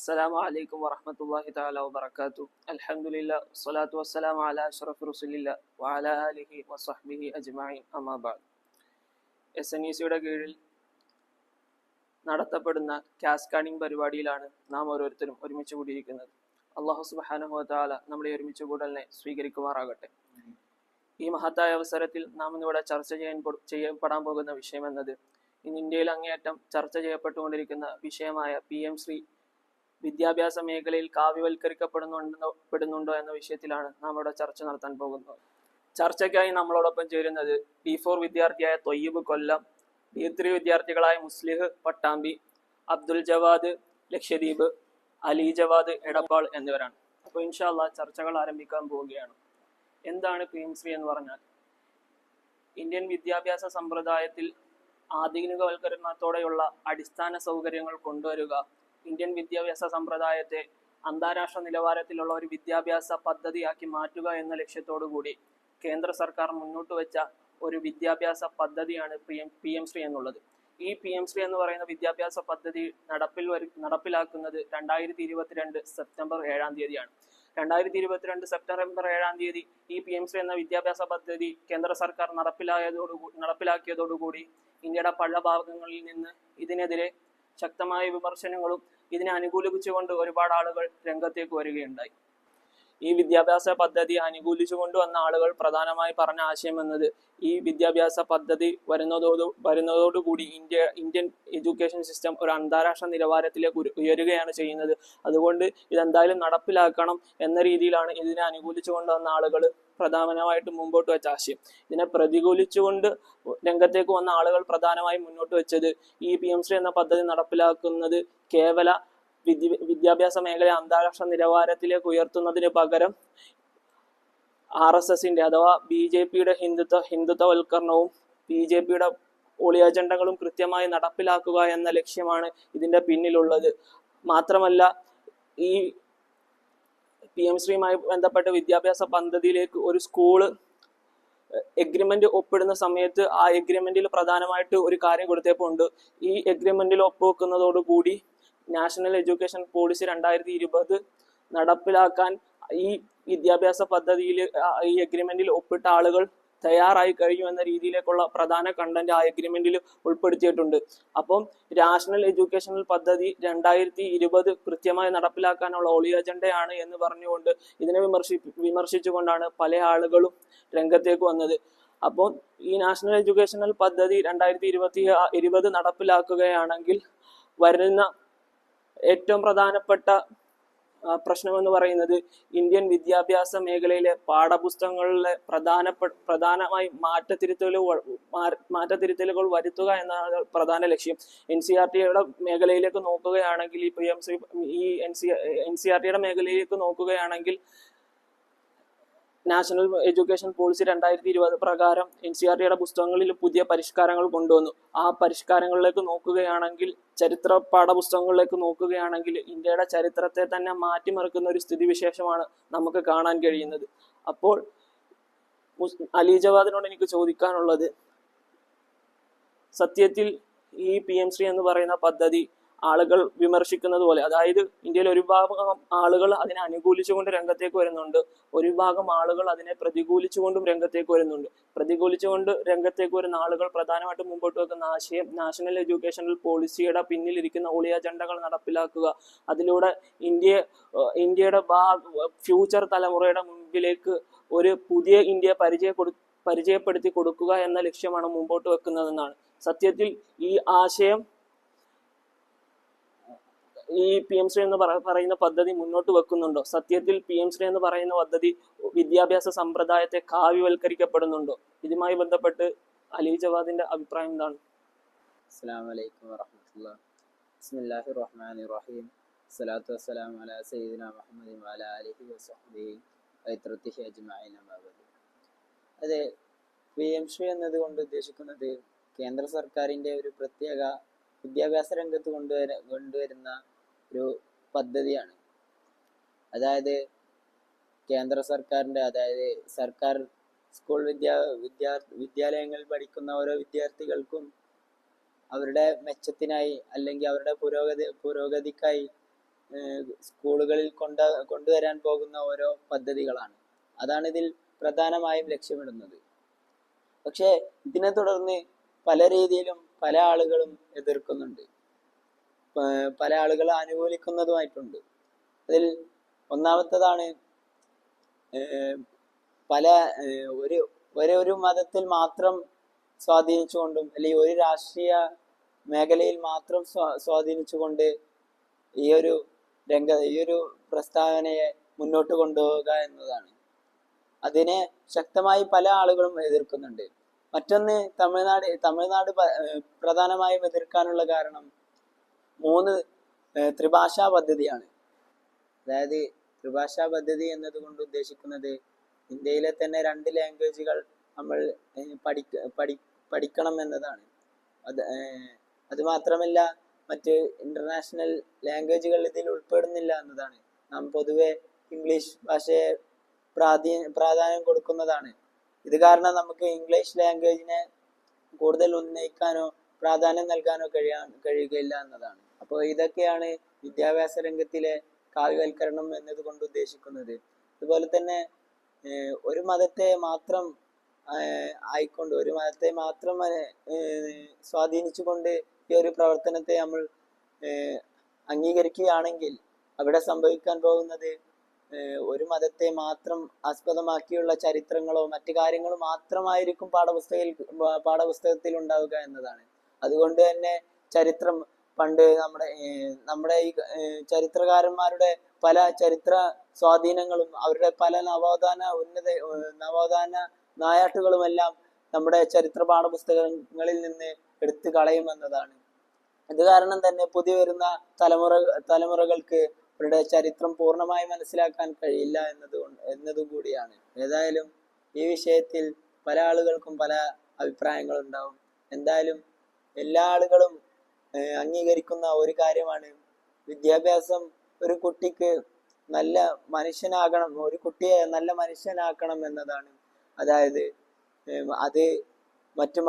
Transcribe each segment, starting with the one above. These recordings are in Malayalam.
السلام عليكم ورحمة الله تعالى وبركاته. الحمد لله والصلاة والسلام على أشرف رسول الله وعلى آله وصحبه أجمعين أما بعد. SNECയുടെ കീഴിൽ നടത്തപ്പെടുന്ന കാസ്കാഡിംഗ് പരിപാടിയിലാണ് നാം ഓരോരുത്തരും ഒരുമിച്ച് കൂടിയിരിക്കുന്നത്. അല്ലാഹു സുബ്ഹാനഹു വ തആല നമ്മുടെ ഒരുമിച്ച് കൂടലിനെ സ്വീകരിക്കുമാറാകട്ടെ. ഈ മഹത്തായ അവസരത്തിൽ നാം ഇന്നിവിടെ ചർച്ച ചെയ്യപ്പെടാൻ പോകുന്ന വിഷയം എന്നത് ഇന്ന് ഇന്ത്യയിൽ അങ്ങേയറ്റം ചർച്ച ചെയ്യപ്പെട്ടുകൊണ്ടിരിക്കുന്ന വിഷയമായ PM ശ്രീ വിദ്യാഭ്യാസ മേഖലയിൽ കാവ്യവൽക്കരിക്കപ്പെടുന്നുണ്ടോ എന്ന വിഷയത്തിലാണ് നാം ഇവിടെ ചർച്ച നടത്താൻ പോകുന്നത്. ചർച്ചയ്ക്കായി നമ്മളോടൊപ്പം ചേരുന്നത് D4 വിദ്യാർത്ഥിയായ തൊയ്യബ് കൊല്ലം, D3 വിദ്യാർത്ഥികളായ മുസ്ലിഹ് പട്ടാമ്പി, അബ്ദുൽ ജവാദ് ലക്ഷദ്വീപ്, അലി ജവാദ് എടപ്പാൾ എന്നിവരാണ്. അപ്പോൾ ഇൻഷാ അല്ലാഹ് ചർച്ചകൾ ആരംഭിക്കാൻ പോവുകയാണ്. എന്താണ് PM ശ്രീ എന്ന് പറഞ്ഞാൽ? ഇന്ത്യൻ വിദ്യാഭ്യാസ സമ്പ്രദായത്തിൽ ആധുനികവൽക്കരണത്തോടെയുള്ള അടിസ്ഥാന സൗകര്യങ്ങൾ കൊണ്ടുവരിക, ഇന്ത്യൻ വിദ്യാഭ്യാസ സമ്പ്രദായത്തെ അന്താരാഷ്ട്ര നിലവാരത്തിലുള്ള ഒരു വിദ്യാഭ്യാസ പദ്ധതിയാക്കി മാറ്റുക എന്ന ലക്ഷ്യത്തോടു കൂടി കേന്ദ്ര സർക്കാർ മുന്നോട്ട് വെച്ച ഒരു വിദ്യാഭ്യാസ പദ്ധതിയാണ് PM ശ്രീ എന്നുള്ളത്. ഈ PM ശ്രീ എന്ന് പറയുന്ന വിദ്യാഭ്യാസ പദ്ധതി നടപ്പിലാക്കുന്നത് 2022 സെപ്റ്റംബർ 7-ാം തീയതിയാണ്. 2022 സെപ്റ്റംബർ 7-ാം തീയതി ഈ PM ശ്രീ എന്ന വിദ്യാഭ്യാസ പദ്ധതി കേന്ദ്ര സർക്കാർ നടപ്പിലാക്കിയതോടുകൂടി ഇന്ത്യയുടെ പല ഭാഗങ്ങളിൽ നിന്ന് ഇതിനെതിരെ ശക്തമായ വിമർശനങ്ങളും ഇതിനെ അനുകൂലിച്ചുകൊണ്ട് ഒരുപാട് ആളുകൾ രംഗത്തേക്ക് വരികയുണ്ടായി. ഈ വിദ്യാഭ്യാസ പദ്ധതി അനുകൂലിച്ചുകൊണ്ട് വന്ന ആളുകൾ പ്രധാനമായി പറഞ്ഞ ആശയം എന്നത് ഈ വിദ്യാഭ്യാസ പദ്ധതി വരുന്നതോടുകൂടി ഇന്ത്യൻ എഡ്യൂക്കേഷൻ സിസ്റ്റം ഒരു അന്താരാഷ്ട്ര നിലവാരത്തിലേക്ക് ഉയരുകയാണ് ചെയ്യുന്നത്. അതുകൊണ്ട് ഇതെന്തായാലും നടപ്പിലാക്കണം എന്ന രീതിയിലാണ് ഇതിനെ അനുകൂലിച്ചുകൊണ്ട് വന്ന ആളുകൾ പ്രധാനമായിട്ട് മുമ്പോട്ട് വെച്ച ആശയം. ഇതിനെ പ്രതികൂലിച്ചുകൊണ്ട് രംഗത്തേക്ക് വന്ന ആളുകൾ പ്രധാനമായും മുന്നോട്ട് വെച്ചത് ഈ PM ശ്രീ എന്ന പദ്ധതി നടപ്പിലാക്കുന്നത് കേവല വിദ്യാഭ്യാസ മേഖല അന്താരാഷ്ട്ര നിലവാരത്തിലേക്ക് ഉയർത്തുന്നതിന് പകരം RSSന്റെ അഥവാ BJPയുടെ ഹിന്ദുത്വവൽക്കരണവും BJPയുടെ ഒളി അജണ്ടകളും കൃത്യമായി നടപ്പിലാക്കുക എന്ന ലക്ഷ്യമാണ് ഇതിന്റെ പിന്നിലുള്ളത്. മാത്രമല്ല, ഈ PM ശ്രീയുമായി ബന്ധപ്പെട്ട വിദ്യാഭ്യാസ പദ്ധതിയിലേക്ക് ഒരു സ്കൂള് എഗ്രിമെന്റ് ഒപ്പിടുന്ന സമയത്ത് ആ എഗ്രിമെന്റിൽ പ്രധാനമായിട്ട് ഒരു കാര്യം കൊടുത്തപ്പോണ്ട്. ഈ എഗ്രിമെന്റിൽ ഒപ്പുവെക്കുന്നതോടുകൂടി നാഷണൽ എഡ്യൂക്കേഷൻ പോളിസി 2020 നടപ്പിലാക്കാൻ ഈ വിദ്യാഭ്യാസ പദ്ധതിയിൽ ഈ എഗ്രിമെന്റിൽ ഒപ്പിട്ട ആളുകൾ തയ്യാറായി കഴിഞ്ഞു എന്ന രീതിയിലേക്കുള്ള പ്രധാന കണ്ടന്റ് ആ എഗ്രിമെന്റിൽ ഉൾപ്പെടുത്തിയിട്ടുണ്ട്. അപ്പം നാഷണൽ എഡ്യൂക്കേഷണൽ പദ്ധതി 2020 കൃത്യമായി നടപ്പിലാക്കാനുള്ള ഒളി അജണ്ടയാണ് എന്ന് പറഞ്ഞുകൊണ്ട് ഇതിനെ വിമർശിച്ചുകൊണ്ടാണ് പല ആളുകളും രംഗത്തേക്ക് വന്നത്. അപ്പോൾ ഈ നാഷണൽ എഡ്യൂക്കേഷണൽ പദ്ധതി 2020 നടപ്പിലാക്കുകയാണെങ്കിൽ വരുന്ന ഏറ്റവും പ്രധാനപ്പെട്ട പ്രശ്നമെന്ന് പറയുന്നത് ഇന്ത്യൻ വിദ്യാഭ്യാസ മേഖലയിലെ പാഠപുസ്തകങ്ങളിലെ പ്രധാനമായി മാറ്റത്തിരുത്തലുകൾ വരുത്തുക എന്നതാണ് പ്രധാന ലക്ഷ്യം. NCERTയുടെ മേഖലയിലേക്ക് നോക്കുകയാണെങ്കിൽ NCERTയുടെ മേഖലയിലേക്ക് നോക്കുകയാണെങ്കിൽ നാഷണൽ എഡ്യൂക്കേഷൻ പോളിസി 2020 പ്രകാരം NCERTയുടെ പുസ്തകങ്ങളിൽ പുതിയ പരിഷ്കാരങ്ങൾ കൊണ്ടുവന്നു. ആ പരിഷ്കാരങ്ങളിലേക്ക് നോക്കുകയാണെങ്കിൽ, ചരിത്ര പാഠപുസ്തകങ്ങളിലേക്ക് നോക്കുകയാണെങ്കിൽ ഇന്ത്യയുടെ ചരിത്രത്തെ തന്നെ മാറ്റിമറിക്കുന്ന ഒരു സ്ഥിതിവിശേഷമാണ് നമുക്ക് കാണാൻ കഴിയുന്നത്. അപ്പോൾ അലി ജവാദിനോട് എനിക്ക് ചോദിക്കാനുള്ളത്, സത്യത്തിൽ ഈ PM ശ്രീ എന്ന് പറയുന്ന പദ്ധതി ആളുകൾ വിമർശിക്കുന്നത് പോലെ, അതായത് ഇന്ത്യയിൽ ഒരു ഭാഗം ആളുകൾ അതിനെ അനുകൂലിച്ചുകൊണ്ട് രംഗത്തേക്ക് വരുന്നുണ്ട്, ഒരു ഭാഗം ആളുകൾ അതിനെ പ്രതികൂലിച്ചുകൊണ്ടും രംഗത്തേക്ക് വരുന്നുണ്ട്. പ്രതികൂലിച്ചുകൊണ്ട് രംഗത്തേക്ക് വരുന്ന ആളുകൾ പ്രധാനമായിട്ടും മുമ്പോട്ട് വെക്കുന്ന ആശയം നാഷണൽ എഡ്യൂക്കേഷണൽ പോളിസിയുടെ പിന്നിലിരിക്കുന്ന ഒളി അജണ്ടകൾ നടപ്പിലാക്കുക, അതിലൂടെ ഇന്ത്യയുടെ ഫ്യൂച്ചർ തലമുറയുടെ മുമ്പിലേക്ക് ഒരു പുതിയ ഇന്ത്യ പരിചയപ്പെടുത്തി കൊടുക്കുക എന്ന ലക്ഷ്യമാണ് മുമ്പോട്ട് വെക്കുന്നതെന്നാണ്. സത്യത്തിൽ ഈ ആശയം ഈ PM ശ്രീ എന്ന് പറയുന്ന പദ്ധതി മുന്നോട്ട് വെക്കുന്നുണ്ടോ? സത്യത്തിൽ PM ശ്രീ എന്ന് പറയുന്ന പദ്ധതി വിദ്യാഭ്യാസ സമ്പ്രദായത്തെ കാവ്യവൽക്കരിക്കപ്പെടുന്നുണ്ടോ? ഇതുമായി ബന്ധപ്പെട്ട് അലി ജവാദിന്റെ അഭിപ്രായം എന്താണ്? അസ്സലാമു അലൈക്കും വറഹ്മത്തുള്ളാഹി. ബിസ്മില്ലാഹിർ റഹ്മാനിർ റഹീം. സ്വലാത്തു വസ്സലാമു അലാ സയ്യിദിനാ മുഹമ്മദിൻ വഅലാ ആലിഹി വസഹ്ബിഹി വഇത്രത്തിഹി അജ്മഈൻ. അതെ, PM ശ്രീ എന്നതുകൊണ്ട് ഉദ്ദേശിക്കുന്നത് കേന്ദ്ര സർക്കാരിന്റെ ഒരു പ്രത്യേക വിദ്യാഭ്യാസ രംഗത്ത് കൊണ്ടുവരുന്ന ഒരു പദ്ധതിയാണ്. അതായത് കേന്ദ്ര സർക്കാരിന്റെ, അതായത് സർക്കാർ സ്കൂൾ വിദ്യാലയങ്ങളിൽ പഠിക്കുന്ന ഓരോ വിദ്യാർത്ഥികൾക്കും അവരുടെ മെച്ചത്തിനായി അല്ലെങ്കിൽ അവരുടെ പുരോഗതിക്കായി സ്കൂളുകളിൽ കൊണ്ടുവരാൻ പോകുന്ന ഓരോ പദ്ധതികളാണ്. അതാണ് ഇതിൽ പ്രധാനമായും ലക്ഷ്യമിടുന്നത്. പക്ഷേ ഇതിനെ തുടർന്ന് പല രീതിയിലും പല ആളുകളും എതിർക്കുന്നുണ്ട്, പല ആളുകൾ അനുകൂലിക്കുന്നതുമായിട്ടുണ്ട്. അതിൽ ഒന്നാമത്തതാണ് പല ഒരു മതത്തിൽ മാത്രം സ്വാധീനിച്ചുകൊണ്ടും അല്ലെങ്കിൽ ഒരു രാഷ്ട്രീയ മേഖലയിൽ മാത്രം സ്വാധീനിച്ചുകൊണ്ട് ഈ ഒരു പ്രസ്താവനയെ മുന്നോട്ട് കൊണ്ടുപോവുക എന്നതാണ്. അതിനെ ശക്തമായി പല ആളുകളും എതിർക്കുന്നുണ്ട്. മറ്റൊന്ന് തമിഴ്നാട് പ്രധാനമായും എതിർക്കാനുള്ള കാരണം 3 ത്രിഭാഷാ പദ്ധതിയാണ്. അതായത് ത്രിഭാഷാ പദ്ധതി എന്നതുകൊണ്ട് ഉദ്ദേശിക്കുന്നത് ഇന്ത്യയിലെ തന്നെ 2 ലാംഗ്വേജുകൾ നമ്മൾ പഠിക്കണം എന്നതാണ്. അത് മാത്രമല്ല മറ്റ് ഇന്റർനാഷണൽ ലാംഗ്വേജുകൾ ഇതിൽ ഉൾപ്പെടുന്നില്ല എന്നതാണ്. നാം പൊതുവെ ഇംഗ്ലീഷ് ഭാഷയെ പ്രാധാന്യം കൊടുക്കുന്നതാണ്. ഇത് കാരണം നമുക്ക് ഇംഗ്ലീഷ് ലാംഗ്വേജിനെ കൂടുതൽ ഉന്നയിക്കാനോ പ്രാധാന്യം നൽകാനോ കഴിയുകയില്ല എന്നതാണ്. അപ്പോൾ ഇതൊക്കെയാണ് വിദ്യാഭ്യാസ രംഗത്തിലെ കാവ്യവൽക്കരണം എന്നതുകൊണ്ട് ഉദ്ദേശിക്കുന്നത്. അതുപോലെ തന്നെ ഒരു മതത്തെ മാത്രം ഒരു മതത്തെ മാത്രം സ്വാധീനിച്ചുകൊണ്ട് ഈ ഒരു പ്രവർത്തനത്തെ നമ്മൾ അംഗീകരിക്കുകയാണെങ്കിൽ അവിടെ സംഭവിക്കാൻ പോകുന്നത് ഒരു മതത്തെ മാത്രം ആസ്പദമാക്കിയുള്ള ചരിത്രങ്ങളോ മറ്റു കാര്യങ്ങളോ മാത്രമായിരിക്കും പാഠപുസ്തകത്തിൽ ഉണ്ടാവുക എന്നതാണ്. അതുകൊണ്ട് തന്നെ ചരിത്രം പണ്ട് നമ്മുടെ ഈ ചരിത്രകാരന്മാരുടെ പല ചരിത്ര സ്വാധീനങ്ങളും അവരുടെ പല നവോത്ഥാന നായാട്ടുകളുമെല്ലാം നമ്മുടെ ചരിത്ര പാഠപുസ്തകങ്ങളിൽ നിന്ന് എടുത്തു കളയുമെന്നതാണ്. ഇത് കാരണം തന്നെ പുതിയ വരുന്ന തലമുറകൾക്ക് അവരുടെ ചരിത്രം പൂർണ്ണമായി മനസ്സിലാക്കാൻ കഴിയില്ല എന്നതും കൂടിയാണ്. ഏതായാലും ഈ വിഷയത്തിൽ പല ആളുകൾക്കും പല അഭിപ്രായങ്ങളുണ്ടാവും. എന്തായാലും എല്ലാ ആളുകളും അംഗീകരിക്കുന്ന ഒരു കാര്യമാണ് വിദ്യാഭ്യാസം ഒരു കുട്ടിക്ക് നല്ല മനുഷ്യനാകണം, ഒരു കുട്ടിയെ നല്ല മനുഷ്യനാക്കണം എന്നതാണ്. അതായത് അത് മറ്റു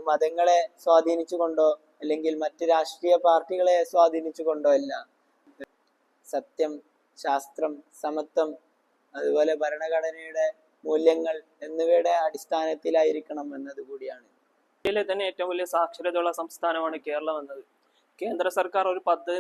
മതങ്ങളെ സ്വാധീനിച്ചുകൊണ്ടോ അല്ലെങ്കിൽ മറ്റ് രാഷ്ട്രീയ പാർട്ടികളെ സ്വാധീനിച്ചുകൊണ്ടോ അല്ല. സത്യം, ശാസ്ത്രം, സമത്വം, അതുപോലെ ഭരണഘടനയുടെ മൂല്യങ്ങൾ എന്നിവയുടെ അടിസ്ഥാനത്തിലായിരിക്കണം എന്നത് കൂടിയാണ്. ഇന്ത്യയിലെ തന്നെ ഏറ്റവും വലിയ സാക്ഷരതയുള്ള സംസ്ഥാനമാണ് കേരളം എന്നത്. കേന്ദ്ര സർക്കാർ ഒരു പദ്ധതി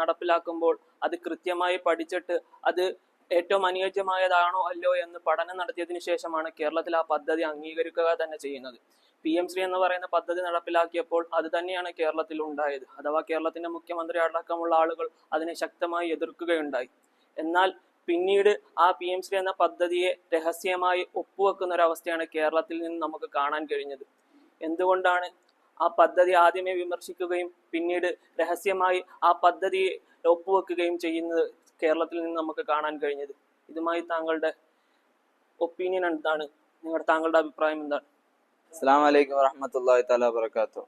നടപ്പിലാക്കുമ്പോൾ അത് കൃത്യമായി പഠിച്ചിട്ട് അത് ഏറ്റവും അനുയോജ്യമായതാണോ അല്ലയോ എന്ന് പഠനം നടത്തിയതിനു ശേഷമാണ് കേരളത്തിൽ ആ പദ്ധതി അംഗീകരിക്കുക തന്നെ ചെയ്യുന്നത്. PM-ശ്രീ എന്ന് പറയുന്ന പദ്ധതി നടപ്പിലാക്കിയപ്പോൾ അത് തന്നെയാണ് കേരളത്തിൽ ഉണ്ടായത്. അഥവാ കേരളത്തിന്റെ മുഖ്യമന്ത്രി അടക്കമുള്ള ആളുകൾ അതിനെ ശക്തമായി എതിർക്കുകയുണ്ടായി. എന്നാൽ പിന്നീട് ആ PM-ശ്രീ എന്ന പദ്ധതിയെ രഹസ്യമായി ഒപ്പുവെക്കുന്ന ഒരവസ്ഥയാണ് കേരളത്തിൽ നിന്ന് നമുക്ക് കാണാൻ കഴിഞ്ഞത്. എന്തുകൊണ്ടാണ് ആ പദ്ധതി ആദ്യമേ വിമർശിക്കുകയും പിന്നീട് രഹസ്യമായി ആ പദ്ധതിയെ ഒപ്പുവെക്കുകയും ചെയ്യുന്നത് കേരളത്തിൽ നിന്ന് നമുക്ക് കാണാൻ കഴിഞ്ഞത്? ഇതുമായി താങ്കളുടെ ഒപ്പീനിയൻ എന്താണ്? താങ്കളുടെ അഭിപ്രായം എന്താണ്? അസ്സലാമു അലൈക്കും വറഹ്മത്തുള്ളാഹി തആല വബറകാതുഹു.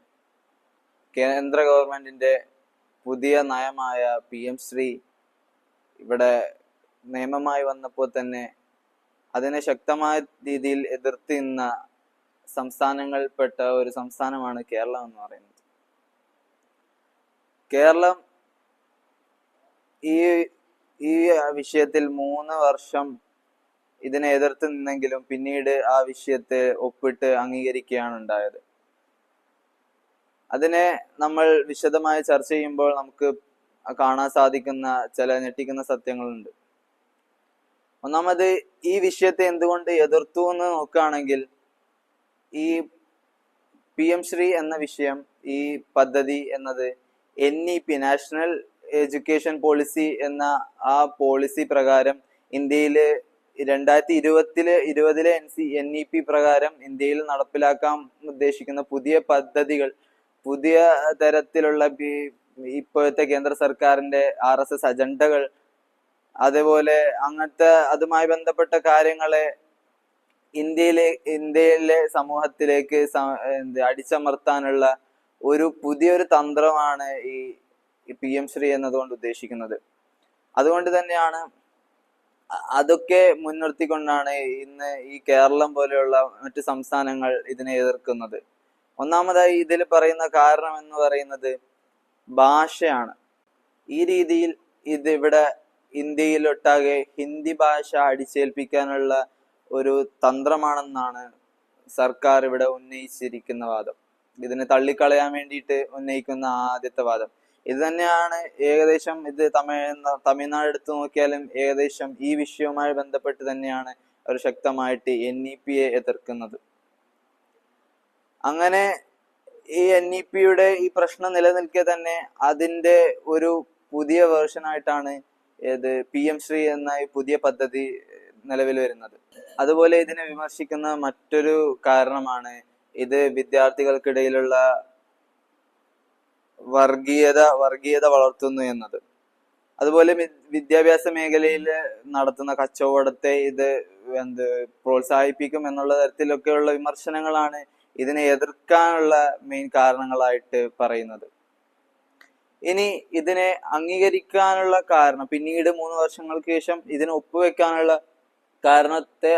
കേന്ദ്ര ഗവൺമെന്റിന്റെ പുതിയ നയമായ PM-ശ്രീ ഇവിടെ നിയമമായി വന്നപ്പോൾ തന്നെ അതിനെ ശക്തമായ രീതിയിൽ എതിർത്ത് നിന്ന സംസ്ഥാനങ്ങളിൽപ്പെട്ട ഒരു സംസ്ഥാനമാണ് കേരളം എന്ന് പറയുന്നത്. കേരളം ഈ വിഷയത്തിൽ 3 വർഷം ഇതിനെ എതിർത്ത് നിന്നെങ്കിലും പിന്നീട് ആ വിഷയത്തെ ഒപ്പിട്ട് അംഗീകരിക്കുകയാണ് ഉണ്ടായത്. അതിനെ നമ്മൾ വിശദമായി ചർച്ച ചെയ്യുമ്പോൾ നമുക്ക് കാണാൻ സാധിക്കുന്ന ചില ഞെട്ടിക്കുന്ന സത്യങ്ങളുണ്ട്. ഒന്നാമത്, ഈ വിഷയത്തെ എന്തുകൊണ്ട് എതിർത്തു എന്ന് നോക്കുകയാണെങ്കിൽ, ഈ PM-ശ്രീ എന്ന വിഷയം, ഈ പദ്ധതി എന്നത് NEP നാഷണൽ എഡ്യൂക്കേഷൻ പോളിസി എന്ന ആ പോളിസി പ്രകാരം ഇന്ത്യയില് 2020 NEP പ്രകാരം ഇന്ത്യയിൽ നടപ്പിലാക്കാൻ ഉദ്ദേശിക്കുന്ന പുതിയ പദ്ധതികൾ, പുതിയ തരത്തിലുള്ള ഇപ്പോഴത്തെ കേന്ദ്ര സർക്കാരിന്റെ RSS അജണ്ടകൾ, അതേപോലെ അങ്ങനത്തെ അതുമായി ബന്ധപ്പെട്ട കാര്യങ്ങളെ ഇന്ത്യയിലെ സമൂഹത്തിലേക്ക് അടിച്ചമർത്താനുള്ള പുതിയൊരു തന്ത്രമാണ് ഈ PM-ശ്രീ എന്നതുകൊണ്ട് ഉദ്ദേശിക്കുന്നത്. അതുകൊണ്ട് തന്നെയാണ് അതൊക്കെ മുൻനിർത്തിക്കൊണ്ടാണ് ഇന്ന് ഈ കേരളം പോലെയുള്ള മറ്റ് സംസ്ഥാനങ്ങൾ ഇതിനെ എതിർക്കുന്നത്. ഒന്നാമതായി ഇതിൽ പറയുന്ന കാരണം എന്ന് പറയുന്നത് ഭാഷയാണ്. ഈ രീതിയിൽ ഇത് ഇവിടെ ഇന്ത്യയിലൊട്ടാകെ ഹിന്ദി ഭാഷ അടിച്ചേൽപ്പിക്കാനുള്ള ഒരു തന്ത്രമാണെന്നാണ് സർക്കാർ ഇവിടെ ഉന്നയിച്ചിരിക്കുന്ന വാദം. ഇതിനെ തള്ളിക്കളയാൻ വേണ്ടിയിട്ട് ഉന്നയിക്കുന്ന ആദ്യത്തെ വാദം ഇത് തന്നെയാണ്. ഏകദേശം ഇത് തമിഴ്നാട് എടുത്തു നോക്കിയാലും ഏകദേശം ഈ വിഷയവുമായി ബന്ധപ്പെട്ട് തന്നെയാണ് അവർ ശക്തമായിട്ട് NEP-യെ എതിർക്കുന്നത്. അങ്ങനെ ഈ NEP-യുടെ ഈ പ്രശ്നം നിലനിൽക്കെ തന്നെ അതിന്റെ ഒരു പുതിയ വേർഷനായിട്ടാണ് PM ശ്രീ എന്ന ഈ പുതിയ പദ്ധതി നിലവിൽ വരുന്നത്. അതുപോലെ ഇതിനെ വിമർശിക്കുന്ന മറ്റൊരു കാരണമാണ് ഇത് വിദ്യാർത്ഥികൾക്കിടയിലുള്ള വർഗീയത വളർത്തുന്നു എന്നത്. അതുപോലെ വിദ്യാഭ്യാസ മേഖലയിൽ നടത്തുന്ന കച്ചവടത്തെ ഇത് പ്രോത്സാഹിപ്പിക്കും എന്നുള്ള തരത്തിലൊക്കെയുള്ള വിമർശനങ്ങളാണ് ഇതിനെ എതിർക്കാനുള്ള മെയിൻ കാരണങ്ങളായിട്ട് പറയുന്നത്. ഇനി ഇതിനെ അംഗീകരിക്കാനുള്ള കാരണം, പിന്നീട് 3 വർഷങ്ങൾക്ക് ശേഷം ഇതിനെ ഒപ്പുവെക്കാനുള്ള കാരണത്തെ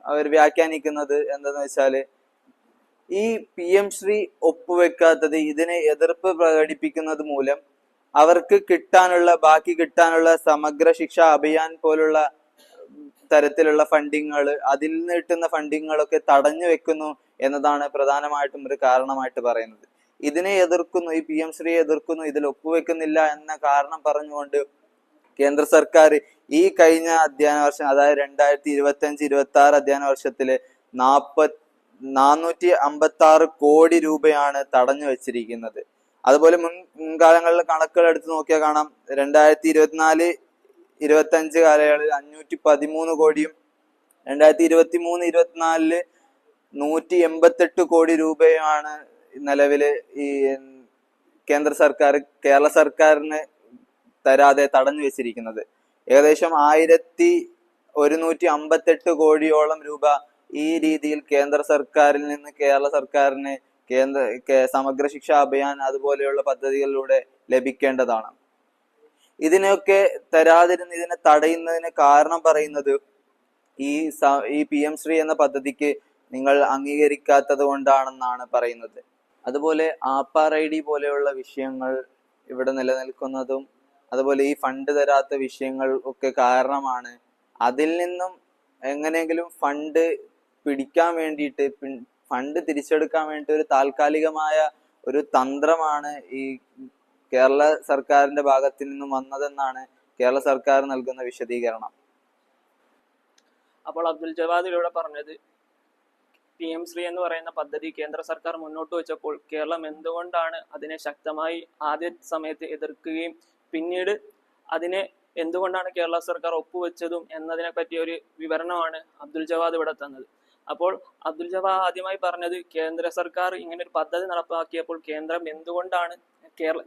അവർ വ്യാഖ്യാനിക്കുന്നത് എന്താന്ന് വെച്ചാല്, ഈ PM ശ്രീ ഒപ്പുവെക്കാത്തത്, ഇതിനെ എതിർപ്പ് പ്രകടിപ്പിക്കുന്നത് മൂലം അവർക്ക് ബാക്കി കിട്ടാനുള്ള സമഗ്ര ശിക്ഷ അഭിയാൻ പോലുള്ള തരത്തിലുള്ള ഫണ്ടിങ്ങൾ, അതിൽ നിന്ന് കിട്ടുന്ന ഫണ്ടിങ്ങളൊക്കെ തടഞ്ഞു വെക്കുന്നു എന്നതാണ് പ്രധാനമായിട്ടും ഒരു കാരണമായിട്ട് പറയുന്നത്. ഇതിനെ എതിർക്കുന്നു, ഈ PM ശ്രീയെ എതിർക്കുന്നു, ഇതിൽ ഒപ്പുവെക്കുന്നില്ല എന്ന കാരണം പറഞ്ഞുകൊണ്ട് കേന്ദ്ര സർക്കാർ ഈ കഴിഞ്ഞ അധ്യയന വർഷം, അതായത് 2025-26 അധ്യയന വർഷത്തില് 456 കോടി രൂപയാണ് തടഞ്ഞു വെച്ചിരിക്കുന്നത്. അതുപോലെ മുൻകാലങ്ങളിലെ കണക്കുകൾ എടുത്ത് നോക്കിയാൽ കാണാം, 2024-25 കാലയളവിൽ 513 കോടിയും 2023-24 188 കോടി രൂപയുമാണ് നിലവില് ഈ കേന്ദ്ര സർക്കാർ കേരള സർക്കാരിന് തരാതെ തടഞ്ഞു വെച്ചിരിക്കുന്നത്. ഏകദേശം 1158 കോടിയോളം രൂപ ഈ രീതിയിൽ കേന്ദ്ര സർക്കാരിൽ നിന്ന് കേരള സർക്കാരിന് സമഗ്ര ശിക്ഷാ അഭിയാൻ അതുപോലെയുള്ള പദ്ധതികളിലൂടെ ലഭിക്കേണ്ടതാണ്. ഇതിനൊക്കെ ഇതിനെ തടയുന്നതിന് കാരണം പറയുന്നത് ഈ PM ശ്രീ എന്ന പദ്ധതിക്ക് നിങ്ങൾ അംഗീകരിക്കാത്തത് കൊണ്ടാണെന്നാണ് പറയുന്നത്. അതുപോലെ ആപ്പാർ ID പോലെയുള്ള വിഷയങ്ങൾ ഇവിടെ നിലനിൽക്കുന്നതും അതുപോലെ ഈ ഫണ്ട് തരാത്ത വിഷയങ്ങൾ ഒക്കെ കാരണമാണ്. അതിൽ നിന്നും എങ്ങനെയെങ്കിലും ഫണ്ട് പിടിക്കാൻ വേണ്ടിയിട്ട്, ഫണ്ട് തിരിച്ചെടുക്കാൻ വേണ്ടി ഒരു താൽക്കാലികമായ ഒരു തന്ത്രമാണ് ഈ കേരള സർക്കാരിന്റെ ഭാഗത്തു നിന്നും വന്നതെന്നാണ് കേരള സർക്കാർ നൽകുന്ന വിശദീകരണം. അപ്പോൾ അബ്ദുൽ ജവാദ് ഇവിടെ പറഞ്ഞത്, PM ശ്രീ എന്ന് പറയുന്ന പദ്ധതി കേന്ദ്ര സർക്കാർ മുന്നോട്ട് വെച്ചപ്പോൾ കേരളം എന്തുകൊണ്ടാണ് അതിനെ ശക്തമായി ആദ്യ സമയത്ത് എതിർക്കുകയും പിന്നീട് അതിനെ എന്തുകൊണ്ടാണ് കേരള സർക്കാർ ഒപ്പുവെച്ചതും എന്നതിനെ പറ്റിയ ഒരു വിവരണമാണ് അബ്ദുൽ ജവാദ് ഇവിടെ തന്നത്. അപ്പോൾ അബ്ദുൽ ജവാദ് ആദ്യമായി പറഞ്ഞത്, കേന്ദ്ര സർക്കാർ ഇങ്ങനെ ഒരു പദ്ധതി നടപ്പാക്കിയപ്പോൾ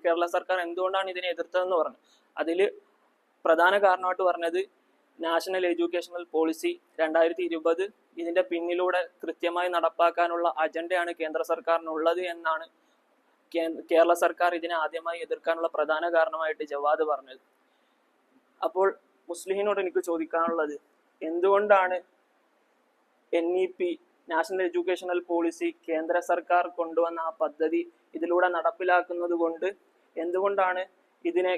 കേരള സർക്കാർ എന്തുകൊണ്ടാണ് ഇതിനെ എതിർത്തതെന്ന് പറഞ്ഞു. അതിൽ പ്രധാന കാരണമായിട്ട് പറഞ്ഞത് നാഷണൽ എഡ്യൂക്കേഷണൽ പോളിസി 2020 ഇതിന്റെ പിന്നിലൂടെ കൃത്യമായി നടപ്പാക്കാനുള്ള അജണ്ടയാണ് കേന്ദ്ര സർക്കാരിനുള്ളത് എന്നാണ് കേരള സർക്കാർ ഇതിനെ ആദ്യമായി എതിർക്കാനുള്ള പ്രധാന കാരണമായിട്ട് ജവാദ് പറഞ്ഞത്. അപ്പോൾ മുസ്ലിഹിനോട് എനിക്ക് ചോദിക്കാനുള്ളത്, എന്തുകൊണ്ടാണ് NEP നാഷണൽ എഡ്യൂക്കേഷണൽ പോളിസി കേന്ദ്ര സർക്കാർ കൊണ്ടുവന്ന ആ പദ്ധതി ഇതിലൂടെ നടപ്പിലാക്കുന്നത് കൊണ്ട് എന്തുകൊണ്ടാണ് ഇതിനെ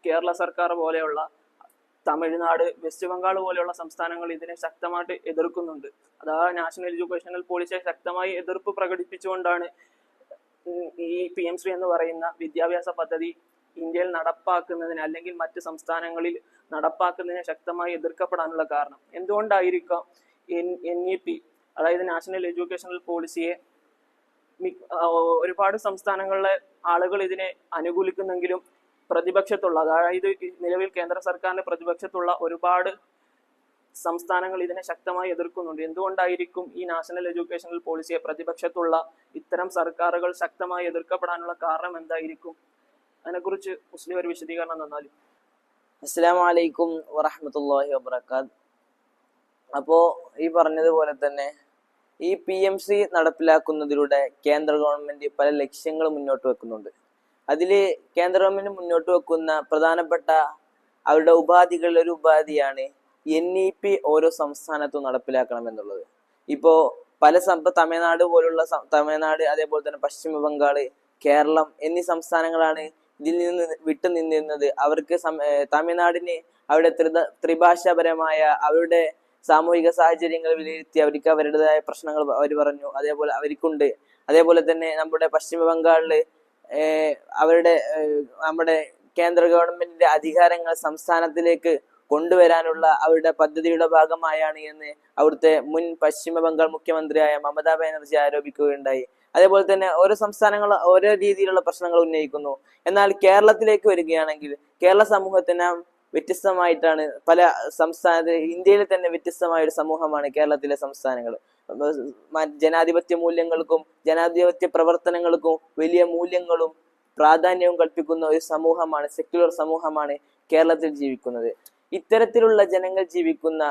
കേരള സർക്കാർ പോലെയുള്ള തമിഴ്നാട്, വെസ്റ്റ് ബംഗാൾ പോലെയുള്ള സംസ്ഥാനങ്ങൾ ഇതിനെ ശക്തമായിട്ട് എതിർക്കുന്നുണ്ട്? അതായത് നാഷണൽ എഡ്യൂക്കേഷണൽ പോളിസിയെ ശക്തമായി എതിർപ്പ് പ്രകടിപ്പിച്ചുകൊണ്ടാണ് ഈ PM ശ്രീ എന്ന് പറയുന്ന വിദ്യാഭ്യാസ പദ്ധതി ഇന്ത്യയിൽ നടപ്പാക്കുന്നതിന് അല്ലെങ്കിൽ മറ്റ് സംസ്ഥാനങ്ങളിൽ നടപ്പാക്കുന്നതിന് ശക്തമായി എതിർക്കപ്പെടാനുള്ള കാരണം എന്തുകൊണ്ടായിരിക്കാം? NEP അതായത് നാഷണൽ എഡ്യൂക്കേഷണൽ പോളിസിയെ ഒരുപാട് സംസ്ഥാനങ്ങളിലെ ആളുകൾ ഇതിനെ അനുകൂലിക്കുന്നെങ്കിലും പ്രതിപക്ഷത്തുള്ള, അതായത് നിലവിൽ കേന്ദ്ര സർക്കാരിന്റെ പ്രതിപക്ഷത്തുള്ള ഒരുപാട് സംസ്ഥാനങ്ങൾ ഇതിനെ ശക്തമായി എതിർക്കുന്നുണ്ട്. എന്തുകൊണ്ടായിരിക്കും ഈ നാഷണൽ എഡ്യൂക്കേഷണൽ പോളിസിയെ പ്രതിപക്ഷത്തുള്ള ഇത്തരം സർക്കാരുകൾ ശക്തമായി എതിർക്കപ്പെടാനുള്ള കാരണം എന്തായിരിക്കും? അതിനെക്കുറിച്ച് മുസ്ലിം ഒരു വിശദീകരണം തന്നാലും. അസ്സലാമു അലൈക്കും വറഹ്മത്തുള്ളാഹി വബറകാത്ത്. അപ്പോ ഈ പറഞ്ഞതുപോലെ തന്നെ ഈ PM ശ്രീ നടപ്പിലാക്കുന്നതിലൂടെ കേന്ദ്ര ഗവൺമെന്റ് പല ലക്ഷ്യങ്ങൾ മുന്നോട്ട് വെക്കുന്നുണ്ട്. അതിൽ കേന്ദ്ര ഗവൺമെന്റ് മുന്നോട്ട് വെക്കുന്ന പ്രധാനപ്പെട്ട അവരുടെ ഉപാധികളിൽ ഒരു ഉപാധിയാണ് NEP ഓരോ സംസ്ഥാനത്തും നടപ്പിലാക്കണം എന്നുള്ളത്. ഇപ്പോൾ തമിഴ്നാട് അതേപോലെ തന്നെ പശ്ചിമ ബംഗാള്, കേരളം എന്നീ സംസ്ഥാനങ്ങളാണ് ഇതിൽ നിന്ന് വിട്ടുനിന്നിരുന്നത്. അവർക്ക് തമിഴ്നാടിന് അവരുടെ ത്രിഭാഷാപരമായ അവരുടെ സാമൂഹിക സാഹചര്യങ്ങൾ വിലയിരുത്തി അവർക്ക് അവരുടേതായ പ്രശ്നങ്ങൾ അവർ പറഞ്ഞു. അതേപോലെ അവർക്കുണ്ട്. അതേപോലെ തന്നെ നമ്മുടെ പശ്ചിമ ബംഗാളില് അവരുടെ നമ്മുടെ കേന്ദ്ര ഗവൺമെന്റിന്റെ അധികാരങ്ങൾ സംസ്ഥാനത്തിലേക്ക് കൊണ്ടുവരാനുള്ള അവരുടെ പദ്ധതിയുടെ ഭാഗമായാണ് എന്ന് അവിടുത്തെ മുൻ പശ്ചിമ ബംഗാൾ മുഖ്യമന്ത്രിയായ മമതാ ബാനർജി ആരോപിക്കുകയുണ്ടായി. അതേപോലെ തന്നെ ഓരോ സംസ്ഥാനങ്ങൾ ഓരോ രീതിയിലുള്ള പ്രശ്നങ്ങൾ ഉന്നയിക്കുന്നു. എന്നാൽ കേരളത്തിലേക്ക് വരികയാണെങ്കിൽ കേരള സമൂഹത്തിന് വ്യത്യസ്തമായിട്ടാണ് പല ഇന്ത്യയിൽ തന്നെ വ്യത്യസ്തമായ ഒരു സമൂഹമാണ് കേരളത്തിലെ സംസ്ഥാനങ്ങൾ. ജനാധിപത്യ മൂല്യങ്ങൾക്കും ജനാധിപത്യ പ്രവർത്തനങ്ങൾക്കും വലിയ മൂല്യങ്ങളും പ്രാധാന്യവും കൽപ്പിക്കുന്ന ഒരു സമൂഹമാണ്, സെക്യുലർ സമൂഹമാണ് കേരളത്തിൽ ജീവിക്കുന്നത്. ഇത്തരത്തിലുള്ള ജനങ്ങൾ ജീവിക്കുന്ന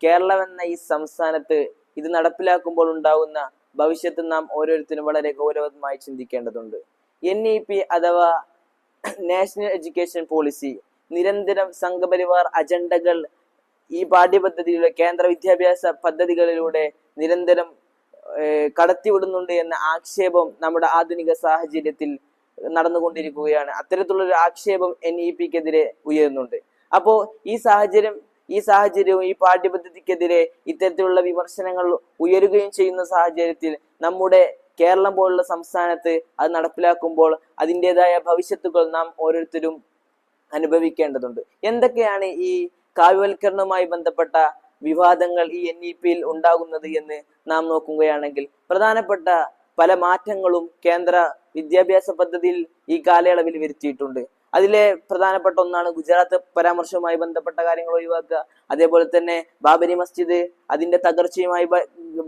കേരളം എന്ന ഈ സംസ്ഥാനത്ത് ഇത് നടപ്പിലാക്കുമ്പോൾ ഉണ്ടാകുന്ന ഭവിഷ്യത്ത് നാം ഓരോരുത്തരും വളരെ ഗൗരവമായി ചിന്തിക്കേണ്ടതുണ്ട്. NEP അഥവാ നാഷണൽ എഡ്യൂക്കേഷൻ പോളിസി നിരന്തരം സംഘപരിവാർ അജണ്ടകൾ ഈ പാഠ്യപദ്ധതിയിലൂടെ കേന്ദ്ര വിദ്യാഭ്യാസ പദ്ധതികളിലൂടെ നിരന്തരം കടത്തിവിടുന്നുണ്ട് എന്ന ആക്ഷേപം നമ്മുടെ ആധുനിക സാഹചര്യത്തിൽ നടന്നുകൊണ്ടിരിക്കുകയാണ്. അത്തരത്തിലുള്ളൊരു ആക്ഷേപം NEPക്കെതിരെ ഉയരുന്നുണ്ട്. അപ്പോ ഈ സാഹചര്യവും ഈ പാഠ്യപദ്ധതിക്കെതിരെ ഇത്തരത്തിലുള്ള വിമർശനങ്ങൾ ഉയരുകയും ചെയ്യുന്ന സാഹചര്യത്തിൽ നമ്മുടെ കേരളം പോലുള്ള സംസ്ഥാനത്ത് അത് നടപ്പിലാക്കുമ്പോൾ അതിൻ്റെതായ ഭവിഷ്യത്തുകൾ നാം ഓരോരുത്തരും അനുഭവിക്കേണ്ടതുണ്ട്. എന്തൊക്കെയാണ് ഈ കാവ്യവൽക്കരണവുമായി ബന്ധപ്പെട്ട വിവാദങ്ങൾ ഈ NEPയിൽ ഉണ്ടാകുന്നത് എന്ന് നാം നോക്കുകയാണെങ്കിൽ പ്രധാനപ്പെട്ട പല മാറ്റങ്ങളും കേന്ദ്ര വിദ്യാഭ്യാസ പദ്ധതിയിൽ ഈ കാലയളവിൽ വരുത്തിയിട്ടുണ്ട്. അതിലെ പ്രധാനപ്പെട്ട ഒന്നാണ് ഗുജറാത്ത് പരാമർശവുമായി ബന്ധപ്പെട്ട കാര്യങ്ങൾ ഒഴിവാക്കുക. അതേപോലെ തന്നെ ബാബരി മസ്ജിദ് അതിന്റെ തകർച്ചയുമായി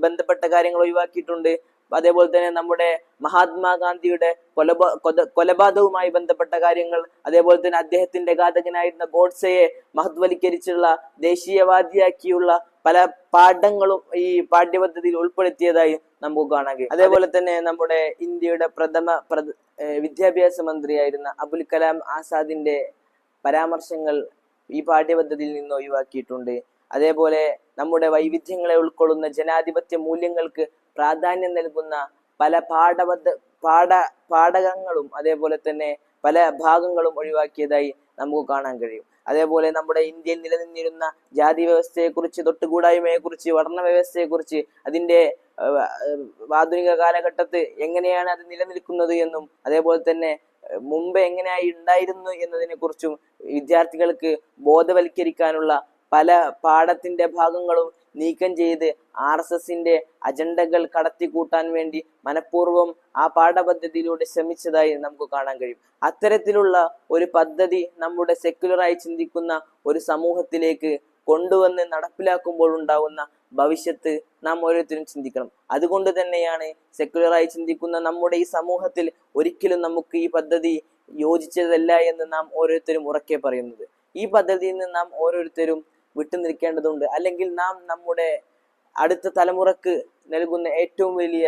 ബന്ധപ്പെട്ട കാര്യങ്ങൾ ഒഴിവാക്കിയിട്ടുണ്ട്. അതേപോലെ തന്നെ നമ്മുടെ മഹാത്മാഗാന്ധിയുടെ കൊലപാതകവുമായി ബന്ധപ്പെട്ട കാര്യങ്ങൾ, അതേപോലെ തന്നെ അദ്ദേഹത്തിന്റെ ഘാതകനായിരുന്ന ഗോഡ്സെയെ മഹത്വവൽക്കരിച്ചുള്ള ദേശീയവാദിയാക്കിയുള്ള പല പാഠങ്ങളും ഈ പാഠ്യപദ്ധതിയിൽ ഉൾപ്പെടുത്തിയതായി നമുക്ക് കാണാൻ കഴിയും. അതേപോലെ തന്നെ നമ്മുടെ ഇന്ത്യയുടെ പ്രഥമ വിദ്യാഭ്യാസ മന്ത്രിയായിരുന്ന അബുൽ കലാം ആസാദിന്റെ പരാമർശങ്ങൾ ഈ പാഠ്യപദ്ധതിയിൽ നിന്ന് ഒഴിവാക്കിയിട്ടുണ്ട്. അതേപോലെ നമ്മുടെ വൈവിധ്യങ്ങളെ ഉൾക്കൊള്ളുന്ന ജനാധിപത്യ മൂല്യങ്ങൾക്ക് പ്രാധാന്യം നൽകുന്ന പല പാഠകങ്ങളും അതേപോലെ തന്നെ പല ഭാഗങ്ങളും ഒഴിവാക്കിയതായി നമുക്ക് കാണാൻ കഴിയും. അതേപോലെ നമ്മുടെ ഇന്ത്യയിൽ നിലനിന്നിരുന്ന ജാതി വ്യവസ്ഥയെക്കുറിച്ച്, തൊട്ടുകൂടായ്മയെക്കുറിച്ച്, വർണ്ണ വ്യവസ്ഥയെക്കുറിച്ച്, അതിന്റെ ആധുനിക കാലഘട്ടത്ത് എങ്ങനെയാണ് അത് നിലനിൽക്കുന്നത് എന്നും അതേപോലെ തന്നെ മുമ്പ് എങ്ങനെയായി ഉണ്ടായിരുന്നു എന്നതിനെ കുറിച്ചും വിദ്യാർത്ഥികൾക്ക് ബോധവൽക്കരിക്കാനുള്ള പല പാഠത്തിന്റെ ഭാഗങ്ങളും നീക്കം ചെയ്ത് RSSന്റെ അജണ്ടകൾ കടത്തിക്കൂട്ടാൻ വേണ്ടി മനഃപൂർവ്വം ആ പാഠപദ്ധതിയിലൂടെ ശ്രമിച്ചതായി നമുക്ക് കാണാൻ കഴിയും. അത്തരത്തിലുള്ള ഒരു പദ്ധതി നമ്മുടെ സെക്യുലറായി ചിന്തിക്കുന്ന ഒരു സമൂഹത്തിലേക്ക് കൊണ്ടുവന്ന് നടപ്പിലാക്കുമ്പോൾ ഉണ്ടാവുന്ന ഭവിഷ്യത്ത് നാം ഓരോരുത്തരും ചിന്തിക്കണം. അതുകൊണ്ട് തന്നെയാണ് സെക്യുലറായി ചിന്തിക്കുന്ന നമ്മുടെ ഈ സമൂഹത്തിൽ ഒരിക്കലും നമുക്ക് ഈ പദ്ധതി യോജിച്ചതല്ല എന്ന് നാം ഓരോരുത്തരും ഉറക്കെ പറയുന്നത്. ഈ പദ്ധതിയിൽ നിന്ന് നാം ഓരോരുത്തരും വിട്ടുനിൽക്കേണ്ടതുണ്ട്. അല്ലെങ്കിൽ നാം നമ്മുടെ അടുത്ത തലമുറക്ക് നൽകുന്ന ഏറ്റവും വലിയ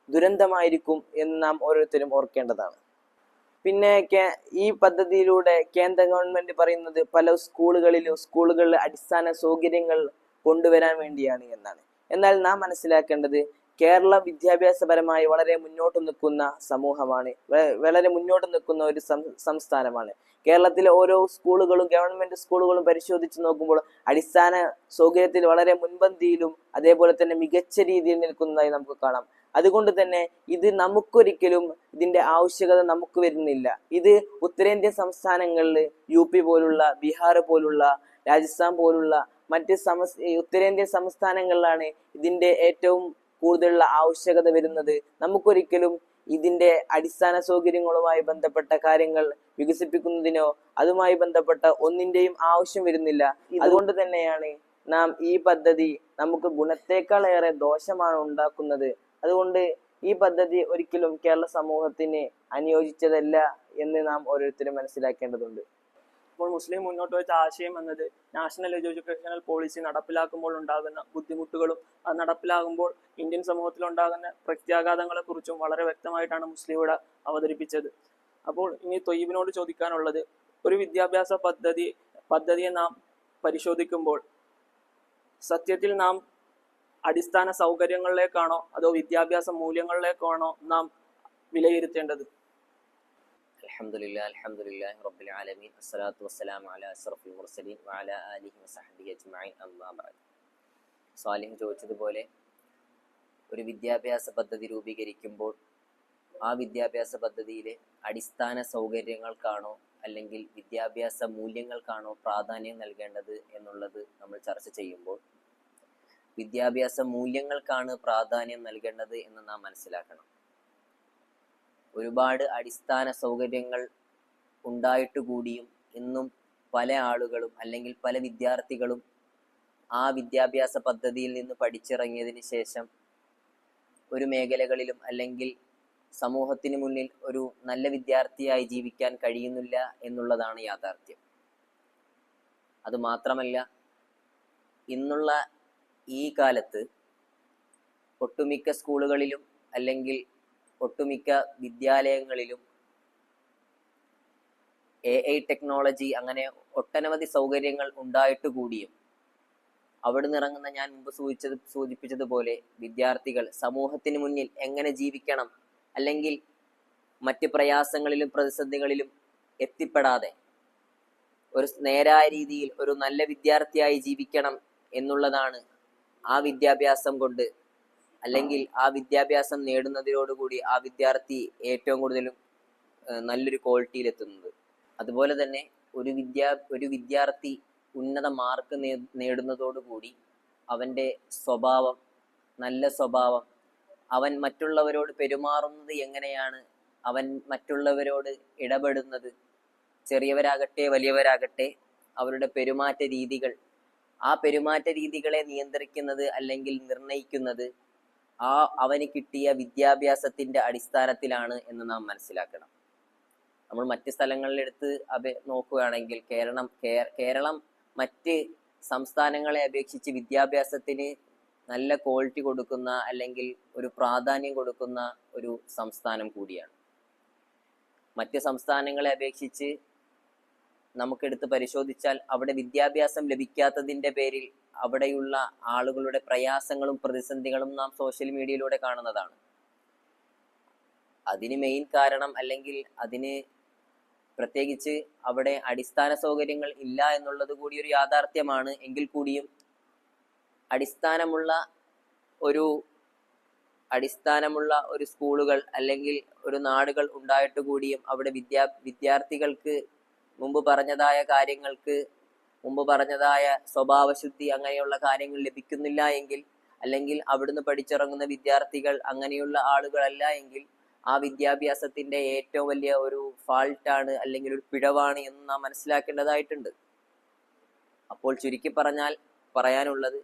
ദുരന്തമായിരിക്കും എന്ന് നാം ഓരോരുത്തരും ഓർക്കേണ്ടതാണ്. പിന്നെ ഈ പദ്ധതിയിലൂടെ കേന്ദ്ര ഗവൺമെന്റ് പറയുന്നത് പല സ്കൂളുകളിൽ അടിസ്ഥാന സൗകര്യങ്ങൾ കൊണ്ടുവരാൻ വേണ്ടിയാണ് എന്നാണ്. എന്നാൽ നാം മനസ്സിലാക്കേണ്ടത് കേരള വിദ്യാഭ്യാസപരമായി വളരെ മുന്നോട്ട് നിൽക്കുന്ന സമൂഹമാണ്, വളരെ മുന്നോട്ട് നിൽക്കുന്ന ഒരു സംസ്ഥാനമാണ്. കേരളത്തിലെ ഓരോ സ്കൂളുകളും ഗവൺമെന്റ് സ്കൂളുകളും പരിശോധിച്ച് നോക്കുമ്പോൾ അടിസ്ഥാന സൗകര്യത്തിൽ വളരെ മുൻപന്തിയിലും അതേപോലെ തന്നെ മികച്ച രീതിയിൽ നിൽക്കുന്നതായി നമുക്ക് കാണാം. അതുകൊണ്ട് തന്നെ ഇത് നമുക്കൊരിക്കലും ഇതിന്റെ ആവശ്യകത നമുക്ക് വരുന്നില്ല. ഇത് ഉത്തരേന്ത്യൻ സംസ്ഥാനങ്ങളിൽ UP പോലുള്ള, ബീഹാർ പോലുള്ള, രാജസ്ഥാൻ പോലുള്ള മറ്റ് ഉത്തരേന്ത്യൻ സംസ്ഥാനങ്ങളിലാണ് ഇതിന്റെ ഏറ്റവും കൂടുതലുള്ള ആവശ്യകത വരുന്നത്. നമുക്കൊരിക്കലും ഇതിന്റെ അടിസ്ഥാന സൗകര്യങ്ങളുമായി ബന്ധപ്പെട്ട കാര്യങ്ങൾ വികസിപ്പിക്കുന്നതിനോ അതുമായി ബന്ധപ്പെട്ട ഒന്നിന്റെയും ആവശ്യം വരുന്നില്ല. അതുകൊണ്ട് തന്നെയാണ് നാം ഈ പദ്ധതി നമുക്ക് ഗുണത്തേക്കാൾ ഏറെ ദോഷമാണ് ഉണ്ടാക്കുന്നത്. അതുകൊണ്ട് ഈ പദ്ധതി ഒരിക്കലും കേരള സമൂഹത്തിന് അനുയോജിച്ചതല്ല എന്ന് നാം ഓരോരുത്തരും മനസ്സിലാക്കേണ്ടതുണ്ട്. അപ്പോൾ മുസ്ലിം മുന്നോട്ട് വെച്ച ആശയം എന്നത് നാഷണൽ എഡ്യൂക്കേഷണൽ പോളിസി നടപ്പിലാക്കുമ്പോൾ ഉണ്ടാകുന്ന ബുദ്ധിമുട്ടുകളും അത് നടപ്പിലാകുമ്പോൾ ഇന്ത്യൻ സമൂഹത്തിൽ ഉണ്ടാകുന്ന പ്രത്യാഘാതങ്ങളെ കുറിച്ചും വളരെ വ്യക്തമായിട്ടാണ് മുസ്ലിം ഇവിടെ അവതരിപ്പിച്ചത്. അപ്പോൾ ഇനി തൊയ്യിബിനോട് ചോദിക്കാനുള്ളത്, ഒരു വിദ്യാഭ്യാസ പദ്ധതിയെ നാം പരിശോധിക്കുമ്പോൾ സത്യത്തിൽ നാം അടിസ്ഥാന സൗകര്യങ്ങളിലേക്കാണോ അതോ വിദ്യാഭ്യാസ മൂല്യങ്ങളിലേക്കാണോ നാം വിലയിരുത്തേണ്ടത്? അൽഹംദുലില്ലാഹി റബ്ബിൽ ആലമീൻ അസ്സലാത്തു വസ്സലാമു അലാ അഷ്റഫിൽ മുർസലീൻ വഅലാ ആലിഹി വസഹ്ബിഹി അജ്മഈൻ അമ്മാ ബഅദ്. സ്വാലിഹ് ചോദിച്ചതുപോലെ ഒരു വിദ്യാഭ്യാസ പദ്ധതി രൂപീകരിക്കുമ്പോൾ ആ വിദ്യാഭ്യാസ പദ്ധതിയിലെ അടിസ്ഥാന സൗകര്യങ്ങൾക്കാണോ അല്ലെങ്കിൽ വിദ്യാഭ്യാസ മൂല്യങ്ങൾക്കാണോ പ്രാധാന്യം നൽകേണ്ടത് എന്നുള്ളത് നമ്മൾ ചർച്ച ചെയ്യുമ്പോൾ വിദ്യാഭ്യാസ മൂല്യങ്ങൾക്കാണ് പ്രാധാന്യം നൽകേണ്ടത് എന്ന് നാം മനസ്സിലാക്കണം. ഒരുപാട് അടിസ്ഥാന സൗകര്യങ്ങൾ ഉണ്ടായിട്ട് കൂടിയും ഇന്നും പല ആളുകളും അല്ലെങ്കിൽ പല വിദ്യാർത്ഥികളും ആ വിദ്യാഭ്യാസ പദ്ധതിയിൽ നിന്ന് പഠിച്ചിറങ്ങിയതിന് ശേഷം ഒരു മേഖലകളിലും അല്ലെങ്കിൽ സമൂഹത്തിന് മുന്നിൽ ഒരു നല്ല വിദ്യാർത്ഥിയായി ജീവിക്കാൻ കഴിയുന്നില്ല എന്നുള്ളതാണ് യാഥാർത്ഥ്യം. അതുമാത്രമല്ല, ഇന്നുള്ള ഈ കാലത്ത് ഒട്ടുമിക്ക സ്കൂളുകളിലും അല്ലെങ്കിൽ ഒട്ടുമിക്ക വിദ്യാലയങ്ങളിലും AI ടെക്നോളജി അങ്ങനെ ഒട്ടനവധി സൗകര്യങ്ങൾ ഉണ്ടായിട്ട് കൂടിയും അവിടുന്ന് ഇറങ്ങുന്ന ഞാൻ മുമ്പ് സൂചിപ്പിച്ചതുപോലെ വിദ്യാർത്ഥികൾ സമൂഹത്തിന് മുന്നിൽ എങ്ങനെ ജീവിക്കണം അല്ലെങ്കിൽ മറ്റ് പ്രയാസങ്ങളിലും പ്രതിസന്ധികളിലും എത്തിപ്പെടാതെ ഒരു നേരായ രീതിയിൽ ഒരു നല്ല വിദ്യാർത്ഥിയായി ജീവിക്കണം എന്നുള്ളതാണ് ആ വിദ്യാഭ്യാസം കൊണ്ട് അല്ലെങ്കിൽ ആ വിദ്യാഭ്യാസം നേടുന്നതിനോടുകൂടി ആ വിദ്യാർത്ഥി ഏറ്റവും കൂടുതലും നല്ലൊരു ക്വാളിറ്റിയിലെത്തുന്നത്. അതുപോലെ തന്നെ ഒരു വിദ്യാർത്ഥി ഉന്നത മാർക്ക് നേടുന്നതോടുകൂടി അവൻ്റെ സ്വഭാവം, നല്ല സ്വഭാവം, അവൻ മറ്റുള്ളവരോട് പെരുമാറുന്നത് എങ്ങനെയാണ്, അവൻ മറ്റുള്ളവരോട് ഇടപെടുന്നത്, ചെറിയവരാകട്ടെ വലിയവരാകട്ടെ അവരുടെ പെരുമാറ്റ രീതികൾ, ആ പെരുമാറ്റ രീതികളെ നിയന്ത്രിക്കുന്നത് അല്ലെങ്കിൽ നിർണയിക്കുന്നത് അവന് കിട്ടിയ വിദ്യാഭ്യാസത്തിന്റെ അടിസ്ഥാനത്തിലാണ് എന്ന് നാം മനസ്സിലാക്കണം. നമ്മൾ മറ്റ് സ്ഥലങ്ങളിലെടുത്ത് നോക്കുകയാണെങ്കിൽ കേരളം മറ്റ് സംസ്ഥാനങ്ങളെ അപേക്ഷിച്ച് വിദ്യാഭ്യാസത്തിന് നല്ല ക്വാളിറ്റി കൊടുക്കുന്ന അല്ലെങ്കിൽ ഒരു പ്രാധാന്യം കൊടുക്കുന്ന ഒരു സംസ്ഥാനം കൂടിയാണ്. മറ്റ് സംസ്ഥാനങ്ങളെ അപേക്ഷിച്ച് നമുക്കെടുത്ത് പരിശോധിച്ചാൽ അവിടെ വിദ്യാഭ്യാസം ലഭിക്കാത്തതിൻ്റെ പേരിൽ അവിടെയുള്ള ആളുകളുടെ പ്രയാസങ്ങളും പ്രതിസന്ധികളും നാം സോഷ്യൽ മീഡിയയിലൂടെ കാണുന്നതാണ്. അതിന് മെയിൻ കാരണം അല്ലെങ്കിൽ അതിന് പ്രത്യേകിച്ച് അവിടെ അടിസ്ഥാന സൗകര്യങ്ങൾ ഇല്ല എന്നുള്ളത് കൂടി ഒരു യാഥാർത്ഥ്യമാണ്. എങ്കിൽ കൂടിയും അടിസ്ഥാനമുള്ള ഒരു സ്കൂളുകൾ അല്ലെങ്കിൽ ഒരു നാടുകൾ ഉണ്ടായിട്ട് കൂടിയും അവിടെ വിദ്യാർത്ഥികൾക്ക് മുമ്പ് പറഞ്ഞതായ സ്വഭാവശുദ്ധി അങ്ങനെയുള്ള കാര്യങ്ങൾ ലഭിക്കുന്നില്ല എങ്കിൽ, അല്ലെങ്കിൽ അവിടുന്ന് പഠിച്ചിറങ്ങുന്ന വിദ്യാർത്ഥികൾ അങ്ങനെയുള്ള ആളുകളല്ല എങ്കിൽ ആ വിദ്യാഭ്യാസത്തിന്റെ ഏറ്റവും വലിയ ഒരു ഫാൾട്ടാണ് അല്ലെങ്കിൽ ഒരു പിഴവാണ് എന്ന് നാം മനസ്സിലാക്കേണ്ടതായിട്ടുണ്ട്. അപ്പോൾ ചുരുക്കി പറയാനുള്ളത്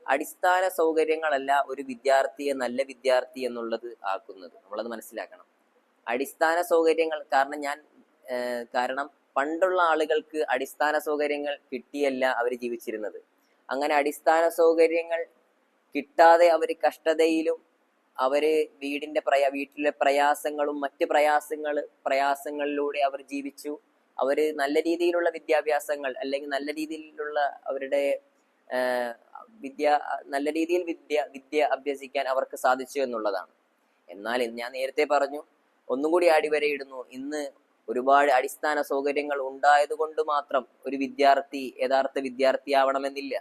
അടിസ്ഥാന സൗകര്യങ്ങളല്ല ഒരു വിദ്യാർത്ഥിയെ നല്ല വിദ്യാർത്ഥി എന്നുള്ളത് ആക്കുന്നത്. നമ്മളത് മനസ്സിലാക്കണം. അടിസ്ഥാന സൗകര്യങ്ങൾ കാരണം പണ്ടുള്ള ആളുകൾക്ക് അടിസ്ഥാന സൗകര്യങ്ങൾ കിട്ടിയല്ല അവർ ജീവിച്ചിരുന്നത്. അങ്ങനെ അടിസ്ഥാന സൗകര്യങ്ങൾ കിട്ടാതെ അവർ കഷ്ടതയിലും അവര് വീട്ടിലെ പ്രയാസങ്ങളും മറ്റ് പ്രയാസങ്ങളിലൂടെ അവർ ജീവിച്ചു. അവര് നല്ല രീതിയിലുള്ള വിദ്യാഭ്യാസങ്ങൾ അല്ലെങ്കിൽ നല്ല രീതിയിലുള്ള അവരുടെ നല്ല രീതിയിൽ വിദ്യ അഭ്യസിക്കാൻ അവർക്ക് സാധിച്ചു എന്നുള്ളതാണ്. എന്നാൽ ഞാൻ നേരത്തെ പറഞ്ഞു, ഒന്നും കൂടി അടിവരയിടുന്നു, ഇന്ന് ഒരുപാട് അടിസ്ഥാന സൗകര്യങ്ങൾ ഉണ്ടായത് കൊണ്ട് മാത്രം ഒരു വിദ്യാർത്ഥി യഥാർത്ഥ വിദ്യാർത്ഥിയാവണമെന്നില്ല.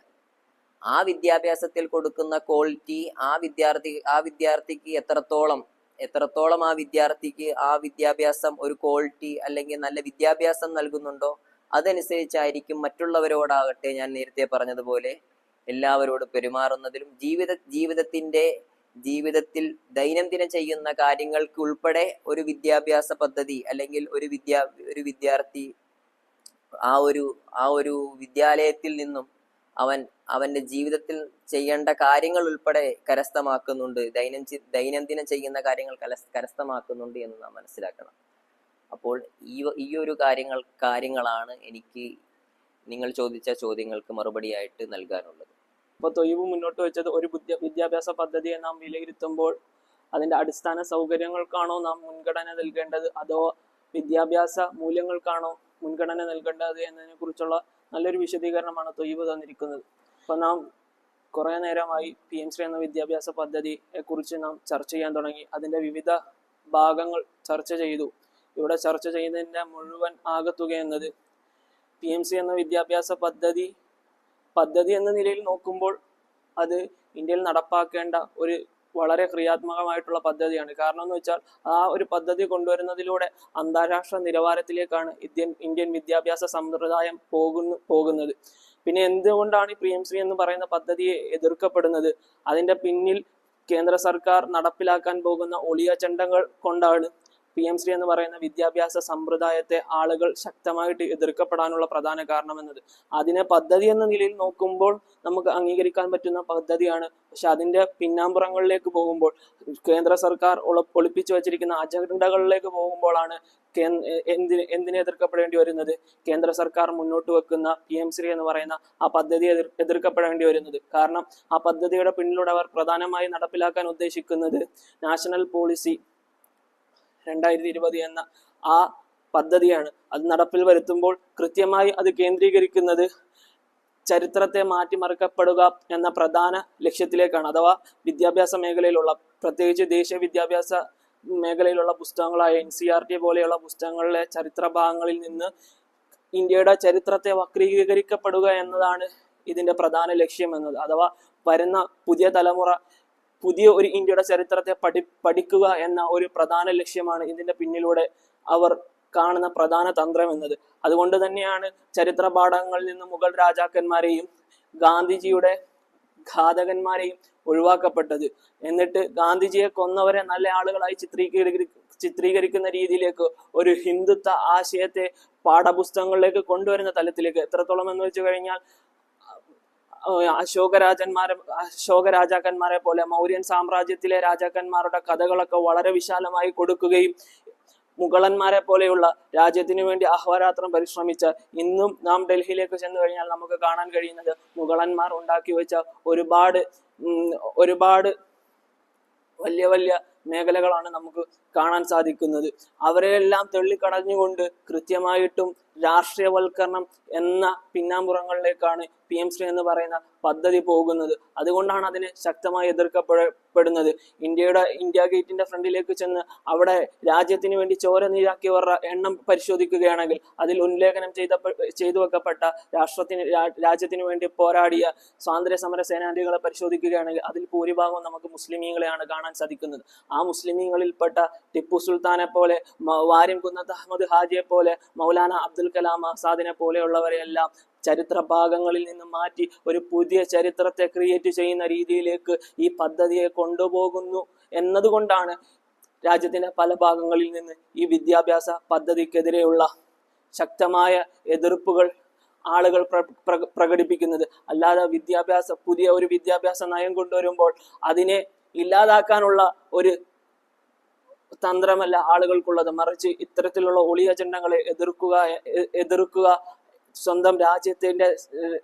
ആ വിദ്യാഭ്യാസത്തിൽ കൊടുക്കുന്ന ക്വാളിറ്റി ആ വിദ്യാർത്ഥിക്ക് എത്രത്തോളം ആ വിദ്യാർത്ഥിക്ക് ആ വിദ്യാഭ്യാസം ഒരു ക്വാളിറ്റി അല്ലെങ്കിൽ നല്ല വിദ്യാഭ്യാസം നൽകുന്നുണ്ടോ അതനുസരിച്ചായിരിക്കും മറ്റുള്ളവരോടാകട്ടെ ഞാൻ നേരത്തെ പറഞ്ഞതുപോലെ എല്ലാവരോടും പെരുമാറുന്നതിലും ജീവിതത്തിൽ ദൈനംദിനം ചെയ്യുന്ന കാര്യങ്ങൾക്ക് ഉൾപ്പെടെ ഒരു വിദ്യാഭ്യാസ പദ്ധതി അല്ലെങ്കിൽ ഒരു വിദ്യാർത്ഥി ആ ഒരു വിദ്യാലയത്തിൽ നിന്നും അവന്റെ ജീവിതത്തിൽ ചെയ്യേണ്ട കാര്യങ്ങൾ ഉൾപ്പെടെ കരസ്ഥമാക്കുന്നുണ്ട്, ദൈനംദിനം ചെയ്യുന്ന കാര്യങ്ങൾ കരസ്ഥമാക്കുന്നുണ്ട് എന്ന് നാം മനസ്സിലാക്കണം. അപ്പോൾ ഈ ഒരു കാര്യങ്ങളാണ് എനിക്ക് നിങ്ങൾ ചോദിച്ച ചോദ്യങ്ങൾക്ക് മറുപടിയായിട്ട് നൽകാനുള്ളത്. ഇപ്പോൾ തൊയ്യിബ് മുന്നോട്ട് വെച്ചത് ഒരു വിദ്യാഭ്യാസ പദ്ധതിയെ നാം വിലയിരുത്തുമ്പോൾ അതിന്റെ അടിസ്ഥാന സൗകര്യങ്ങൾക്കാണോ നാം മുൻഗണന നൽകേണ്ടത്, അതോ വിദ്യാഭ്യാസ മൂല്യങ്ങൾക്കാണോ മുൻഗണന നൽകേണ്ടത് എന്നതിനെ കുറിച്ചുള്ള നല്ലൊരു വിശദീകരണമാണ് തൊയ്യിബ് തന്നിരിക്കുന്നത്. അപ്പൊ നാം കുറെ നേരമായി PMC എന്ന വിദ്യാഭ്യാസ പദ്ധതിയെ കുറിച്ച് നാം ചർച്ച ചെയ്യാൻ തുടങ്ങി. അതിന്റെ വിവിധ ഭാഗങ്ങൾ ചർച്ച ചെയ്തു. ഇവിടെ ചർച്ച ചെയ്യുന്നതിൻ്റെ മുഴുവൻ ആകത്തുക എന്നത് PMC എന്ന വിദ്യാഭ്യാസ പദ്ധതി എന്ന നിലയിൽ നോക്കുമ്പോൾ അത് ഇന്ത്യയിൽ നടപ്പാക്കേണ്ട ഒരു വളരെ ക്രിയാത്മകമായിട്ടുള്ള പദ്ധതിയാണ്. കാരണം എന്ന് വെച്ചാൽ ആ ഒരു പദ്ധതി കൊണ്ടുവരുന്നതിലൂടെ അന്താരാഷ്ട്ര നിലവാരത്തിലേക്കാണ് ഇന്ത്യൻ വിദ്യാഭ്യാസ സമ്പ്രദായം പോകുന്നത്. പിന്നെ എന്തുകൊണ്ടാണ് ഈ PMC എന്ന് പറയുന്ന പദ്ധതിയെ എതിർക്കപ്പെടുന്നത്? അതിന്റെ പിന്നിൽ കേന്ദ്ര സർക്കാർ നടപ്പിലാക്കാൻ പോകുന്ന ഒളിയ അജണ്ടകൾ കൊണ്ടാണ് PMC എന്ന് പറയുന്ന വിദ്യാഭ്യാസ സമ്പ്രദായത്തെ ആളുകൾ ശക്തമായിട്ട് എതിർക്കപ്പെടാനുള്ള പ്രധാന കാരണം എന്നത്. അതിനെ പദ്ധതി എന്ന നിലയിൽ നോക്കുമ്പോൾ നമുക്ക് അംഗീകരിക്കാൻ പറ്റുന്ന പദ്ധതിയാണ്. പക്ഷെ അതിന്റെ പിന്നാമ്പുറങ്ങളിലേക്ക് പോകുമ്പോൾ, കേന്ദ്ര സർക്കാർ ഒളിപ്പിച്ചു വച്ചിരിക്കുന്ന അജണ്ടകളിലേക്ക് പോകുമ്പോഴാണ് എന്തിനെ എതിർക്കപ്പെടേണ്ടി വരുന്നത്? കേന്ദ്ര സർക്കാർ മുന്നോട്ട് വെക്കുന്ന PMC എന്ന് പറയുന്ന ആ പദ്ധതി എതിർക്കപ്പെടേണ്ടി വരുന്നത്. കാരണം ആ പദ്ധതിയുടെ പിന്നിലൂടെ അവർ പ്രധാനമായി നടപ്പിലാക്കാൻ ഉദ്ദേശിക്കുന്നത് നാഷണൽ പോളിസി 2020 എന്ന ആ പദ്ധതിയാണ്. അത് നടപ്പിൽ വരുത്തുമ്പോൾ കൃത്യമായി അത് കേന്ദ്രീകരിക്കുന്നത് ചരിത്രത്തെ മാറ്റിമറിക്കപ്പെടുക എന്ന പ്രധാന ലക്ഷ്യത്തിലേക്കാണ്. അഥവാ വിദ്യാഭ്യാസ മേഖലയിലുള്ള, പ്രത്യേകിച്ച് ദേശീയ വിദ്യാഭ്യാസ മേഖലയിലുള്ള പുസ്തകങ്ങളായ NCERT പോലെയുള്ള പുസ്തകങ്ങളിലെ ചരിത്ര ഭാഗങ്ങളിൽ നിന്ന് ഇന്ത്യയുടെ ചരിത്രത്തെ വക്രീകരിക്കപ്പെടുക എന്നതാണ് ഇതിന്റെ പ്രധാന ലക്ഷ്യം എന്നത്. അഥവാ വരുന്ന പുതിയ തലമുറ പുതിയ ഒരു ഇന്ത്യയുടെ ചരിത്രത്തെ പഠിക്കുക എന്ന ഒരു പ്രധാന ലക്ഷ്യമാണ് ഇതിന്റെ പിന്നിലൂടെ അവർ കാണുന്ന പ്രധാന തന്ത്രം എന്നത്. അതുകൊണ്ട് തന്നെയാണ് ചരിത്ര പാഠങ്ങളിൽ നിന്ന് മുഗൾ രാജാക്കന്മാരെയും ഗാന്ധിജിയുടെ ഘാതകന്മാരെയും ഒഴിവാക്കപ്പെട്ടത്. എന്നിട്ട് ഗാന്ധിജിയെ കൊന്നവരെ നല്ല ആളുകളായി ചിത്രീകരിക്കുന്ന രീതിയിലേക്ക് ഒരു ഹിന്ദുത്വ ആശയത്തെ പാഠപുസ്തകങ്ങളിലേക്ക് കൊണ്ടുവരുന്ന തലത്തിലേക്ക് എത്രത്തോളം എന്ന് വെച്ച് കഴിഞ്ഞാൽ അശോക രാജാക്കന്മാരെ പോലെ മൗര്യൻ സാമ്രാജ്യത്തിലെ രാജാക്കന്മാരുടെ കഥകളൊക്കെ വളരെ വിശാലമായി കൊടുക്കുകയും മുഗളന്മാരെ പോലെയുള്ള രാജ്യത്തിനു വേണ്ടി അഹോരാത്രം പരിശ്രമിച്ച, ഇന്നും നാം ഡൽഹിയിലേക്ക് ചെന്ന് കഴിഞ്ഞാൽ നമുക്ക് കാണാൻ കഴിയുന്നത് മുഗളന്മാർ ഉണ്ടാക്കി വെച്ച ഒരുപാട് വലിയ മേഖലകളാണ് നമുക്ക് കാണാൻ സാധിക്കുന്നത്. അവരെയെല്ലാം തള്ളിക്കടഞ്ഞുകൊണ്ട് കൃത്യമായിട്ടും രാഷ്ട്രീയവൽക്കരണം എന്ന പിന്നാമ്പുറങ്ങളിലേക്കാണ് PMC എന്ന് പറയുന്ന പദ്ധതി പോകുന്നത്. അതുകൊണ്ടാണ് അതിന് ശക്തമായി എതിർക്കപ്പെടുന്നത്. ഇന്ത്യ ഗേറ്റിന്റെ ഫ്രണ്ടിലേക്ക് ചെന്ന് അവിടെ രാജ്യത്തിന് വേണ്ടി ചോര നീരാക്കിയവരുടെ എണ്ണം പരിശോധിക്കുകയാണെങ്കിൽ അതിൽ ഉല്ലേഖനം ചെയ്തു വെക്കപ്പെട്ട രാജ്യത്തിന് വേണ്ടി പോരാടിയ സ്വാതന്ത്ര്യ സമര സേനാനികളെ പരിശോധിക്കുകയാണെങ്കിൽ അതിൽ ഭൂരിഭാഗവും നമുക്ക് മുസ്ലിമീങ്ങളെയാണ് കാണാൻ സാധിക്കുന്നത്. ആ മുസ്ലിമീങ്ങളിൽപ്പെട്ട ടിപ്പു സുൽത്താനെ പോലെ, വാര്യം കുന്നത്ത് അഹമ്മദ് ഹാജിയെ പോലെ, മൗലാന അബ്ദുൽ കലാം ആസാദിനെ പോലെയുള്ളവരെയെല്ലാം ചരിത്ര ഭാഗങ്ങളിൽ നിന്ന് മാറ്റി ഒരു പുതിയ ചരിത്രത്തെ ക്രിയേറ്റ് ചെയ്യുന്ന രീതിയിലേക്ക് ഈ പദ്ധതിയെ കൊണ്ടുപോകുന്നു എന്നതുകൊണ്ടാണ് രാജ്യത്തിന്റെ പല ഭാഗങ്ങളിൽ നിന്ന് ഈ വിദ്യാഭ്യാസ പദ്ധതിക്കെതിരെയുള്ള ശക്തമായ എതിർപ്പുകൾ ആളുകൾ പ്രകടിപ്പിക്കുന്നത്. അല്ലാതെ പുതിയ ഒരു വിദ്യാഭ്യാസ നയം കൊണ്ടുവരുമ്പോൾ അതിനെ ഇല്ലാതാക്കാനുള്ള ഒരു തന്ത്രമല്ല ആളുകൾക്കുള്ളത്. മറിച്ച് ഇത്തരത്തിലുള്ള ഒളി അജണ്ടകളെ എതിർക്കുക, സ്വന്തം രാജ്യത്തിന്റെ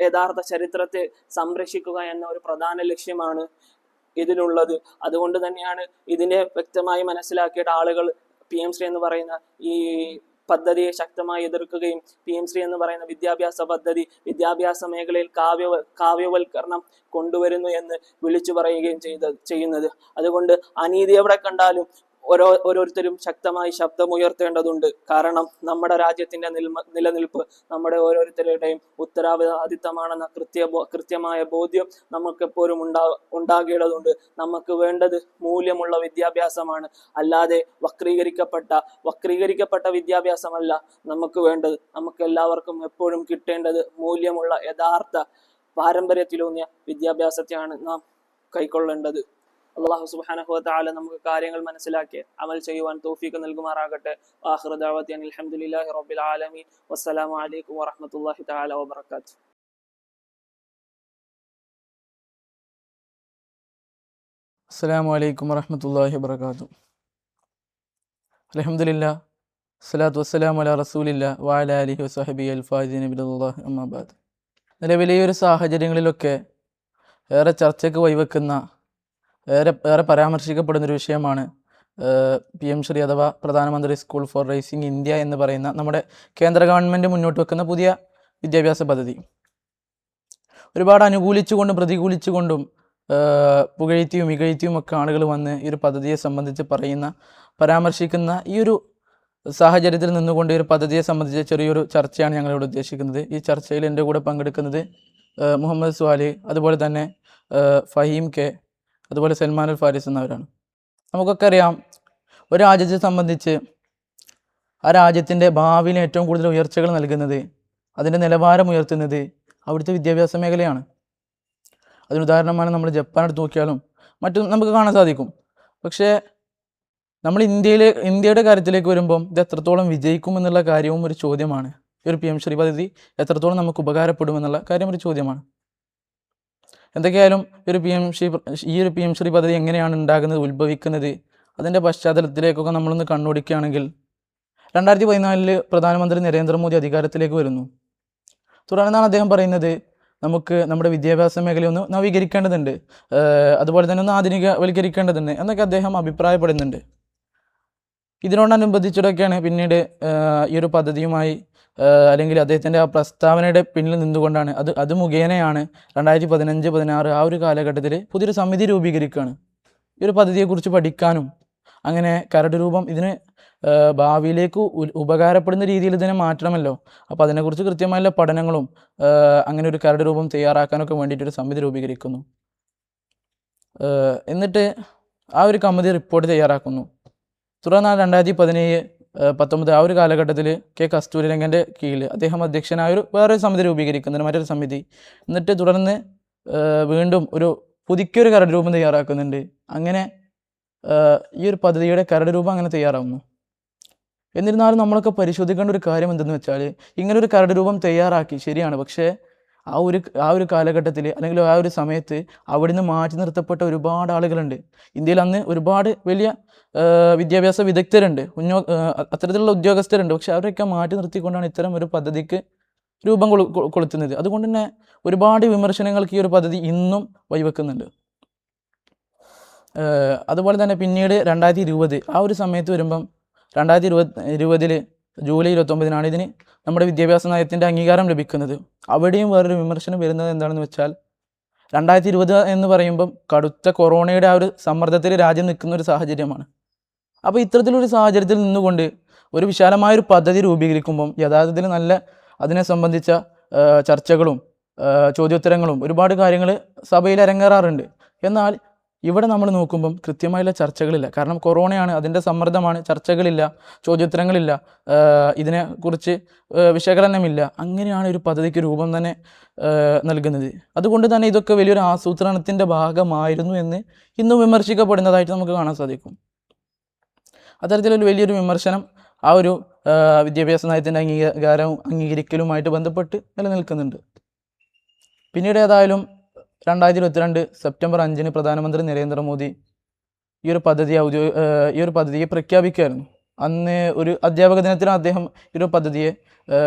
യഥാർത്ഥ ചരിത്രത്തെ സംരക്ഷിക്കുക എന്ന ഒരു പ്രധാന ലക്ഷ്യമാണ് ഇതിനുള്ളത്. അതുകൊണ്ട് തന്നെയാണ് ഇതിനെ വ്യക്തമായി മനസ്സിലാക്കിയിട്ട് ആളുകൾ PMC എന്ന് പറയുന്ന ഈ പദ്ധതിയെ ശക്തമായി എതിർക്കുകയും PMC എന്ന് പറയുന്ന വിദ്യാഭ്യാസ പദ്ധതി വിദ്യാഭ്യാസ മേഖലയിൽ കാവ്യവൽക്കരണം കൊണ്ടുവരുന്നു എന്ന് വിളിച്ചു പറയുകയും ചെയ്യുന്നത്. അതുകൊണ്ട് അനീതി എവിടെ കണ്ടാലും ഓരോരുത്തരും ശക്തമായി ശബ്ദമുയർത്തേണ്ടതുണ്ട്. കാരണം നമ്മുടെ രാജ്യത്തിന്റെ നിലനിൽപ്പ് നമ്മുടെ ഓരോരുത്തരുടെയും ഉത്തരവാദിത്തമാണെന്ന കൃത്യമായ ബോധ്യം നമുക്കെപ്പോഴും ഉണ്ടാകേണ്ടതുണ്ട്. നമുക്ക് വേണ്ടത് മൂല്യമുള്ള വിദ്യാഭ്യാസമാണ്, അല്ലാതെ വക്രീകരിക്കപ്പെട്ട വിദ്യാഭ്യാസമല്ല നമുക്ക് വേണ്ടത്. നമുക്ക് എല്ലാവർക്കും എപ്പോഴും കിട്ടേണ്ടത് മൂല്യമുള്ള യഥാർത്ഥ പാരമ്പര്യത്തിലൂന്നിയ വിദ്യാഭ്യാസത്തെയാണ് നാം കൈക്കൊള്ളേണ്ടത്. അല്ലാഹു സുബ്ഹാനഹു വ തആല നമുക്ക് കാര്യങ്ങൾ മനസ്സിലാക്കി അമൽ ചെയ്യുവാൻ തൗഫീഖ് നൽകുമാറാകട്ടെ. ആഖിറു ദഅവതി അൽഹംദുലില്ലാഹി റബ്ബിൽ ആലമീൻ. വസ്സലാമു അലൈക്കും വറഹ്മത്തുള്ളാഹി തആല വബറകാതുഹു. അസ്സലാമു അലൈക്കും വറഹ്മത്തുള്ളാഹി വബറകാതുഹു. അൽഹംദുലില്ലാഹ് സ്വലാത്തു വസ്സലാമു അലാ റസൂലില്ലാഹ് വഅലാ ആലിഹി വസഹബിഹി അൽഫായിസീന ബില്ലാഹി അമ്മാ ബഅദ്. നിലവിലെ ഈ ഒരു സാഹചര്യങ്ങളിലൊക്കെ ഏറെ ചർച്ചയ്ക്ക് വഴിവെക്കുന്ന, ഏറെ പരാമർശിക്കപ്പെടുന്നൊരു വിഷയമാണ് PMC അഥവാ പ്രധാനമന്ത്രി സ്കൂൾ ഫോർ റൈസിംഗ് ഇന്ത്യ എന്ന് പറയുന്ന നമ്മുടെ കേന്ദ്ര ഗവൺമെൻറ് മുന്നോട്ട് വെക്കുന്ന പുതിയ വിദ്യാഭ്യാസ പദ്ധതി. ഒരുപാട് അനുകൂലിച്ചുകൊണ്ടും പ്രതികൂലിച്ചുകൊണ്ടും പുകഴ്ത്തിയും ഇകഴ്ത്തിയും ഒക്കെ ആളുകൾ വന്ന് ഈ ഒരു പദ്ധതിയെ സംബന്ധിച്ച് പരാമർശിക്കുന്ന ഈ ഒരു സാഹചര്യത്തിൽ നിന്നുകൊണ്ട് ഈ ഒരു പദ്ധതിയെ സംബന്ധിച്ച് ചെറിയൊരു ചർച്ചയാണ് ഞങ്ങളിവിടെ ഉദ്ദേശിക്കുന്നത്. ഈ ചർച്ചയിൽ എൻ്റെ കൂടെ പങ്കെടുക്കുന്നത് മുഹമ്മദ് സ്വാലി, അതുപോലെ തന്നെ ഫഹീം കെ, അതുപോലെ സൽമാൻ അൽ ഫാരിസ് എന്നവരാണ്. നമുക്കൊക്കെ അറിയാം, ഒരു രാജ്യത്തെ സംബന്ധിച്ച് ആ രാജ്യത്തിൻ്റെ ഭാവിയിൽ ഏറ്റവും കൂടുതൽ ഉയർച്ചകൾ നൽകുന്നത്, അതിൻ്റെ നിലവാരം ഉയർത്തുന്നത് അവിടുത്തെ വിദ്യാഭ്യാസ മേഖലയാണ്. അതിനുദാഹരണമാണ് നമ്മൾ ജപ്പാൻ എടുത്ത് നോക്കിയാലും മറ്റും നമുക്ക് കാണാൻ സാധിക്കും. പക്ഷേ നമ്മൾ ഇന്ത്യയുടെ കാര്യത്തിലേക്ക് വരുമ്പം ഇത് എത്രത്തോളം വിജയിക്കും എന്നുള്ള കാര്യവും ഒരു ചോദ്യമാണ്. ഈ ഒരു PM ശ്രീ പദ്ധതി എത്രത്തോളം നമുക്ക് ഉപകാരപ്പെടുമെന്നുള്ള കാര്യം ഒരു ചോദ്യമാണ്. എന്തൊക്കെയായാലും ഈ ഒരു PM ശ്രീ പദ്ധതി എങ്ങനെയാണ് ഉണ്ടാകുന്നത്, ഉത്ഭവിക്കുന്നത്, അതിൻ്റെ പശ്ചാത്തലത്തിലേക്കൊക്കെ നമ്മളൊന്ന് കണ്ണോടിക്കുകയാണെങ്കിൽ 2014 പ്രധാനമന്ത്രി നരേന്ദ്രമോദി അധികാരത്തിലേക്ക് വരുന്നു. തുടർന്നാണ് അദ്ദേഹം പറയുന്നത്, നമുക്ക് നമ്മുടെ വിദ്യാഭ്യാസ മേഖല ഒന്ന് നവീകരിക്കേണ്ടതുണ്ട്, അതുപോലെ തന്നെ ഒന്ന് ആധുനികവൽക്കരിക്കേണ്ടതുണ്ട് എന്നൊക്കെ അദ്ദേഹം അഭിപ്രായപ്പെടുന്നുണ്ട്. ഇതിനോടനുബന്ധിച്ചിട്ടൊക്കെയാണ് പിന്നീട് ഈ ഒരു പദ്ധതിയുമായി അല്ലെങ്കിൽ അദ്ദേഹത്തിൻ്റെ ആ പ്രസ്താവനയുടെ പിന്നിൽ നിന്നുകൊണ്ടാണ് അത് മുഖേനയാണ് 2015-16 ആ ഒരു കാലഘട്ടത്തിൽ പുതിയൊരു സമിതി രൂപീകരിക്കുകയാണ്. ഈ ഒരു പദ്ധതിയെക്കുറിച്ച് പഠിക്കാനും അങ്ങനെ കരട് രൂപം ഇതിന് ഭാവിയിലേക്ക് ഉപകാരപ്പെടുന്ന രീതിയിൽ ഇതിനെ മാറ്റണമല്ലോ. അപ്പോൾ അതിനെക്കുറിച്ച് കൃത്യമായുള്ള പഠനങ്ങളും അങ്ങനെ ഒരു കരട് രൂപം തയ്യാറാക്കാനൊക്കെ വേണ്ടിയിട്ടൊരു സമിതി രൂപീകരിക്കുന്നു. എന്നിട്ട് ആ ഒരു കമ്മിറ്റി റിപ്പോർട്ട് തയ്യാറാക്കുന്നു. തുടർന്ന് 2017-19 ആ ഒരു കാലഘട്ടത്തിൽ കസ്തൂരിരംഗൻ്റെ കീഴിൽ അദ്ദേഹം അധ്യക്ഷനായ വേറൊരു സമിതി രൂപീകരിക്കുന്നുണ്ട്, മറ്റൊരു സമിതി. എന്നിട്ട് തുടർന്ന് വീണ്ടും പുതുക്കിയൊരു കരട് രൂപം തയ്യാറാക്കുന്നുണ്ട്. അങ്ങനെ ഈ ഒരു പദ്ധതിയുടെ കരട് രൂപം അങ്ങനെ തയ്യാറാവുന്നു. എന്നിരുന്നാലും നമ്മളൊക്കെ പരിശോധിക്കേണ്ട ഒരു കാര്യം എന്തെന്ന് വെച്ചാൽ, ഇങ്ങനൊരു കരട് രൂപം തയ്യാറാക്കി ശരിയാണ്, പക്ഷേ ആ ഒരു കാലഘട്ടത്തിൽ അല്ലെങ്കിൽ ആ ഒരു സമയത്ത് അവിടുന്ന് മാറ്റി നിർത്തപ്പെട്ട ഒരുപാട് ആളുകളുണ്ട്. ഇന്ത്യയിൽ അന്ന് ഒരുപാട് വലിയ വിദ്യാഭ്യാസ വിദഗ്ധരുണ്ട്, അത്തരത്തിലുള്ള ഉദ്യോഗസ്ഥരുണ്ട്. പക്ഷെ അവരൊക്കെ മാറ്റി നിർത്തിക്കൊണ്ടാണ് ഇത്തരം ഒരു പദ്ധതിക്ക് രൂപം കൊളുത്തുന്നത്. അതുകൊണ്ട് തന്നെ ഒരുപാട് വിമർശനങ്ങൾക്ക് ഈ ഒരു പദ്ധതി ഇന്നും വഴിവെക്കുന്നുണ്ട്. അതുപോലെ തന്നെ പിന്നീട് 2020 ആ ഒരു സമയത്ത് വരുമ്പം 2020 ജൂലൈ 29 ഇതിന് നമ്മുടെ വിദ്യാഭ്യാസ നയത്തിൻ്റെ അംഗീകാരം ലഭിക്കുന്നത്. അവിടെയും വേറൊരു വിമർശനം വരുന്നത് എന്താണെന്ന് വെച്ചാൽ, 2020 എന്ന് പറയുമ്പം കടുത്ത കൊറോണയുടെ ആ ഒരു സമ്മർദ്ദത്തിൽ രാജ്യം നിൽക്കുന്ന ഒരു സാഹചര്യമാണ്. അപ്പോൾ ഇത്തരത്തിലൊരു സാഹചര്യത്തിൽ നിന്നുകൊണ്ട് ഒരു വിശാലമായൊരു പദ്ധതി രൂപീകരിക്കുമ്പം യഥാർത്ഥത്തിൽ നല്ല അതിനെ സംബന്ധിച്ച ചർച്ചകളും ചോദ്യോത്തരങ്ങളും ഒരുപാട് കാര്യങ്ങൾ സഭയിൽ അരങ്ങേറാറുണ്ട്. എന്നാൽ ഇവിടെ നമ്മൾ നോക്കുമ്പം കൃത്യമായുള്ള ചർച്ചകളില്ല. കാരണം കൊറോണയാണ്, അതിൻ്റെ സമ്മർദ്ദമാണ്, ചർച്ചകളില്ല, ചോദ്യോത്തരങ്ങളില്ല, ഇതിനെക്കുറിച്ച് വിശകലനമില്ല. അങ്ങനെയാണ് ഒരു പദ്ധതിക്ക് രൂപം തന്നെ നൽകുന്നത്. അതുകൊണ്ട് തന്നെ ഇതൊക്കെ വലിയൊരു ആസൂത്രണത്തിൻ്റെ ഭാഗമായിരുന്നു എന്ന് ഇന്നും വിമർശിക്കപ്പെടുന്നതായിട്ട് നമുക്ക് കാണാൻ സാധിക്കും. അത്തരത്തിലൊരു വലിയൊരു വിമർശനം ആ ഒരു വിദ്യാഭ്യാസ നയത്തിൻ്റെ അംഗീകരിക്കലുമായിട്ട് ബന്ധപ്പെട്ട് നിലനിൽക്കുന്നുണ്ട്. പിന്നീട് ഏതായാലും 2022 സെപ്റ്റംബർ 5 പ്രധാനമന്ത്രി നരേന്ദ്രമോദി ഈ ഒരു പദ്ധതിയെ പ്രഖ്യാപിക്കുകയായിരുന്നു. അന്ന് ഒരു അധ്യാപക ദിനത്തിലാണ് അദ്ദേഹം ഈ ഒരു പദ്ധതിയെ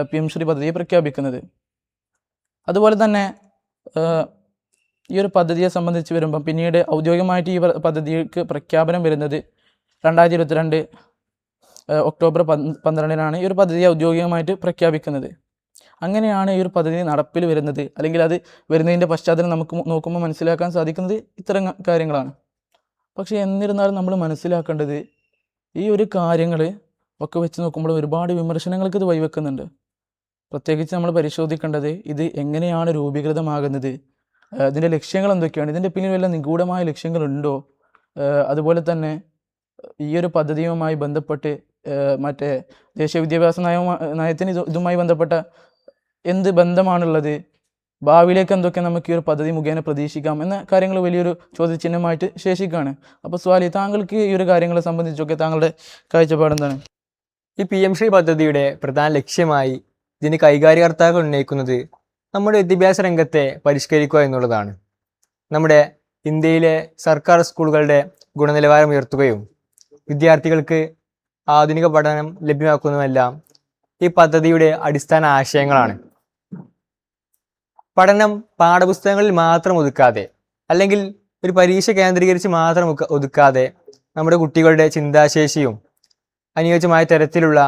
PM ശ്രീ പദ്ധതിയെ പ്രഖ്യാപിക്കുന്നത്. അതുപോലെ തന്നെ ഈ ഒരു പദ്ധതിയെ സംബന്ധിച്ച് വരുമ്പം പിന്നീട് ഔദ്യോഗികമായിട്ട് ഈ പദ്ധതിക്ക് പ്രഖ്യാപനം വരുന്നത് 2022 ഒക്ടോബർ 12 ഈ ഒരു പദ്ധതി ഔദ്യോഗികമായിട്ട് പ്രഖ്യാപിക്കുന്നത്. അങ്ങനെയാണ് ഈ ഒരു പദ്ധതി നടപ്പിൽ വരുന്നത്. അല്ലെങ്കിൽ അത് വരുന്നതിൻ്റെ പശ്ചാത്തലം നമുക്ക് നോക്കുമ്പോൾ മനസ്സിലാക്കാൻ സാധിക്കുന്നത് ഇത്തരം കാര്യങ്ങളാണ്. പക്ഷേ എന്നിരുന്നാലും നമ്മൾ മനസ്സിലാക്കേണ്ടത്, ഈ ഒരു കാര്യങ്ങൾ ഒക്കെ വെച്ച് നോക്കുമ്പോൾ ഒരുപാട് വിമർശനങ്ങൾക്ക് ഇത് വഴിവെക്കുന്നുണ്ട്. പ്രത്യേകിച്ച് നമ്മൾ പരിശോധിക്കേണ്ടത് ഇത് എങ്ങനെയാണ് രൂപീകൃതമാകുന്നത്, ഇതിൻ്റെ ലക്ഷ്യങ്ങൾ എന്തൊക്കെയാണ്, ഇതിൻ്റെ പിന്നിൽ വല്ല നിഗൂഢമായ ലക്ഷ്യങ്ങളുണ്ടോ, അതുപോലെ തന്നെ ഈ ഒരു പദ്ധതിയുമായി ബന്ധപ്പെട്ട് മറ്റേ ദേശീയ വിദ്യാഭ്യാസ നയത്തിന് ഇതുമായി ബന്ധപ്പെട്ട എന്ത് ബന്ധമാണുള്ളത്, ഭാവിയിലേക്ക് എന്തൊക്കെ നമുക്ക് ഈ ഒരു പദ്ധതി മുഖേന പ്രതീക്ഷിക്കാം എന്ന കാര്യങ്ങൾ വലിയൊരു ചോദ്യചിഹ്നമായിട്ട് ശേഷിക്കുകയാണ്. അപ്പോൾ സ്വാലി, താങ്കൾക്ക് ഈ ഒരു കാര്യങ്ങളെ സംബന്ധിച്ചൊക്കെ താങ്കളുടെ കാഴ്ചപ്പാടെന്താണ്? ഈ PM ശ്രീ പദ്ധതിയുടെ പ്രധാന ലക്ഷ്യമായി ഇതിന് കൈകാര്യകർത്താക്കൾ ഉന്നയിക്കുന്നത് നമ്മുടെ വിദ്യാഭ്യാസ രംഗത്തെ പരിഷ്കരിക്കുക എന്നുള്ളതാണ്. നമ്മുടെ ഇന്ത്യയിലെ സർക്കാർ സ്കൂളുകളുടെ ഗുണനിലവാരം ഉയർത്തുകയും വിദ്യാർത്ഥികൾക്ക് ആധുനിക പഠനം ലഭ്യമാക്കുന്നതുമെല്ലാം ഈ പദ്ധതിയുടെ അടിസ്ഥാന ആശയങ്ങളാണ്. പഠനം പാഠപുസ്തകങ്ങളിൽ മാത്രം ഒതുക്കാതെ, അല്ലെങ്കിൽ ഒരു പരീക്ഷ കേന്ദ്രീകരിച്ച് മാത്രം ഒതുക്കാതെ, നമ്മുടെ കുട്ടികളുടെ ചിന്താശേഷിയും അനുയോജ്യമായ തരത്തിലുള്ള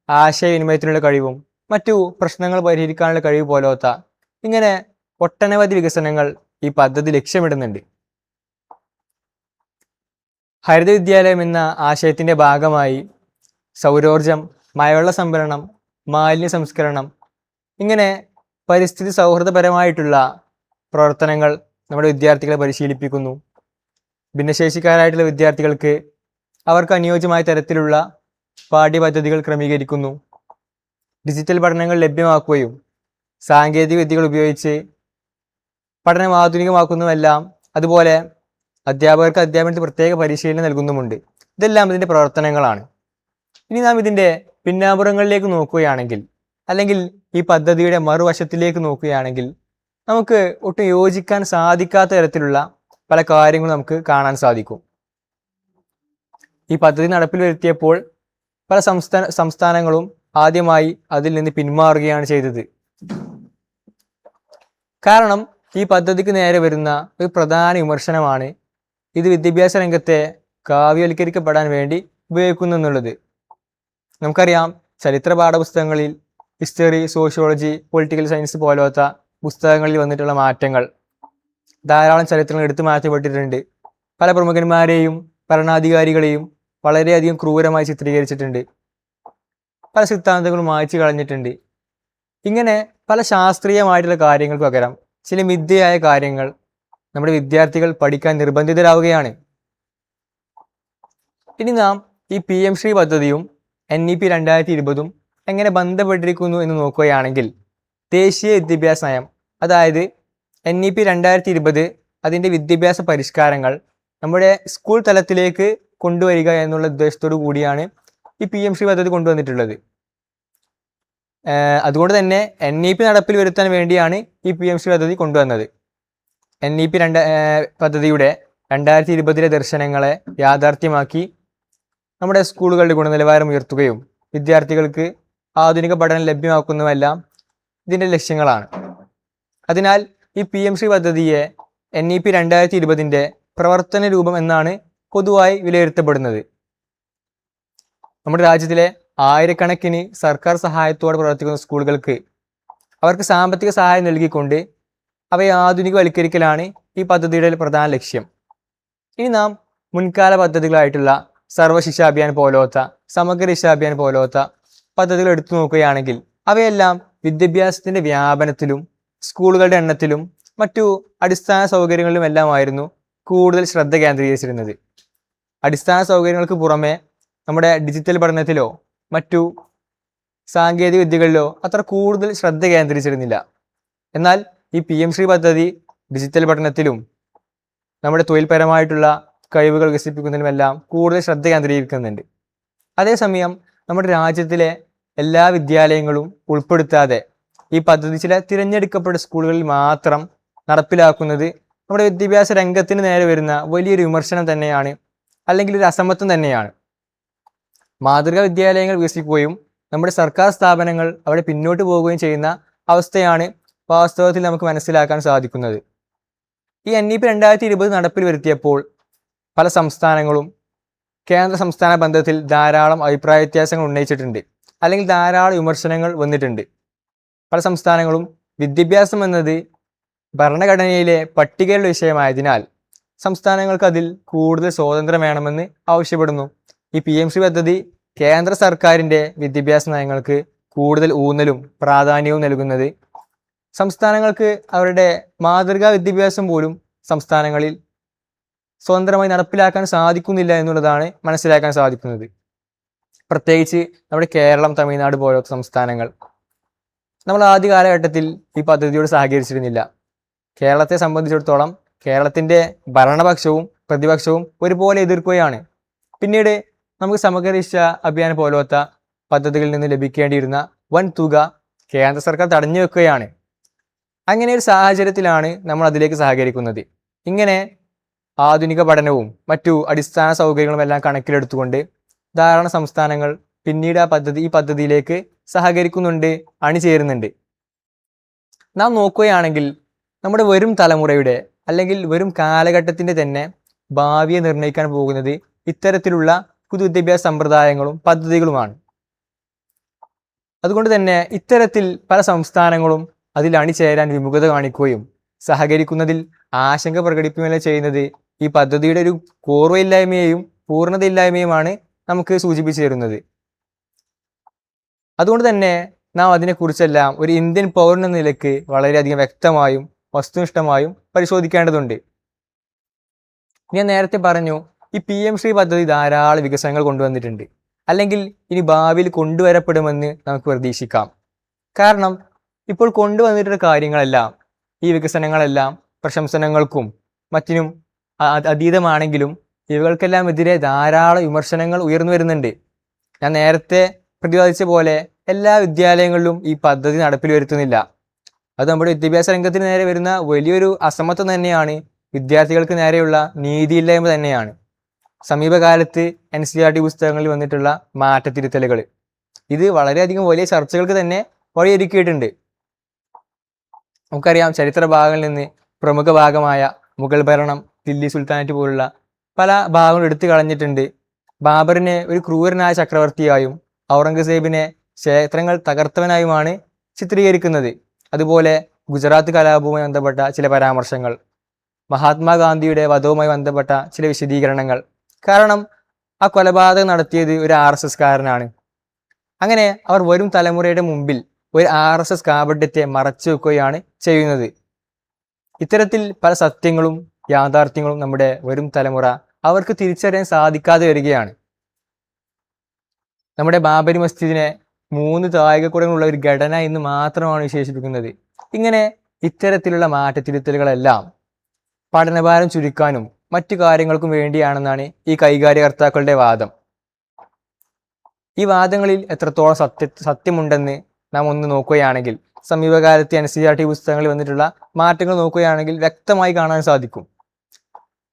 ആശയവിനിമയത്തിനുള്ള കഴിവും മറ്റു പ്രശ്നങ്ങൾ പരിഹരിക്കാനുള്ള കഴിവ് പോലത്തെ ഇങ്ങനെ ഒട്ടനവധി വികസനങ്ങൾ ഈ പദ്ധതി ലക്ഷ്യമിടുന്നുണ്ട്. ഹരിത വിദ്യാലയം എന്ന ആശയത്തിന്റെ ഭാഗമായി സൗരോർജം, മഴവെള്ള സംഭരണം, മാലിന്യ സംസ്കരണം, ഇങ്ങനെ പരിസ്ഥിതി സൗഹൃദപരമായിട്ടുള്ള പ്രവർത്തനങ്ങൾ നമ്മുടെ വിദ്യാർത്ഥികളെ പരിശീലിപ്പിക്കുന്നു. ഭിന്നശേഷിക്കാരായിട്ടുള്ള വിദ്യാർത്ഥികൾക്ക് അവർക്ക് അനുയോജ്യമായ തരത്തിലുള്ള പാഠ്യപദ്ധതികൾ ക്രമീകരിക്കുന്നു. ഡിജിറ്റൽ പഠനങ്ങൾ ലഭ്യമാക്കുകയും സാങ്കേതിക വിദ്യകൾ ഉപയോഗിച്ച് പഠനം ആധുനികമാക്കുന്നതുമെല്ലാം, അതുപോലെ അധ്യാപകർക്ക് അധ്യാപനത്തിൽ പ്രത്യേക പരിശീലനം നൽകുന്നുമുണ്ട്. ഇതെല്ലാം ഇതിൻ്റെ പ്രവർത്തനങ്ങളാണ്. ഇനി നാം ഇതിൻ്റെ പിന്നാമ്പുറങ്ങളിലേക്ക് നോക്കുകയാണെങ്കിൽ, അല്ലെങ്കിൽ ഈ പദ്ധതിയുടെ മറുവശത്തിലേക്ക് നോക്കുകയാണെങ്കിൽ, നമുക്ക് ഒട്ടും യോജിക്കാൻ സാധിക്കാത്ത തരത്തിലുള്ള പല കാര്യങ്ങളും നമുക്ക് കാണാൻ സാധിക്കും. ഈ പദ്ധതി നടപ്പിൽ വരുത്തിയപ്പോൾ പല സംസ്ഥാനങ്ങളും ആദ്യമായി അതിൽ നിന്ന് പിന്മാറുകയാണ് ചെയ്തത്. കാരണം ഈ പദ്ധതിക്ക് നേരെ വരുന്ന ഒരു പ്രധാന വിമർശനമാണ് ഇത് വിദ്യാഭ്യാസ രംഗത്തെ കാവ്യവൽക്കരിക്കപ്പെടാൻ വേണ്ടി ഉപയോഗിക്കുന്നു എന്നുള്ളത്. നമുക്കറിയാം, ചരിത്ര പാഠപുസ്തകങ്ങളിൽ ഹിസ്റ്ററി, സോഷ്യോളജി, പൊളിറ്റിക്കൽ സയൻസ് പോലത്തെ പുസ്തകങ്ങളിൽ വന്നിട്ടുള്ള മാറ്റങ്ങൾ, ധാരാളം ചരിത്രങ്ങൾ എടുത്തു മാറ്റപ്പെട്ടിട്ടുണ്ട്. പല പ്രമുഖന്മാരെയും ഭരണാധികാരികളെയും വളരെയധികം ക്രൂരമായി ചിത്രീകരിച്ചിട്ടുണ്ട്. പല സിദ്ധാന്തങ്ങളും മായ്ച്ചു കളഞ്ഞിട്ടുണ്ട്. ഇങ്ങനെ പല ശാസ്ത്രീയമായിട്ടുള്ള കാര്യങ്ങൾക്ക് പകരം ചില മിഥ്യയായ കാര്യങ്ങൾ നമ്മുടെ വിദ്യാർത്ഥികൾ പഠിക്കാൻ നിർബന്ധിതരാവുകയാണ്. ഇനി നാം ഈ PM ശ്രീ പദ്ധതിയും NEP 2020 എങ്ങനെ ബന്ധപ്പെട്ടിരിക്കുന്നു എന്ന് നോക്കുകയാണെങ്കിൽ, ദേശീയ വിദ്യാഭ്യാസ നയം, അതായത് NEP 2020 അതിൻ്റെ വിദ്യാഭ്യാസ പരിഷ്കാരങ്ങൾ നമ്മുടെ സ്കൂൾ തലത്തിലേക്ക് കൊണ്ടുവരിക എന്നുള്ള ഉദ്ദേശത്തോടു കൂടിയാണ് ഈ PM ശ്രീ പദ്ധതി കൊണ്ടുവന്നിട്ടുള്ളത്. അതുകൊണ്ട് തന്നെ NEP നടപ്പിൽ വരുത്താൻ വേണ്ടിയാണ് ഈ PM ശ്രീ പദ്ധതി കൊണ്ടുവന്നത്. NEP പദ്ധതിയുടെ 2020 ദർശനങ്ങളെ യാഥാർത്ഥ്യമാക്കി നമ്മുടെ സ്കൂളുകളുടെ ഗുണനിലവാരം ഉയർത്തുകയും വിദ്യാർത്ഥികൾക്ക് ആധുനിക പഠനം ലഭ്യമാക്കുന്നതുമെല്ലാം ഇതിൻ്റെ ലക്ഷ്യങ്ങളാണ്. അതിനാൽ ഈ PM ശ്രീ പദ്ധതിയെ NEP 2020 പ്രവർത്തന രൂപം എന്നാണ് പൊതുവായി വിലയിരുത്തപ്പെടുന്നത്. നമ്മുടെ രാജ്യത്തിലെ ആയിരക്കണക്കിന് സർക്കാർ സഹായത്തോടെ പ്രവർത്തിക്കുന്ന സ്കൂളുകൾക്ക് അവർക്ക് സാമ്പത്തിക സഹായം നൽകിക്കൊണ്ട് അവയെ ആധുനികവൽക്കരിക്കലാണ് ഈ പദ്ധതിയുടെ പ്രധാന ലക്ഷ്യം. ഇനി നാം മുൻകാല പദ്ധതികളായിട്ടുള്ള സർവശിക്ഷാ അഭിയാൻ പോലത്തെ, സമഗ്ര ശിക്ഷാ അഭിയാൻ പോലത്തെ പദ്ധതികൾ എടുത്തു നോക്കുകയാണെങ്കിൽ അവയെല്ലാം വിദ്യാഭ്യാസത്തിൻ്റെ വ്യാപനത്തിലും സ്കൂളുകളുടെ എണ്ണത്തിലും മറ്റു അടിസ്ഥാന സൗകര്യങ്ങളിലും എല്ലാമായിരുന്നു കൂടുതൽ ശ്രദ്ധ കേന്ദ്രീകരിച്ചിരുന്നത്. അടിസ്ഥാന സൗകര്യങ്ങൾക്ക് പുറമെ നമ്മുടെ ഡിജിറ്റൽ പഠനത്തിലോ മറ്റു സാങ്കേതിക വിദ്യകളിലോ അത്ര കൂടുതൽ ശ്രദ്ധ കേന്ദ്രീകരിച്ചിരുന്നില്ല. എന്നാൽ ഈ PM ശ്രീ പദ്ധതി ഡിജിറ്റൽ പഠനത്തിലും നമ്മുടെ തൊഴിൽപരമായിട്ടുള്ള കഴിവുകൾ വികസിപ്പിക്കുന്നതിനുമെല്ലാം കൂടുതൽ ശ്രദ്ധ കേന്ദ്രീകരിക്കുന്നുണ്ട്. അതേസമയം നമ്മുടെ രാജ്യത്തിലെ എല്ലാ വിദ്യാലയങ്ങളും ഉൾപ്പെടുത്താതെ ഈ പദ്ധതി ചില തിരഞ്ഞെടുക്കപ്പെട്ട സ്കൂളുകളിൽ മാത്രം നടപ്പിലാക്കുന്നത് നമ്മുടെ വിദ്യാഭ്യാസ രംഗത്തിന് നേരെ വരുന്ന വലിയൊരു വിമർശനം തന്നെയാണ്, അല്ലെങ്കിൽ ഒരു അസമത്വം തന്നെയാണ്. മാതൃകാ വിദ്യാലയങ്ങൾ വികസിക്കുകയും നമ്മുടെ സർക്കാർ സ്ഥാപനങ്ങൾ അവിടെ പിന്നോട്ട് പോവുകയും ചെയ്യുന്ന അവസ്ഥയാണ് വാസ്തവത്തിൽ നമുക്ക് മനസ്സിലാക്കാൻ സാധിക്കുന്നത്. ഈ NEP 2020 നടപ്പിൽ വരുത്തിയപ്പോൾ പല സംസ്ഥാനങ്ങളും കേന്ദ്ര സംസ്ഥാന ബന്ധത്തിൽ ധാരാളം അഭിപ്രായ വ്യത്യാസങ്ങൾ ഉന്നയിച്ചിട്ടുണ്ട്, അല്ലെങ്കിൽ ധാരാളം വിമർശനങ്ങൾ വന്നിട്ടുണ്ട്. പല സംസ്ഥാനങ്ങളും വിദ്യാഭ്യാസം എന്നത് ഭരണഘടനയിലെ പട്ടികയിലുള്ള വിഷയമായതിനാൽ സംസ്ഥാനങ്ങൾക്ക് അതിൽ കൂടുതൽ സ്വാതന്ത്ര്യം വേണമെന്ന് ആവശ്യപ്പെടുന്നു. ഈ PM ശ്രീ പദ്ധതി കേന്ദ്ര സർക്കാരിൻ്റെ വിദ്യാഭ്യാസ നയങ്ങൾക്ക് കൂടുതൽ ഊന്നലും പ്രാധാന്യവും നൽകുന്നത് സംസ്ഥാനങ്ങൾക്ക് അവരുടെ മാതൃകാ വിദ്യാഭ്യാസം പോലും സംസ്ഥാനങ്ങളിൽ സ്വതന്ത്രമായി നടപ്പിലാക്കാൻ സാധിക്കുന്നില്ല എന്നുള്ളതാണ് മനസ്സിലാക്കാൻ സാധിക്കുന്നത്. പ്രത്യേകിച്ച് നമ്മുടെ കേരളം, തമിഴ്നാട് പോലത്തെ സംസ്ഥാനങ്ങൾ നമ്മൾ ആദ്യ കാലഘട്ടത്തിൽ ഈ പദ്ധതിയോട് സഹകരിച്ചിരുന്നില്ല. കേരളത്തെ സംബന്ധിച്ചിടത്തോളം കേരളത്തിൻ്റെ ഭരണപക്ഷവും പ്രതിപക്ഷവും ഒരുപോലെ എതിർക്കുകയാണ്. പിന്നീട് നമുക്ക് സമഗ്ര ശിക്ഷാ അഭിയാൻ പോലത്തെ പദ്ധതികളിൽ നിന്ന് ലഭിക്കേണ്ടിയിരുന്ന വൻ തുക കേന്ദ്ര സർക്കാർ തടഞ്ഞു വെക്കുകയാണ്. അങ്ങനെ ഒരു സാഹചര്യത്തിലാണ് നമ്മൾ അതിലേക്ക് സഹകരിക്കുന്നത്. ഇങ്ങനെ ആധുനിക പഠനവും മറ്റു അടിസ്ഥാന സൗകര്യങ്ങളും എല്ലാം കണക്കിലെടുത്തുകൊണ്ട് ധാരാളം സംസ്ഥാനങ്ങൾ പിന്നീട് ഈ പദ്ധതിയിലേക്ക് സഹകരിക്കുന്നുണ്ട്, അണിചേരുന്നുണ്ട്. നാം നോക്കുകയാണെങ്കിൽ നമ്മുടെ വരും തലമുറയുടെ, അല്ലെങ്കിൽ വരും കാലഘട്ടത്തിൻ്റെ തന്നെ ഭാവിയെ നിർണ്ണയിക്കാൻ പോകുന്നത് ഇത്തരത്തിലുള്ള പൊതുവിദ്യാഭ്യാസ സമ്പ്രദായങ്ങളും പദ്ധതികളുമാണ്. അതുകൊണ്ട് തന്നെ ഇത്തരത്തിൽ പല സംസ്ഥാനങ്ങളും അതിൽ അണിചേരാൻ വിമുഖത കാണിക്കുകയും സഹകരിക്കുന്നതിൽ ആശങ്ക പ്രകടിപ്പിക്കുകയും ചെയ്യുന്നത് ഈ പദ്ധതിയുടെ ഒരു പൂർവ്വയില്ലായ്മയെയും പൂർണ്ണതയില്ലായ്മയുമാണ് നമുക്ക് സൂചിപ്പിച്ചു തരുന്നത്. അതുകൊണ്ട് തന്നെ നാം അതിനെക്കുറിച്ചെല്ലാം ഒരു ഇന്ത്യൻ പൗരൻ എന്ന നിലയ്ക്ക് വളരെയധികം വ്യക്തമായും വസ്തുനിഷ്ഠമായും പരിശോധിക്കേണ്ടതുണ്ട്. ഞാൻ നേരത്തെ പറഞ്ഞു, ഈ PMC പദ്ധതി ധാരാളം വികസനങ്ങൾ കൊണ്ടുവന്നിട്ടുണ്ട്, അല്ലെങ്കിൽ ഇനി ഭാവിയിൽ കൊണ്ടുവരപ്പെടുമെന്ന് നമുക്ക് പ്രതീക്ഷിക്കാം. കാരണം ഇപ്പോൾ കൊണ്ടുവന്നിട്ടുള്ള കാര്യങ്ങളെല്ലാം, ഈ വികസനങ്ങളെല്ലാം പ്രശംസനങ്ങൾക്കും മറ്റിനും അതീതമാണെങ്കിലും ഇവകൾക്കെല്ലാം എതിരെ ധാരാളം വിമർശനങ്ങൾ ഉയർന്നു വരുന്നുണ്ട്. ഞാൻ നേരത്തെ പ്രതിപാദിച്ച പോലെ എല്ലാ വിദ്യാലയങ്ങളിലും ഈ പദ്ധതി നടപ്പിൽ വരുത്തുന്നില്ല. അത് നമ്മുടെ വിദ്യാഭ്യാസ രംഗത്തിന് നേരെ വരുന്ന വലിയൊരു അസമത്വം തന്നെയാണ്, വിദ്യാർത്ഥികൾക്ക് നേരെയുള്ള നീതിയില്ലായ്മ തന്നെയാണ്. സമീപകാലത്ത് NCERT പുസ്തകങ്ങളിൽ വന്നിട്ടുള്ള മാറ്റത്തിരുത്തലുകൾ, ഇത് വളരെയധികം വലിയ ചർച്ചകൾക്ക് തന്നെ വഴിയൊരുക്കിയിട്ടുണ്ട്. നമുക്കറിയാം, ചരിത്ര ഭാഗങ്ങളിൽ നിന്ന് പ്രമുഖ ഭാഗമായ മുഗൾ ഭരണം, ദില്ലി സുൽത്താനറ്റ് പോലുള്ള പല ഭാഗങ്ങളും എടുത്തു കളഞ്ഞിട്ടുണ്ട്. ബാബറിനെ ഒരു ക്രൂരനായ ചക്രവർത്തിയായും ഔറംഗസേബിനെ ക്ഷേത്രങ്ങൾ തകർത്തവനായുമാണ് ചിത്രീകരിക്കുന്നത്. അതുപോലെ ഗുജറാത്ത് കലാപവുമായി ബന്ധപ്പെട്ട ചില പരാമർശങ്ങൾ, മഹാത്മാഗാന്ധിയുടെ വധവുമായി ബന്ധപ്പെട്ട ചില വിശദീകരണങ്ങൾ. കാരണം ആ കൊലപാതകം നടത്തിയത് ഒരു RSS കാരനാണ്. അങ്ങനെ അവർ വരും തലമുറയുടെ മുമ്പിൽ ഒരു RSS കാപട്യത്തെ മറച്ചു വെക്കുകയാണ് ചെയ്യുന്നത്. ഇത്തരത്തിൽ പല സത്യങ്ങളും യാഥാർത്ഥ്യങ്ങളും നമ്മുടെ വരും തലമുറ അവർക്ക് തിരിച്ചറിയാൻ സാധിക്കാതെ വരികയാണ്. നമ്മുടെ ബാബരി മസ്ജിദിനെ 3 താഴികക്കുടങ്ങളുള്ള ഒരു ഘടന എന്ന് മാത്രമാണ് വിശേഷിപ്പിക്കുന്നത്. ഇങ്ങനെ ഇത്തരത്തിലുള്ള മാറ്റത്തിരുത്തലുകളെല്ലാം പഠനഭാരം ചുരുക്കാനും മറ്റു കാര്യങ്ങൾക്കും വേണ്ടിയാണെന്നാണ് ഈ കൈകാര്യകർത്താക്കളുടെ വാദം. ഈ വാദങ്ങളിൽ എത്രത്തോളം സത്യമുണ്ടെന്ന് നാം ഒന്ന് നോക്കുകയാണെങ്കിൽ, സമീപകാലത്ത് NCERT പുസ്തകങ്ങളിൽ വന്നിട്ടുള്ള മാറ്റങ്ങൾ നോക്കുകയാണെങ്കിൽ വ്യക്തമായി കാണാൻ സാധിക്കും.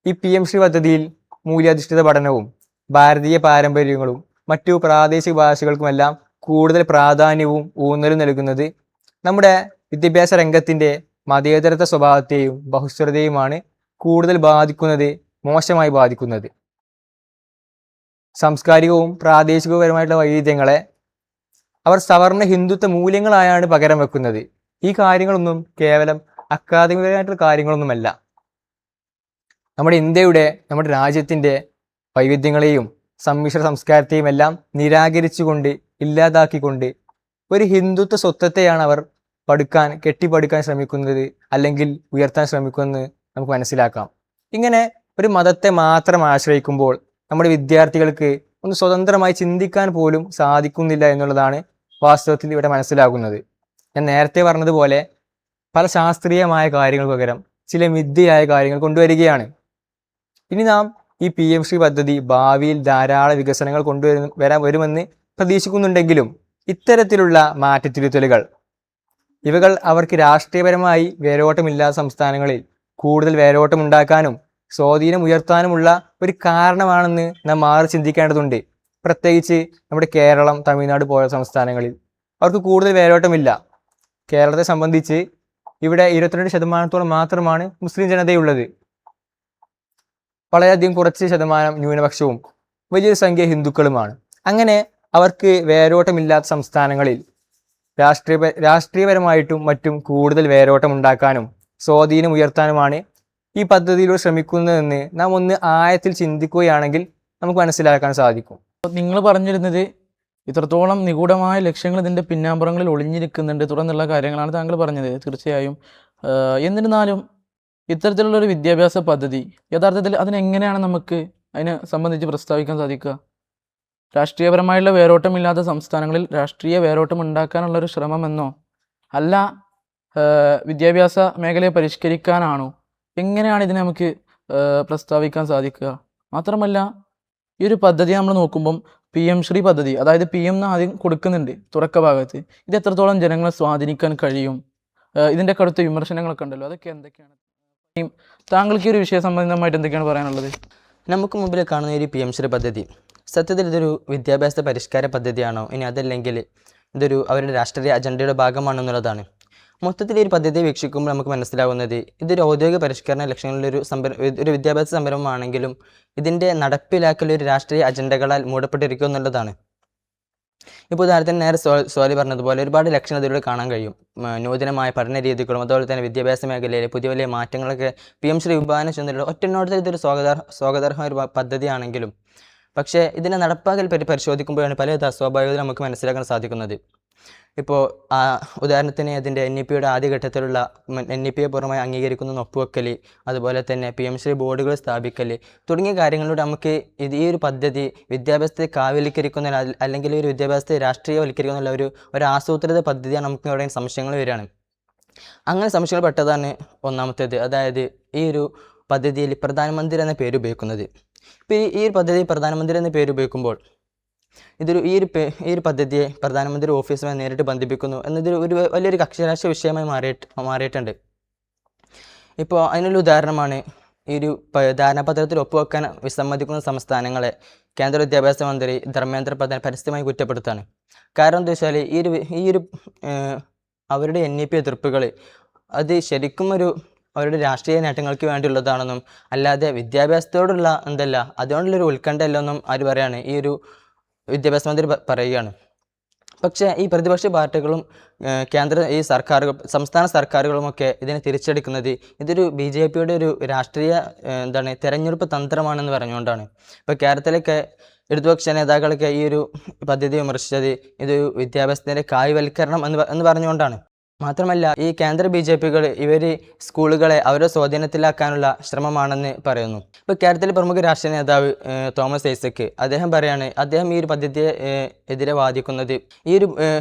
ഈ PMC പദ്ധതിയിൽ മൂല്യാധിഷ്ഠിത പഠനവും ഭാരതീയ പാരമ്പര്യങ്ങളും മറ്റു പ്രാദേശിക ഭാഷകൾക്കുമെല്ലാം കൂടുതൽ പ്രാധാന്യവും ഊന്നലും നൽകുന്നത് നമ്മുടെ വിദ്യാഭ്യാസ രംഗത്തിൻ്റെ മതേതരത്വ സ്വഭാവത്തെയും ബഹുസ്വരതയുമാണ് കൂടുതൽ ബാധിക്കുന്നത്, മോശമായി ബാധിക്കുന്നത്. സാംസ്കാരികവും പ്രാദേശികപരമായിട്ടുള്ള വൈവിധ്യങ്ങളെ അവർ സവർണ ഹിന്ദുത്വ മൂല്യങ്ങളായാണ് പകരം വെക്കുന്നത്. ഈ കാര്യങ്ങളൊന്നും കേവലം അക്കാദമികമായിട്ടുള്ള കാര്യങ്ങളൊന്നുമല്ല. നമ്മുടെ ഇന്ത്യയുടെ, നമ്മുടെ രാജ്യത്തിൻ്റെ വൈവിധ്യങ്ങളെയും സമ്മിശ്ര സംസ്കാരത്തെയും എല്ലാം നിരാകരിച്ചുകൊണ്ട്, ഇല്ലാതാക്കിക്കൊണ്ട് ഒരു ഹിന്ദുത്വ സ്വത്വത്തെയാണ് അവർ കെട്ടിപ്പടുക്കാൻ ശ്രമിക്കുന്നത്, അല്ലെങ്കിൽ ഉയർത്താൻ ശ്രമിക്കുന്നത് നമുക്ക് മനസ്സിലാക്കാം. ഇങ്ങനെ ഒരു മതത്തെ മാത്രം ആശ്രയിക്കുമ്പോൾ നമ്മുടെ വിദ്യാർത്ഥികൾക്ക് ഒന്ന് സ്വതന്ത്രമായി ചിന്തിക്കാൻ പോലും സാധിക്കുന്നില്ല എന്നുള്ളതാണ് വാസ്തവത്തിൽ ഇവിടെ മനസ്സിലാകുന്നത്. ഞാൻ നേരത്തെ പറഞ്ഞതുപോലെ പല ശാസ്ത്രീയമായ കാര്യങ്ങൾക്ക് പകരം ചില മിഥ്യയായ കാര്യങ്ങൾ കൊണ്ടുവരികയാണ്. ഇനി നാം ഈ PMC പദ്ധതി ഭാവിയിൽ ധാരാളം വികസനങ്ങൾ വരുമെന്ന് പ്രതീക്ഷിക്കുന്നുണ്ടെങ്കിലും ഇത്തരത്തിലുള്ള മാറ്റത്തിരുത്തലുകൾ ഇവകൾ അവർക്ക് രാഷ്ട്രീയപരമായി വേരോട്ടമില്ലാത്ത സംസ്ഥാനങ്ങളിൽ കൂടുതൽ വേരോട്ടം ഉണ്ടാക്കാനും സ്വാധീനം ഉയർത്താനുമുള്ള ഒരു കാരണമാണെന്ന് നാം മാറി ചിന്തിക്കേണ്ടതുണ്ട്. പ്രത്യേകിച്ച് നമ്മുടെ കേരളം, തമിഴ്നാട് പോയ സംസ്ഥാനങ്ങളിൽ അവർക്ക് കൂടുതൽ വേരോട്ടമില്ല. കേരളത്തെ സംബന്ധിച്ച് ഇവിടെ 22% മാത്രമാണ് മുസ്ലിം ജനതയുള്ളത്. വളരെയധികം കുറച്ച് ശതമാനം ന്യൂനപക്ഷവും വലിയൊരു സംഖ്യ ഹിന്ദുക്കളുമാണ്. അങ്ങനെ അവർക്ക് വേരോട്ടമില്ലാത്ത സംസ്ഥാനങ്ങളിൽ രാഷ്ട്രീയപരമായിട്ടും മറ്റും കൂടുതൽ വേരോട്ടം ഉണ്ടാക്കാനും സ്വാധീനം ഉയർത്താനുമാണ് ഈ പദ്ധതിയിലൂടെ ശ്രമിക്കുന്നതെന്ന് നാം ഒന്ന് ആഴത്തിൽ ചിന്തിക്കുകയാണെങ്കിൽ നമുക്ക് മനസ്സിലാക്കാൻ സാധിക്കും. നിങ്ങൾ പറഞ്ഞിരുന്നത് ഇത്രത്തോളം നിഗൂഢമായ ലക്ഷ്യങ്ങൾ ഇതിൻ്റെ പിന്നാമ്പുറങ്ങളിൽ ഒളിഞ്ഞിരിക്കുന്നുണ്ട് തുടർന്നുള്ള കാര്യങ്ങളാണ് താങ്കൾ പറഞ്ഞത്. തീർച്ചയായും എന്നിരുന്നാലും ഇത്തരത്തിലുള്ളൊരു വിദ്യാഭ്യാസ പദ്ധതി യഥാർത്ഥത്തിൽ അതിനെങ്ങനെയാണ് നമുക്ക് അതിനെ സംബന്ധിച്ച് പ്രസ്താവിക്കാൻ സാധിക്കുക? രാഷ്ട്രീയപരമായുള്ള വേരോട്ടമില്ലാത്ത സംസ്ഥാനങ്ങളിൽ രാഷ്ട്രീയ വേരോട്ടം ഉണ്ടാക്കാനുള്ളൊരു ശ്രമമെന്നോ അല്ല വിദ്യാഭ്യാസ മേഖലയെ പരിഷ്കരിക്കാനാണോ? എങ്ങനെയാണ് ഇതിനെ നമുക്ക് പ്രസ്താവിക്കാൻ സാധിക്കുക? മാത്രമല്ല ഈ ഒരു പദ്ധതി നമ്മൾ നോക്കുമ്പം PMശ്രീ പദ്ധതി, അതായത് PM എന്ന് ആദ്യം കൊടുക്കുന്നുണ്ട് തുടക്ക ഭാഗത്ത്. ഇത് എത്രത്തോളം ജനങ്ങളെ സ്വാധീനിക്കാൻ കഴിയും? ഇതിൻ്റെ കടുത്ത വിമർശനങ്ങളൊക്കെ ഉണ്ടല്ലോ, അതൊക്കെ എന്തൊക്കെയാണ്? താങ്കൾക്ക് ഈ ഒരു വിഷയ സംബന്ധമായിട്ട് എന്തൊക്കെയാണ് പറയാനുള്ളത്? നമുക്ക് മുമ്പിൽ കാണുന്ന ഒരു PMശ്രീ പദ്ധതി സത്യത്തിൽ ഇതൊരു വിദ്യാഭ്യാസ പരിഷ്കാര പദ്ധതിയാണോ, ഇനി അതല്ലെങ്കിൽ ഇതൊരു അവരുടെ രാഷ്ട്രീയ അജണ്ടയുടെ ഭാഗമാണെന്നുള്ളതാണ്. മൊത്തത്തിൽ ഈ ഒരു പദ്ധതിയെ വീക്ഷിക്കുമ്പോൾ നമുക്ക് മനസ്സിലാവുന്നത് ഇതൊരു ഔദ്യോഗിക പരിഷ്കരണ ലക്ഷ്യങ്ങളിലൊരു ഒരു വിദ്യാഭ്യാസ സംരംഭമാണെങ്കിലും ഇതിൻ്റെ നടപ്പിലാക്കൽ ഒരു രാഷ്ട്രീയ അജണ്ടകളാൽ മൂടപ്പെട്ടിരിക്കും എന്നുള്ളതാണ്. ഇപ്പോൾ ഉദാഹരണത്തിന് നേരെ സോലി പറഞ്ഞതുപോലെ ഒരുപാട് ലക്ഷണം ഇതിലൂടെ കാണാൻ കഴിയും. നൂതനമായ പഠന രീതികളും അതുപോലെ തന്നെ വിദ്യാഭ്യാസ മേഖലയിലെ പുതിയ വലിയ മാറ്റങ്ങളൊക്കെ PMശ്രീ വിഭാവനം ചെയ്യുന്നതിലൂടെ ഒറ്റനോട്ടത്തിൽ ഇതൊരു സ്വാഗതാർഹമായ ഒരു പദ്ധതിയാണെങ്കിലും പക്ഷേ ഇതിനെ നടപ്പാക്കൽ പരിശോധിക്കുമ്പോഴാണ് പല അസ്വാഭാവികത നമുക്ക് മനസ്സിലാക്കാൻ സാധിക്കുന്നത്. ഇപ്പോൾ ഉദാഹരണത്തിന് അതിൻ്റെ NEP-യുടെ ആദ്യഘട്ടത്തിലുള്ള NEP-യെ പൂർണ്ണമായി അംഗീകരിക്കുന്ന ഒപ്പുവെക്കൽ, അതുപോലെ തന്നെ PMC ബോർഡുകൾ സ്ഥാപിക്കൽ തുടങ്ങിയ കാര്യങ്ങളിലൂടെ നമുക്ക് ഈ ഒരു പദ്ധതി വിദ്യാഭ്യാസത്തെ കാവ്യവൽക്കരിക്കുന്ന അല്ലെങ്കിൽ ഒരു വിദ്യാഭ്യാസത്തെ രാഷ്ട്രീയവൽക്കരിക്കുന്ന ഒരു ആസൂത്രിത പദ്ധതിയാണ് നമുക്ക് ഇവിടെ സംശയങ്ങൾ വരികയാണ്. അങ്ങനെ സംശയങ്ങൾ പെട്ടതാണ് ഒന്നാമത്തേത്. അതായത് ഈ ഒരു പദ്ധതിയിൽ പ്രധാനമന്ത്രി എന്ന പേര് ഉപയോഗിക്കുന്നത്. ഇപ്പോൾ ഈ ഒരു പദ്ധതി പ്രധാനമന്ത്രി എന്ന പേര് ഉപയോഗിക്കുമ്പോൾ ഈ ഒരു പദ്ധതിയെ പ്രധാനമന്ത്രി ഓഫീസുമായി നേരിട്ട് ബന്ധിപ്പിക്കുന്നു എന്നതൊരു വലിയൊരു കക്ഷിരാഷ്ട്രീയ വിഷയമായി മാറിയിട്ടുണ്ട്. ഇപ്പോൾ അതിനുള്ള ഉദാഹരണമാണ് ഈ ഒരു ധാരണാപത്രത്തിൽ ഒപ്പുവെക്കാൻ വിസമ്മതിക്കുന്ന സംസ്ഥാനങ്ങളെ കേന്ദ്ര വിദ്യാഭ്യാസ മന്ത്രി ധർമ്മേന്ദ്ര പ്രധാൻ പരസ്യമായി കുറ്റപ്പെടുത്താണ്. കാരണം എന്താ വെച്ചാൽ ഈ ഒരു അവരുടെ NEP എതിർപ്പുകൾ അത് ശരിക്കും അവരുടെ രാഷ്ട്രീയ നേട്ടങ്ങൾക്ക് വേണ്ടിയുള്ളതാണെന്നും അല്ലാതെ വിദ്യാഭ്യാസത്തോടുള്ള അതുകൊണ്ടുള്ളൊരു ഉത്കണ്ഠയല്ലെന്നും അവർ പറയാണ്, ഈ ഒരു വിദ്യാഭ്യാസ മന്ത്രി പറയുകയാണ്. പക്ഷേ ഈ പ്രതിപക്ഷ പാർട്ടികളും സംസ്ഥാന സർക്കാരുകളുമൊക്കെ ഇതിനെ തിരിച്ചടിക്കുന്നത് ഇതൊരു BJP-യുടെ ഒരു രാഷ്ട്രീയ തെരഞ്ഞെടുപ്പ് തന്ത്രമാണെന്ന് പറഞ്ഞുകൊണ്ടാണ്. ഇപ്പോൾ കേരളത്തിലൊക്കെ ഇടതുപക്ഷ നേതാക്കളൊക്കെ ഈ ഒരു പദ്ധതി വിമർശിച്ചത് ഇതൊരു വിദ്യാഭ്യാസത്തിൻ്റെ കായ്വൽക്കരണം എന്ന് പറഞ്ഞുകൊണ്ടാണ്. മാത്രമല്ല ഈ കേന്ദ്ര BJP-കൾ ഇവർ സ്കൂളുകളെ അവരുടെ സ്വാധീനത്തിലാക്കാനുള്ള ശ്രമമാണെന്ന് പറയുന്നു. ഇപ്പോൾ കേരളത്തിലെ പ്രമുഖ രാഷ്ട്രീയ നേതാവ് തോമസ് ഐസക് അദ്ദേഹം ഈ ഒരു പദ്ധതിയെ എതിരെ വാദിക്കുന്നത് ഈ ഒരു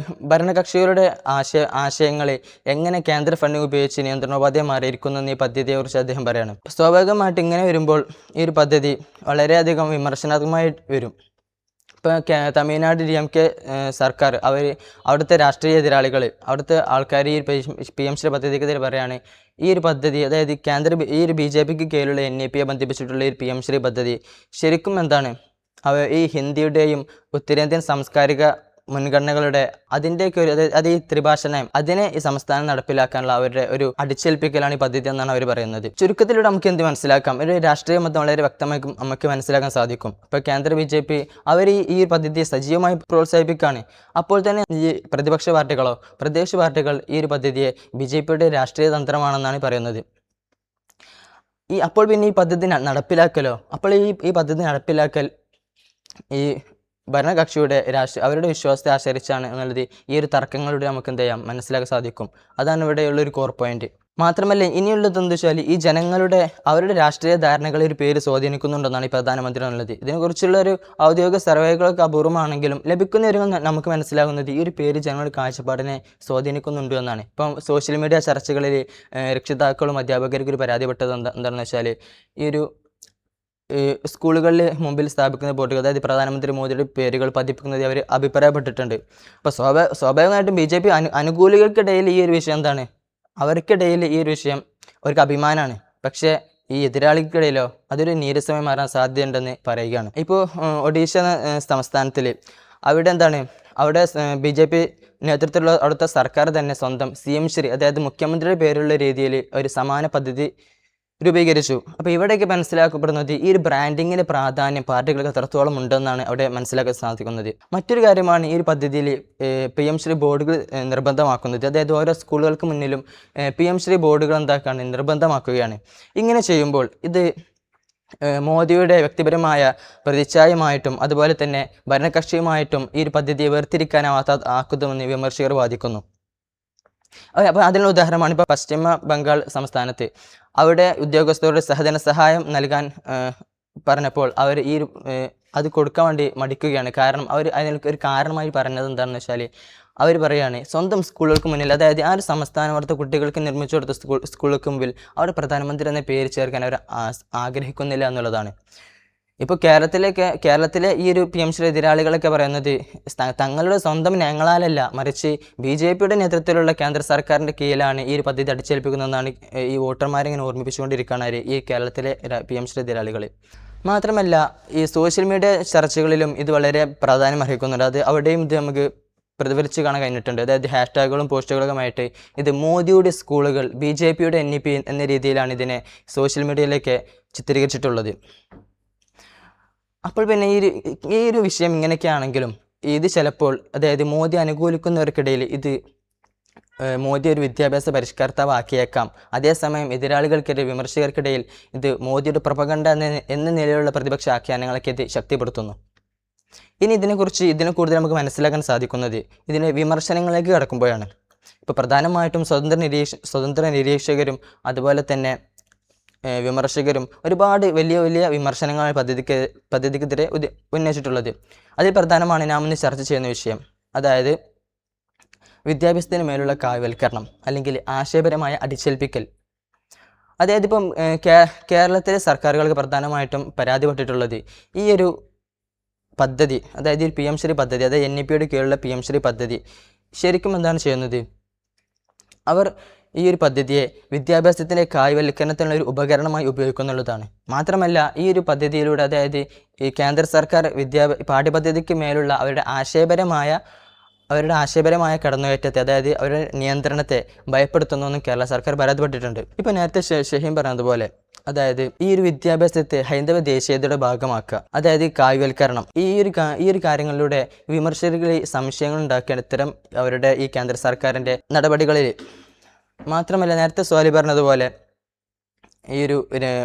ഭരണകക്ഷികളുടെ ആശയങ്ങളെ എങ്ങനെ കേന്ദ്ര ഫണ്ടിങ് ഉപയോഗിച്ച് നിയന്ത്രണോപാധിയെ മാറിയിരിക്കുന്നു ഈ പദ്ധതിയെക്കുറിച്ച് അദ്ദേഹം പറയാണ്. സ്വാഭാവികമായിട്ട് ഇങ്ങനെ വരുമ്പോൾ ഈ ഒരു പദ്ധതി വളരെയധികം വിമർശനാത്മകമായി വരും. ഇപ്പോൾ തമിഴ്നാട് DMK സർക്കാർ അവിടുത്തെ രാഷ്ട്രീയ എതിരാളികൾ അവിടുത്തെ ആൾക്കാർ ഈ PMC പദ്ധതിക്കെതിരെ പറയുകയാണ് ഈ ഒരു പദ്ധതി, അതായത് ഈ ഒരു BJP-ക്ക് കീഴിലുള്ള NEP-യെ ബന്ധിപ്പിച്ചിട്ടുള്ള ഈ PMC പദ്ധതി ശരിക്കും ഈ ഹിന്ദിയുടെയും ഉത്തരേന്ത്യൻ സാംസ്കാരിക മുൻഗണനകളുടെ അതിൻ്റെയൊക്കെ അത് ഈ ത്രിഭാഷ നയം അതിനെ ഈ സംസ്ഥാനം നടപ്പിലാക്കാനുള്ള അവരുടെ ഒരു അടിച്ചേൽപ്പിക്കലാണ് ഈ പദ്ധതി എന്നാണ് അവർ പറയുന്നത്. ചുരുക്കത്തിലൂടെ നമുക്ക് എന്ത് മനസ്സിലാക്കാം, ഒരു രാഷ്ട്രീയ മതം വളരെ വ്യക്തമായി നമുക്ക് മനസ്സിലാക്കാൻ സാധിക്കും. ഇപ്പോൾ കേന്ദ്ര BJP അവർ ഈ പദ്ധതിയെ സജീവമായി പ്രോത്സാഹിപ്പിക്കുകയാണ്. അപ്പോൾ തന്നെ ഈ പ്രതിപക്ഷ പാർട്ടികളോ പ്രദേശ പാർട്ടികൾ ഈ ഒരു പദ്ധതിയെ BJP-യുടെ രാഷ്ട്രീയ തന്ത്രമാണെന്നാണ് പറയുന്നത്. അപ്പോൾ പിന്നെ ഈ പദ്ധതി നടപ്പിലാക്കലോ ഈ പദ്ധതി നടപ്പിലാക്കൽ ഈ ഭരണകക്ഷിയുടെ അവരുടെ വിശ്വാസത്തെ ആശ്രയിച്ചാണ് എന്നുള്ളത് ഈ ഒരു തർക്കങ്ങളിലൂടെ നമുക്ക് എന്ത് ചെയ്യാം മനസ്സിലാക്കാൻ സാധിക്കും. അതാണ് ഇവിടെയുള്ളൊരു കോർ പോയിന്റ്. മാത്രമല്ല ഇനിയുള്ളത് എന്താ വെച്ചാൽ ഈ അവരുടെ രാഷ്ട്രീയ ധാരണകളെ ഒരു പേര് സ്വാധീനിക്കുന്നുണ്ടെന്നാണ് ഈ പ്രധാനമന്ത്രി എന്നുള്ളത്. ഇതിനെക്കുറിച്ചുള്ള ഒരു ഔദ്യോഗിക സർവേകളൊക്കെ അപൂർവമാണെങ്കിലും ലഭിക്കുന്ന ഒരു നമുക്ക് മനസ്സിലാകുന്നത് ഈ ഒരു പേര് ജനങ്ങളുടെ കാഴ്ചപ്പാടിനെ സ്വാധീനിക്കുന്നുണ്ട് എന്നാണ്. ഇപ്പം സോഷ്യൽ മീഡിയ ചർച്ചകളിൽ രക്ഷിതാക്കളും അധ്യാപകർക്കും ഒരു പരാതിപ്പെട്ടത് എന്താണെന്ന് വെച്ചാൽ ഈ ഒരു സ്കൂളുകളിൽ മുമ്പിൽ സ്ഥാപിക്കുന്ന ബോർഡുകൾ, അതായത് പ്രധാനമന്ത്രി മോദിയുടെ പേരുകൾ പതിപ്പിക്കുന്നത് അവർ അഭിപ്രായപ്പെട്ടിട്ടുണ്ട്. അപ്പോൾ സ്വാഭാവികമായിട്ടും BJP അനുകൂലികൾക്കിടയിൽ ഈ ഒരു വിഷയം അവർക്കിടയിൽ ഈ ഒരു വിഷയം അവർക്ക് അഭിമാനമാണ്. പക്ഷേ ഈ എതിരാളികൾക്കിടയിലോ അതൊരു നീരസമായി മാറാൻ സാധ്യതയുണ്ടെന്ന് പറയുകയാണ്. ഇപ്പോൾ ഒഡീഷ സംസ്ഥാനത്തിൽ അവിടെ BJP നേതൃത്വത്തിലുള്ള അവിടുത്തെ സർക്കാർ തന്നെ സ്വന്തം CM ശ്രീ, അതായത് മുഖ്യമന്ത്രിയുടെ പേരുള്ള രീതിയിൽ ഒരു സമാന പദ്ധതി രൂപീകരിച്ചു. അപ്പോൾ ഇവിടെയൊക്കെ മനസ്സിലാക്കപ്പെടുന്നത് ഈ ഒരു ബ്രാൻഡിങ്ങിൻ്റെ പ്രാധാന്യം പാർട്ടികൾക്ക് എത്രത്തോളം ഉണ്ടെന്നാണ് അവിടെ മനസ്സിലാക്കാൻ സാധിക്കുന്നത്. മറ്റൊരു കാര്യമാണ് ഈ ഒരു പദ്ധതിയിൽ PMC ബോർഡുകൾ നിർബന്ധമാക്കുന്നത്. അതായത് ഓരോ സ്കൂളുകൾക്ക് മുന്നിലും PMC ബോർഡുകൾ നിർബന്ധമാക്കുകയാണ്. ഇങ്ങനെ ചെയ്യുമ്പോൾ ഇത് മോദിയുടെ വ്യക്തിപരമായ പ്രതിച്ഛായമായിട്ടും അതുപോലെ തന്നെ ഭരണകക്ഷിയുമായിട്ടും ഈ ഒരു പദ്ധതിയെ വേർതിരിക്കാനാവാത്തതാക്കുമെന്ന് വിമർശകർ വാദിക്കുന്നു. അപ്പോൾ അതിനുള്ള ഉദാഹരണമാണ് ഇപ്പോൾ പശ്ചിമ ബംഗാൾ സംസ്ഥാനത്ത് അവിടെ ഉദ്യോഗസ്ഥരുടെ സഹായം നൽകാൻ പറഞ്ഞപ്പോൾ അവർ അത് കൊടുക്കാൻ വേണ്ടി മടിക്കുകയാണ്. കാരണം അവർ അതിനൊക്കെ ഒരു കാരണമായി പറഞ്ഞത് എന്താണെന്ന് വെച്ചാൽ അവർ പറയുകയാണ് സ്വന്തം സ്കൂളുകൾക്ക് മുന്നിൽ, അതായത് ആ ഒരു സംസ്ഥാനം അവിടുത്തെ കുട്ടികൾക്ക് നിർമ്മിച്ചു കൊടുത്ത സ്കൂളുകൾക്ക് മുമ്പിൽ അവിടെ പ്രധാനമന്ത്രി എന്ന പേര് ചേർക്കാൻ അവർ ആഗ്രഹിക്കുന്നില്ല എന്നുള്ളതാണ്. ഇപ്പോൾ കേരളത്തിലെ ഈ ഒരു PMC എതിരാളികളൊക്കെ പറയുന്നത് തങ്ങളുടെ സ്വന്തം നയങ്ങളാലല്ല മറിച്ച് BJP-യുടെ നേതൃത്വത്തിലുള്ള കേന്ദ്ര സർക്കാരിൻ്റെ കീഴിലാണ് ഈ ഒരു പദ്ധതി അടിച്ചേൽപ്പിക്കുന്നതെന്നാണ് ഈ വോട്ടർമാരെ ഇങ്ങനെ ഓർമ്മിപ്പിച്ചുകൊണ്ടിരിക്കുകയാണ് ഈ കേരളത്തിലെ PMC എതിരാളികൾ. മാത്രമല്ല ഈ സോഷ്യൽ മീഡിയ ചർച്ചകളിലും ഇത് വളരെ പ്രാധാന്യം അർഹിക്കുന്നുണ്ട്. അവിടെയും ഇത് നമുക്ക് പ്രതിഫലിച്ച് കാണാൻ കഴിഞ്ഞിട്ടുണ്ട്. അതായത് ഹാഷ്ടാഗുകളും പോസ്റ്റുകളുമായിട്ട് ഇത് മോദിയുടെ സ്കൂളുകൾ BJP-യുടെ NEP എന്ന രീതിയിലാണ് ഇതിനെ സോഷ്യൽ മീഡിയയിലേക്ക് ചിത്രീകരിച്ചിട്ടുള്ളത്. അപ്പോൾ പിന്നെ ഈ ഒരു വിഷയം ഇങ്ങനെയൊക്കെയാണെങ്കിലും ഇത് ചിലപ്പോൾ, അതായത് മോദി അനുകൂലിക്കുന്നവർക്കിടയിൽ ഇത് മോദി ഒരു വിദ്യാഭ്യാസ പരിഷ്കർത്താവ് ആക്കിയേക്കാം. അതേസമയം എതിരാളികൾക്കിടയിൽ വിമർശകർക്കിടയിൽ ഇത് മോദിയുടെ പ്രൊപഗണ്ട എന്ന നിലയിലുള്ള പ്രതിപക്ഷ ആഖ്യാനങ്ങളൊക്കെ ഇത് ശക്തിപ്പെടുത്തുന്നു. ഇനി ഇതിനെ കൂടുതൽ നമുക്ക് മനസ്സിലാക്കാൻ സാധിക്കുന്നത് ഇതിൻ്റെ വിമർശനങ്ങളിലേക്ക് കടക്കുമ്പോഴാണ്. ഇപ്പോൾ പ്രധാനമായിട്ടും സ്വതന്ത്ര നിരീക്ഷകരും അതുപോലെ തന്നെ വിമർശകരും ഒരുപാട് വലിയ വലിയ വിമർശനങ്ങളാണ് പദ്ധതിക്കെതിരെ ഉന്നയിച്ചിട്ടുള്ളത്. അതിൽ പ്രധാനമാണ് നാം ഇന്ന് ചർച്ച ചെയ്യുന്ന വിഷയം, അതായത് വിദ്യാഭ്യാസത്തിന് മേലുള്ള കാവ്യവൽക്കരണം അല്ലെങ്കിൽ ആശയപരമായ അടിച്ചേൽപ്പിക്കൽ. അതായത് ഇപ്പം കേരളത്തിലെ സർക്കാരുകൾക്ക് പ്രധാനമായിട്ടും പരാതിപ്പെട്ടിട്ടുള്ളത് ഈ ഒരു പദ്ധതി, അതായത് ഈ PM ശ്രീ പദ്ധതി, അതായത് NEP-യുടെ കീഴിലുള്ള PM ശ്രീ പദ്ധതി ശരിക്കും എന്താണ് ചെയ്യുന്നത്? അവർ ഈ ഒരു പദ്ധതിയെ വിദ്യാഭ്യാസത്തിൻ്റെ കായ്വൽക്കരണത്തിനുള്ള ഒരു ഉപകരണമായി ഉപയോഗിക്കുന്നുള്ളതാണ്. മാത്രമല്ല ഈ ഒരു പദ്ധതിയിലൂടെ, അതായത് ഈ കേന്ദ്ര സർക്കാർ പാഠ്യപദ്ധതിക്ക് മേലുള്ള അവരുടെ ആശയപരമായ കടന്നുകയറ്റത്തെ, അതായത് അവരുടെ നിയന്ത്രണത്തെ ഭയപ്പെടുത്തുന്നുവെന്നും കേരള സർക്കാർ പരാതിപ്പെട്ടിട്ടുണ്ട്. ഇപ്പോൾ നേരത്തെ ഷഹീം പറഞ്ഞതുപോലെ, അതായത് ഈ ഒരു വിദ്യാഭ്യാസത്തെ ഹൈന്ദവ ദേശീയതയുടെ ഭാഗമാക്കുക, അതായത് കാവ്യവൽക്കരണം, ഈ ഒരു കാര്യങ്ങളിലൂടെ വിമർശകർക്കിൽ സംശയങ്ങൾ ഉണ്ടാക്കിയാണ് ഇത്തരം അവരുടെ ഈ കേന്ദ്ര സർക്കാരിൻ്റെ നടപടികളിൽ. മാത്രമല്ല നേരത്തെ സ്വാലി പറഞ്ഞതുപോലെ ഈ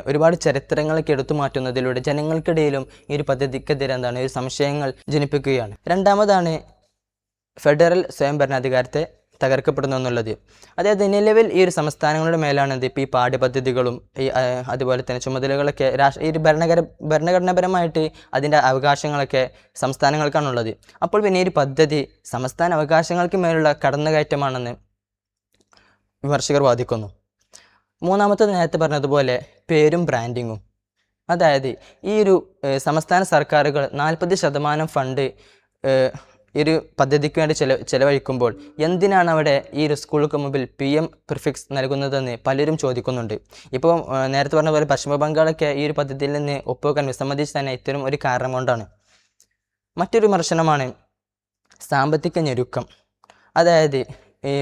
ഒരുപാട് ചരിത്രങ്ങളൊക്കെ എടുത്തു മാറ്റുന്നതിലൂടെ ജനങ്ങൾക്കിടയിലും ഈ ഒരു പദ്ധതിക്കെതിരെ ഒരു സംശയങ്ങൾ ജനിപ്പിക്കുകയാണ്. രണ്ടാമതാണ് ഫെഡറൽ സ്വയംഭരണാധികാരത്തെ തകർക്കപ്പെടുന്നു എന്നുള്ളത്. അതായത് നിലവിൽ ഈ ഒരു സംസ്ഥാനങ്ങളുടെ മേലാണ് ഇപ്പോൾ ഈ പാഠ്യപദ്ധതികളും അതുപോലെ തന്നെ ചുമതലകളൊക്കെ ഈ ഒരു ഭരണഘടനാപരമായിട്ട് അതിൻ്റെ അവകാശങ്ങളൊക്കെ സംസ്ഥാനങ്ങൾക്കാണുള്ളത്. അപ്പോൾ പിന്നെ ഈ ഒരു പദ്ധതി സംസ്ഥാന അവകാശങ്ങൾക്ക് മേലുള്ള കടന്നുകയറ്റമാണെന്ന് വിമർശകർ വാദിക്കുന്നു. മൂന്നാമത്തത് നേരത്തെ പറഞ്ഞതുപോലെ പേരും ബ്രാൻഡിങ്ങും. അതായത് ഈ ഒരു സംസ്ഥാന സർക്കാരുകൾ 40% ഫണ്ട് ഈ ഒരു പദ്ധതിക്ക് വേണ്ടി ചെലവഴിക്കുമ്പോൾ എന്തിനാണ് അവിടെ ഈ ഒരു സ്കൂളുകൾക്ക് മുമ്പിൽ PM പ്രിഫിക്സ് നൽകുന്നതെന്ന് പലരും ചോദിക്കുന്നുണ്ട്. ഇപ്പോൾ നേരത്തെ പറഞ്ഞ പോലെ പശ്ചിമ ബംഗാളൊക്കെ ഈ ഒരു പദ്ധതിയിൽ നിന്ന് ഒപ്പുവെക്കാൻ വിസമ്മതിച്ച് തന്നെ ഇത്തരം ഒരു കാരണം കൊണ്ടാണ്. മറ്റൊരു വിമർശനമാണ് സാമ്പത്തിക ഞെരുക്കം. അതായത്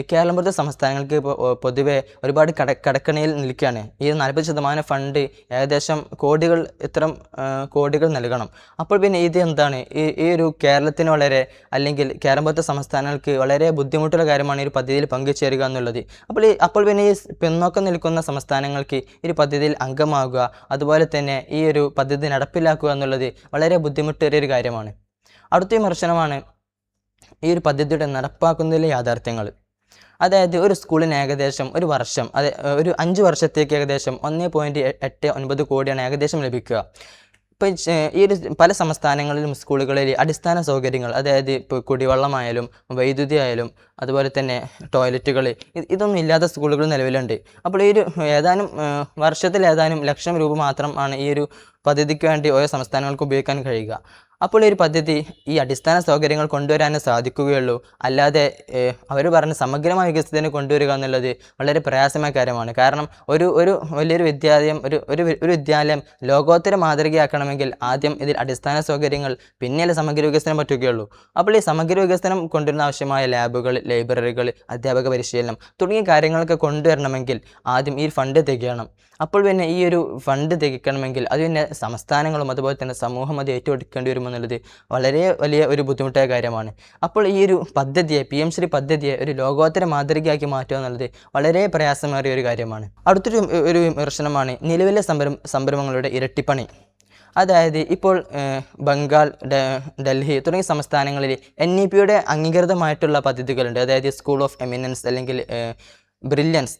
കേരളം പോലത്തെ സംസ്ഥാനങ്ങൾക്ക് പൊതുവെ ഒരുപാട് കടക്കണിയിൽ നിൽക്കുകയാണ്. ഈ 40% ഫണ്ട് ഏകദേശം കോടികൾ നൽകണം. അപ്പോൾ പിന്നെ ഇത് എന്താണ് ഈ ഒരു കേരളത്തിന് അല്ലെങ്കിൽ കേരളം പോലത്തെ സംസ്ഥാനങ്ങൾക്ക് വളരെ ബുദ്ധിമുട്ടുള്ള കാര്യമാണ് ഈ ഒരു പദ്ധതിയിൽ പങ്കുചേരുക എന്നുള്ളത്. അപ്പോൾ പിന്നെ ഈ പിന്നോക്കം നിൽക്കുന്ന സംസ്ഥാനങ്ങൾക്ക് ഈ ഒരു പദ്ധതിയിൽ അംഗമാകുക, അതുപോലെ തന്നെ ഈ ഒരു പദ്ധതി നടപ്പിലാക്കുക എന്നുള്ളത് വളരെ ബുദ്ധിമുട്ടേറിയ ഒരു കാര്യമാണ്. അടുത്ത വിമർശനമാണ് ഈ ഒരു പദ്ധതിയുടെ നടപ്പാക്കുന്നതിലെ യാഥാർത്ഥ്യങ്ങൾ. അതായത് ഒരു സ്കൂളിന് ഏകദേശം ഒരു വർഷം, ഒരു 5 വർഷത്തേക്ക് ഏകദേശം 1.89 കോടിയാണ് ഏകദേശം ലഭിക്കുക. ഇപ്പോൾ ഈ ഒരു പല സംസ്ഥാനങ്ങളിലും സ്കൂളുകളിൽ അടിസ്ഥാന സൗകര്യങ്ങൾ, അതായത് ഇപ്പോൾ കുടിവെള്ളമായാലും വൈദ്യുതി ആയാലും അതുപോലെ തന്നെ ടോയ്ലറ്റുകൾ, ഇതൊന്നും ഇല്ലാത്ത സ്കൂളുകൾ നിലവിലുണ്ട്. അപ്പോൾ ഈ ഒരു വർഷത്തിൽ ഏതാനും ലക്ഷം രൂപ മാത്രമാണ് ഈ ഒരു പദ്ധതിക്ക് വേണ്ടി ഓരോ സംസ്ഥാനങ്ങൾക്ക് ഉപയോഗിക്കാൻ കഴിയുക. അപ്പോൾ ഈ ഒരു പദ്ധതി ഈ അടിസ്ഥാന സൗകര്യങ്ങൾ കൊണ്ടുവരാനേ സാധിക്കുകയുള്ളൂ. അല്ലാതെ അവർ പറഞ്ഞ സമഗ്രമായ വികസനത്തിന് കൊണ്ടുവരിക എന്നുള്ളത് വളരെ പ്രയാസമായ കാര്യമാണ്. കാരണം ഒരു വലിയൊരു വിദ്യാലയം ലോകോത്തര മാതൃകയാക്കണമെങ്കിൽ ആദ്യം ഇതിൽ അടിസ്ഥാന സൗകര്യങ്ങൾ, പിന്നീട് സമഗ്ര വികസനം പറ്റുകയുള്ളൂ. അപ്പോൾ ഈ സമഗ്ര വികസനം കൊണ്ടുവരുന്ന ആവശ്യമായ ലാബുകൾ, ലൈബ്രറികൾ, അധ്യാപക പരിശീലനം തുടങ്ങിയ കാര്യങ്ങളൊക്കെ കൊണ്ടുവരണമെങ്കിൽ ആദ്യം ഈ ഫണ്ട് തികയണം. അപ്പോൾ പിന്നെ ഈ ഒരു ഫണ്ട് തികയ്ക്കണമെങ്കിൽ അത് പിന്നെ സംസ്ഥാനങ്ങളും അതുപോലെ തന്നെ സമൂഹം അത് ഏറ്റെടുക്കേണ്ടി വരുമെന്നുള്ളത് വളരെ വലിയ ഒരു ബുദ്ധിമുട്ടായ കാര്യമാണ്. അപ്പോൾ ഈ ഒരു പദ്ധതിയെ, PM ശ്രീ പദ്ധതിയെ ഒരു ലോകോത്തര മാതൃകയാക്കി മാറ്റുക എന്നുള്ളത് വളരെ പ്രയാസമേറിയ ഒരു കാര്യമാണ്. അടുത്തൊരു വിമർശനമാണ് നിലവിലെ സംരംഭങ്ങളുടെ ഇരട്ടിപ്പണി. അതായത് ഇപ്പോൾ ബംഗാൾ, ഡൽഹി തുടങ്ങിയ സംസ്ഥാനങ്ങളിൽ NEP-യുടെ അംഗീകൃതമായിട്ടുള്ള പദ്ധതികളുണ്ട്. അതായത് സ്കൂൾ ഓഫ് എമിനൻസ് അല്ലെങ്കിൽ ബ്രില്യൻസ്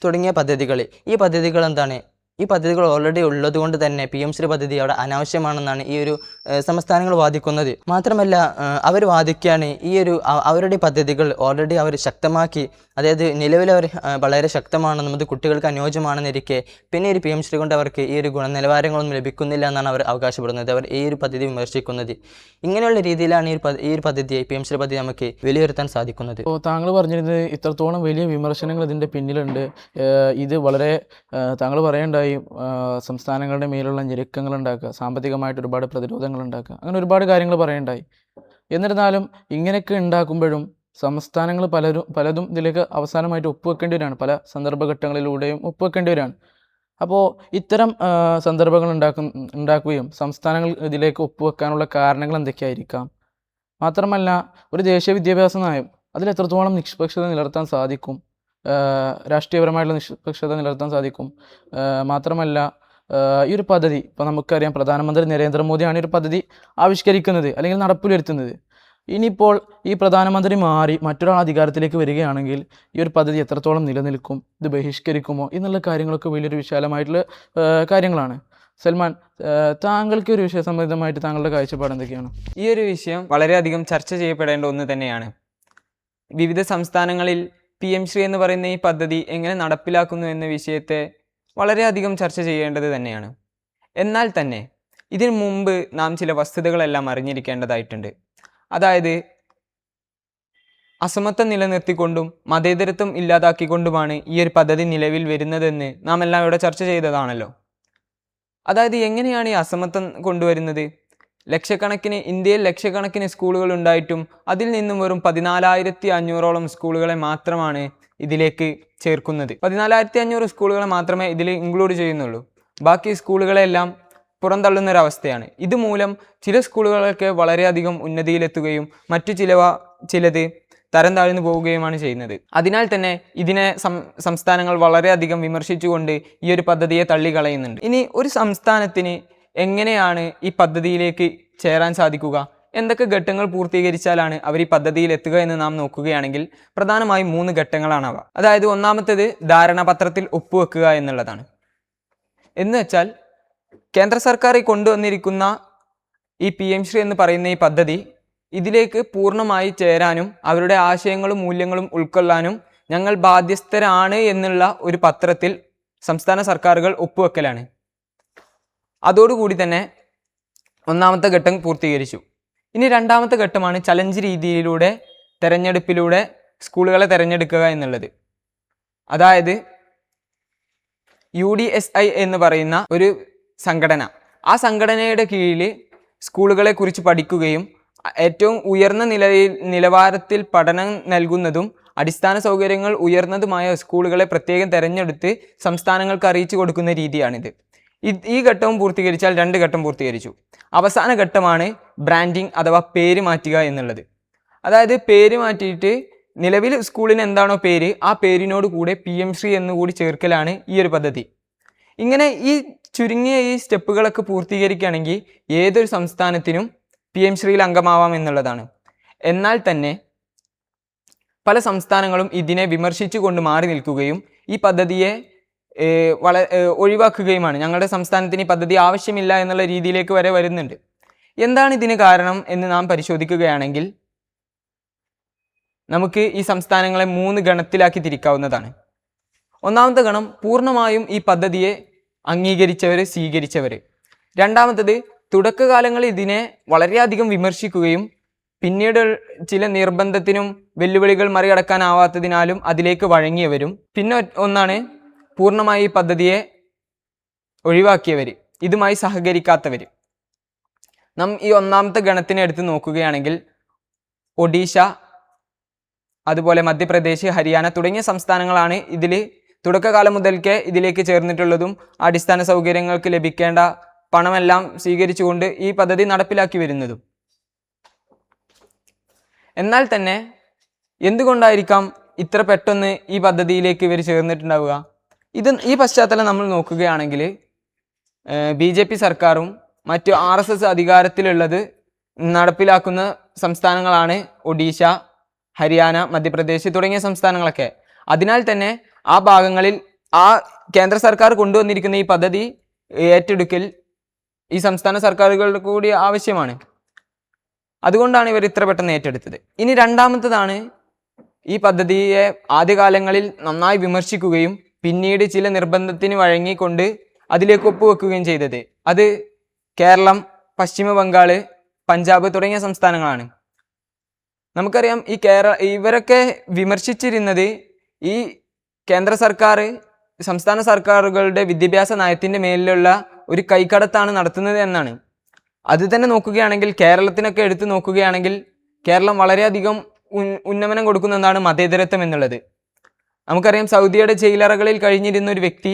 തുടങ്ങിയ പദ്ധതികൾ. ഈ പദ്ധതികൾ എന്താണ്? ഈ പദ്ധതികൾ ഓൾറെഡി ഉള്ളത് കൊണ്ട് തന്നെ PM ശ്രീ പദ്ധതി അവിടെ അനാവശ്യമാണെന്നാണ് ഈ ഒരു സംസ്ഥാനങ്ങൾ വാദിക്കുന്നത്. മാത്രമല്ല അവർ വാദിക്കുകയാണ് ഈ ഒരു അവരുടെ പദ്ധതികൾ ഓൾറെഡി അവർ ശക്തമാക്കി, അതായത് നിലവിൽ അവർ വളരെ ശക്തമാണെന്നും അത് കുട്ടികൾക്ക് അനുയോജ്യമാണെന്നിരിക്കെ പിന്നെ ഒരു PM ശ്രീ കൊണ്ട് അവർക്ക് ഈ ഒരു ഗുണനിലവാരങ്ങളൊന്നും ലഭിക്കുന്നില്ല എന്നാണ് അവർ അവകാശപ്പെടുന്നത്. അവർ ഈ ഒരു പദ്ധതി വിമർശിക്കുന്നത്. ഇങ്ങനെയുള്ള രീതിയിലാണ് ഈ ഒരു പദ്ധതിയെ, PM ശ്രീ പദ്ധതി നമുക്ക് വിലയിരുത്താൻ സാധിക്കുന്നത്. അപ്പോൾ താങ്കൾ പറഞ്ഞിരുന്നത് ഇത്രത്തോളം വലിയ വിമർശനങ്ങൾ ഇതിൻ്റെ പിന്നിലുണ്ട്. ഇത് വളരെ താങ്കൾ പറയേണ്ടായി സംസ്ഥാനങ്ങളുടെ മേലുള്ള ഞെരുക്കങ്ങൾ ഉണ്ടാക്കുക, സാമ്പത്തികമായിട്ട് ഒരുപാട് പ്രതിരോധങ്ങൾ ഉണ്ടാക്കുക, അങ്ങനെ ഒരുപാട് കാര്യങ്ങൾ പറയേണ്ടായി. എന്നിരുന്നാലും ഇങ്ങനെയൊക്കെ ഉണ്ടാക്കുമ്പോഴും സംസ്ഥാനങ്ങൾ പലതും ഇതിലേക്ക് അവസാനമായിട്ട് ഒപ്പുവെക്കേണ്ടി വരികയാണ്. പല സന്ദർഭഘട്ടങ്ങളിലൂടെയും ഒപ്പുവെക്കേണ്ടി വരികയാണ്. അപ്പോൾ ഇത്തരം സന്ദർഭങ്ങൾ ഉണ്ടാക്കുകയും സംസ്ഥാനങ്ങൾ ഇതിലേക്ക് ഒപ്പുവെക്കാനുള്ള കാരണങ്ങൾ എന്തൊക്കെയായിരിക്കാം? മാത്രമല്ല ഒരു ദേശീയ വിദ്യാഭ്യാസ നയം അതിൽ എത്രത്തോളം നിഷ്പക്ഷത നിലനിർത്താൻ സാധിക്കും, രാഷ്ട്രീയപരമായിട്ടുള്ള നിഷ്പക്ഷത നിലനിർത്താൻ സാധിക്കും. മാത്രമല്ല ഈ ഒരു പദ്ധതി ഇപ്പോൾ നമുക്കറിയാം, പ്രധാനമന്ത്രി നരേന്ദ്രമോദിയാണ് ഈ ഒരു പദ്ധതി ആവിഷ്കരിക്കുന്നത് അല്ലെങ്കിൽ നടപ്പിൽ വരുത്തുന്നത്. ഇനിയിപ്പോൾ ഈ പ്രധാനമന്ത്രി മാറി മറ്റൊരാൾ അധികാരത്തിലേക്ക് വരികയാണെങ്കിൽ ഈ ഒരു പദ്ധതി എത്രത്തോളം നിലനിൽക്കും, ഇത് ബഹിഷ്കരിക്കുമോ എന്നുള്ള കാര്യങ്ങളൊക്കെ വലിയൊരു വിശാലമായിട്ടുള്ള കാര്യങ്ങളാണ്. സൽമാൻ, താങ്കൾക്ക് ഒരു വിഷയ സംബന്ധമായിട്ട് താങ്കളുടെ കാഴ്ചപ്പാട് എന്തൊക്കെയാണ്? ഈ ഒരു വിഷയം വളരെയധികം ചർച്ച ചെയ്യപ്പെടേണ്ട ഒന്ന് തന്നെയാണ്. വിവിധ സംസ്ഥാനങ്ങളിൽ PM ശ്രീ എന്ന് പറയുന്ന ഈ പദ്ധതി എങ്ങനെ നടപ്പിലാക്കുന്നു എന്ന വിഷയത്തെ വളരെയധികം ചർച്ച ചെയ്യേണ്ടത് തന്നെയാണ്. എന്നാൽ തന്നെ ഇതിനു മുമ്പ് നാം ചില വസ്തുതകളെല്ലാം അറിഞ്ഞിരിക്കേണ്ടതായിട്ടുണ്ട്. അതായത് അസമത്വം നിലനിർത്തിക്കൊണ്ടും മതേതരത്വം ഇല്ലാതാക്കിക്കൊണ്ടുമാണ് ഈ ഒരു പദ്ധതി നിലവിൽ വരുന്നതെന്ന് നാം എല്ലാം ഇവിടെ ചർച്ച ചെയ്തതാണല്ലോ. അതായത് എങ്ങനെയാണ് ഈ അസമത്വം കൊണ്ടുവരുന്നത്? ഇന്ത്യയിൽ ലക്ഷക്കണക്കിന് സ്കൂളുകൾ ഉണ്ടായിട്ടും അതിൽ നിന്നും വെറും 14,500ഓളം സ്കൂളുകളെ മാത്രമാണ് ഇതിലേക്ക് ചേർക്കുന്നത്. 14,500 സ്കൂളുകളെ മാത്രമേ ഇതിൽ ഇൻക്ലൂഡ് ചെയ്യുന്നുള്ളൂ. ബാക്കി സ്കൂളുകളെല്ലാം പുറന്തള്ളുന്നൊരവസ്ഥയാണ്. ഇതുമൂലം ചില സ്കൂളുകളൊക്കെ വളരെയധികം ഉന്നതിയിലെത്തുകയും മറ്റു ചിലത് തരം താഴ്ന്നു പോവുകയുമാണ് ചെയ്യുന്നത്. അതിനാൽ തന്നെ ഇതിനെ സംസ്ഥാനങ്ങൾ വളരെയധികം വിമർശിച്ചുകൊണ്ട് ഈ ഒരു പദ്ധതിയെ തള്ളിക്കളയുന്നുണ്ട്. ഇനി ഒരു സംസ്ഥാനത്തിന് എങ്ങനെയാണ് ഈ പദ്ധതിയിലേക്ക് ചേരാൻ സാധിക്കുക, എന്തൊക്കെ ഘട്ടങ്ങൾ പൂർത്തീകരിച്ചാലാണ് അവർ ഈ പദ്ധതിയിൽ എത്തുക എന്ന് നാം നോക്കുകയാണെങ്കിൽ പ്രധാനമായും 3 ഘട്ടങ്ങളാണവ. അതായത് ഒന്നാമത്തേത് ധാരണാപത്രത്തിൽ ഒപ്പുവെക്കുക എന്നുള്ളതാണ്. എന്ന് വെച്ചാൽ കേന്ദ്ര സർക്കാർ കൊണ്ടുവന്നിരിക്കുന്ന ഈ PM ശ്രീ എന്ന് പറയുന്ന ഈ പദ്ധതി ഇതിലേക്ക് പൂർണ്ണമായി ചേരാനും അവരുടെ ആശയങ്ങളും മൂല്യങ്ങളും ഉൾക്കൊള്ളാനും ഞങ്ങൾ ബാധ്യസ്ഥരാണ് എന്നുള്ള ഒരു പത്രത്തിൽ സംസ്ഥാന സർക്കാരുകൾ ഒപ്പുവെക്കലാണ്. അതോടുകൂടി തന്നെ ഒന്നാമത്തെ ഘട്ടം പൂർത്തീകരിച്ചു. ഇനി രണ്ടാമത്തെ ഘട്ടമാണ് ചലഞ്ച് രീതിയിലൂടെ തെരഞ്ഞെടുപ്പിലൂടെ സ്കൂളുകളെ തിരഞ്ഞെടുക്കുക എന്നുള്ളത്. അതായത് UDSI എന്ന് പറയുന്ന ഒരു സംഘടന, ആ സംഘടനയുടെ കീഴിൽ സ്കൂളുകളെ കുറിച്ച് പഠിക്കുകയും ഏറ്റവും ഉയർന്ന നിലവാരത്തിൽ പഠനം നൽകുന്നതും അടിസ്ഥാന സൗകര്യങ്ങൾ ഉയർന്നതുമായ സ്കൂളുകളെ പ്രത്യേകം തിരഞ്ഞെടുത്ത് സംസ്ഥാനങ്ങൾക്ക് അറിയിച്ചു കൊടുക്കുന്ന രീതിയാണിത്. ഈ ഘട്ടവും പൂർത്തീകരിച്ചാൽ 2 ഘട്ടം പൂർത്തീകരിച്ചു. അവസാന ഘട്ടമാണ് ബ്രാൻഡിങ് അഥവാ പേര് മാറ്റുക എന്നുള്ളത്. അതായത് പേര് മാറ്റിയിട്ട് നിലവിൽ സ്കൂളിന് എന്താണോ പേര് ആ പേരിനോട് കൂടെ PM ശ്രീ എന്നുകൂടി ചേർക്കലാണ് ഈ ഒരു പദ്ധതി. ഇങ്ങനെ ഈ ചുരുങ്ങിയ ഈ സ്റ്റെപ്പുകളൊക്കെ പൂർത്തീകരിക്കുകയാണെങ്കിൽ ഏതൊരു സംസ്ഥാനത്തിനും PM ശ്രീയിൽ അംഗമാവാം എന്നുള്ളതാണ്. എന്നാൽ തന്നെ പല സംസ്ഥാനങ്ങളും ഇതിനെ വിമർശിച്ചുകൊണ്ട് മാറി നിൽക്കുകയും ഈ പദ്ധതിയെ ഒഴിവാക്കുകയുമാണ്. ഞങ്ങളുടെ സംസ്ഥാനത്തിന് ഈ പദ്ധതി ആവശ്യമില്ല എന്നുള്ള രീതിയിലേക്ക് വരെ വരുന്നുണ്ട്. എന്താണ് ഇതിന് കാരണം എന്ന് നാം പരിശോധിക്കുകയാണെങ്കിൽ നമുക്ക് ഈ സംസ്ഥാനങ്ങളെ 3 ഗണത്തിലാക്കി തിരിക്കാവുന്നതാണ്. ഒന്നാമത്തെ ഗണം പൂർണ്ണമായും ഈ പദ്ധതിയെ അംഗീകരിച്ചവർ, സ്വീകരിച്ചവർ. രണ്ടാമത്തത് തുടക്കകാലങ്ങളിൽ ഇതിനെ വളരെയധികം വിമർശിക്കുകയും പിന്നീട് ചില നിർബന്ധത്തിനും വെല്ലുവിളികൾ മറികടക്കാനാവാത്തതിനാലും അതിലേക്ക് വഴങ്ങിയവരും. പിന്നെ ഒന്നാണ് പൂർണ്ണമായി ഈ പദ്ധതിയെ ഒഴിവാക്കിയവർ, ഇതുമായി സഹകരിക്കാത്തവർ. നാം ഈ ഒന്നാമത്തെ ഗണത്തിനെ എടുത്ത് നോക്കുകയാണെങ്കിൽ ഒഡീഷ, അതുപോലെ മധ്യപ്രദേശ്, ഹരിയാന തുടങ്ങിയ സംസ്ഥാനങ്ങളാണ് ഇതിൽ തുടക്കകാലം മുതൽക്കേ ഇതിലേക്ക് ചേർന്നിട്ടുള്ളതും അടിസ്ഥാന സൗകര്യങ്ങൾക്ക് ലഭിക്കേണ്ട പണമെല്ലാം സ്വീകരിച്ചുകൊണ്ട് ഈ പദ്ധതി നടപ്പിലാക്കി വരുന്നതും. എന്നാൽ തന്നെ എന്തുകൊണ്ടായിരിക്കാം ഇത്ര പെട്ടെന്ന് ഈ പദ്ധതിയിലേക്ക് ഇവർ ചേർന്നിട്ടുണ്ടാവുക? ഈ പശ്ചാത്തലം നമ്മൾ നോക്കുകയാണെങ്കിൽ BJP സർക്കാരും മറ്റു RSS അധികാരത്തിലുള്ളത് നടപ്പിലാക്കുന്ന സംസ്ഥാനങ്ങളാണ് ഒഡീഷ, ഹരിയാന, മധ്യപ്രദേശ് തുടങ്ങിയ സംസ്ഥാനങ്ങളൊക്കെ. അതിനാൽ തന്നെ ആ ഭാഗങ്ങളിൽ ആ കേന്ദ്ര സർക്കാർ കൊണ്ടുവന്നിരിക്കുന്ന ഈ പദ്ധതി ഏറ്റെടുക്കൽ ഈ സംസ്ഥാന സർക്കാരുകളുടെ കൂടി ആവശ്യമാണ്. അതുകൊണ്ടാണ് ഇവർ ഇത്ര പെട്ടെന്ന് ഏറ്റെടുത്തത്. ഇനി രണ്ടാമത്തതാണ് ഈ പദ്ധതിയെ ആദ്യകാലങ്ങളിൽ നന്നായി വിമർശിക്കുകയും പിന്നീട് ചില നിർബന്ധത്തിന് വഴങ്ങിക്കൊണ്ട് അതിലേക്ക് ഒപ്പുവെക്കുകയും ചെയ്തത്. അത് കേരളം, പശ്ചിമ ബംഗാൾ, പഞ്ചാബ് തുടങ്ങിയ സംസ്ഥാനങ്ങളാണ്. നമുക്കറിയാം ഇവരൊക്കെ വിമർശിച്ചിരുന്നത് ഈ കേന്ദ്ര സർക്കാർ സംസ്ഥാന സർക്കാരുകളുടെ വിദ്യാഭ്യാസ നയത്തിൻ്റെ മേലിലുള്ള ഒരു കൈക്കടത്താണ് നടത്തുന്നത് എന്നാണ്. അത് തന്നെ നോക്കുകയാണെങ്കിൽ കേരളത്തിനൊക്കെ എടുത്ത് നോക്കുകയാണെങ്കിൽ കേരളം വളരെയധികം ഉന്നമനം കൊടുക്കുന്ന ഒന്നാണ് മതേതരത്വം എന്നുള്ളത്. നമുക്കറിയാം സൗദിയുടെ ജയിലറകളിൽ കഴിഞ്ഞിരുന്ന ഒരു വ്യക്തി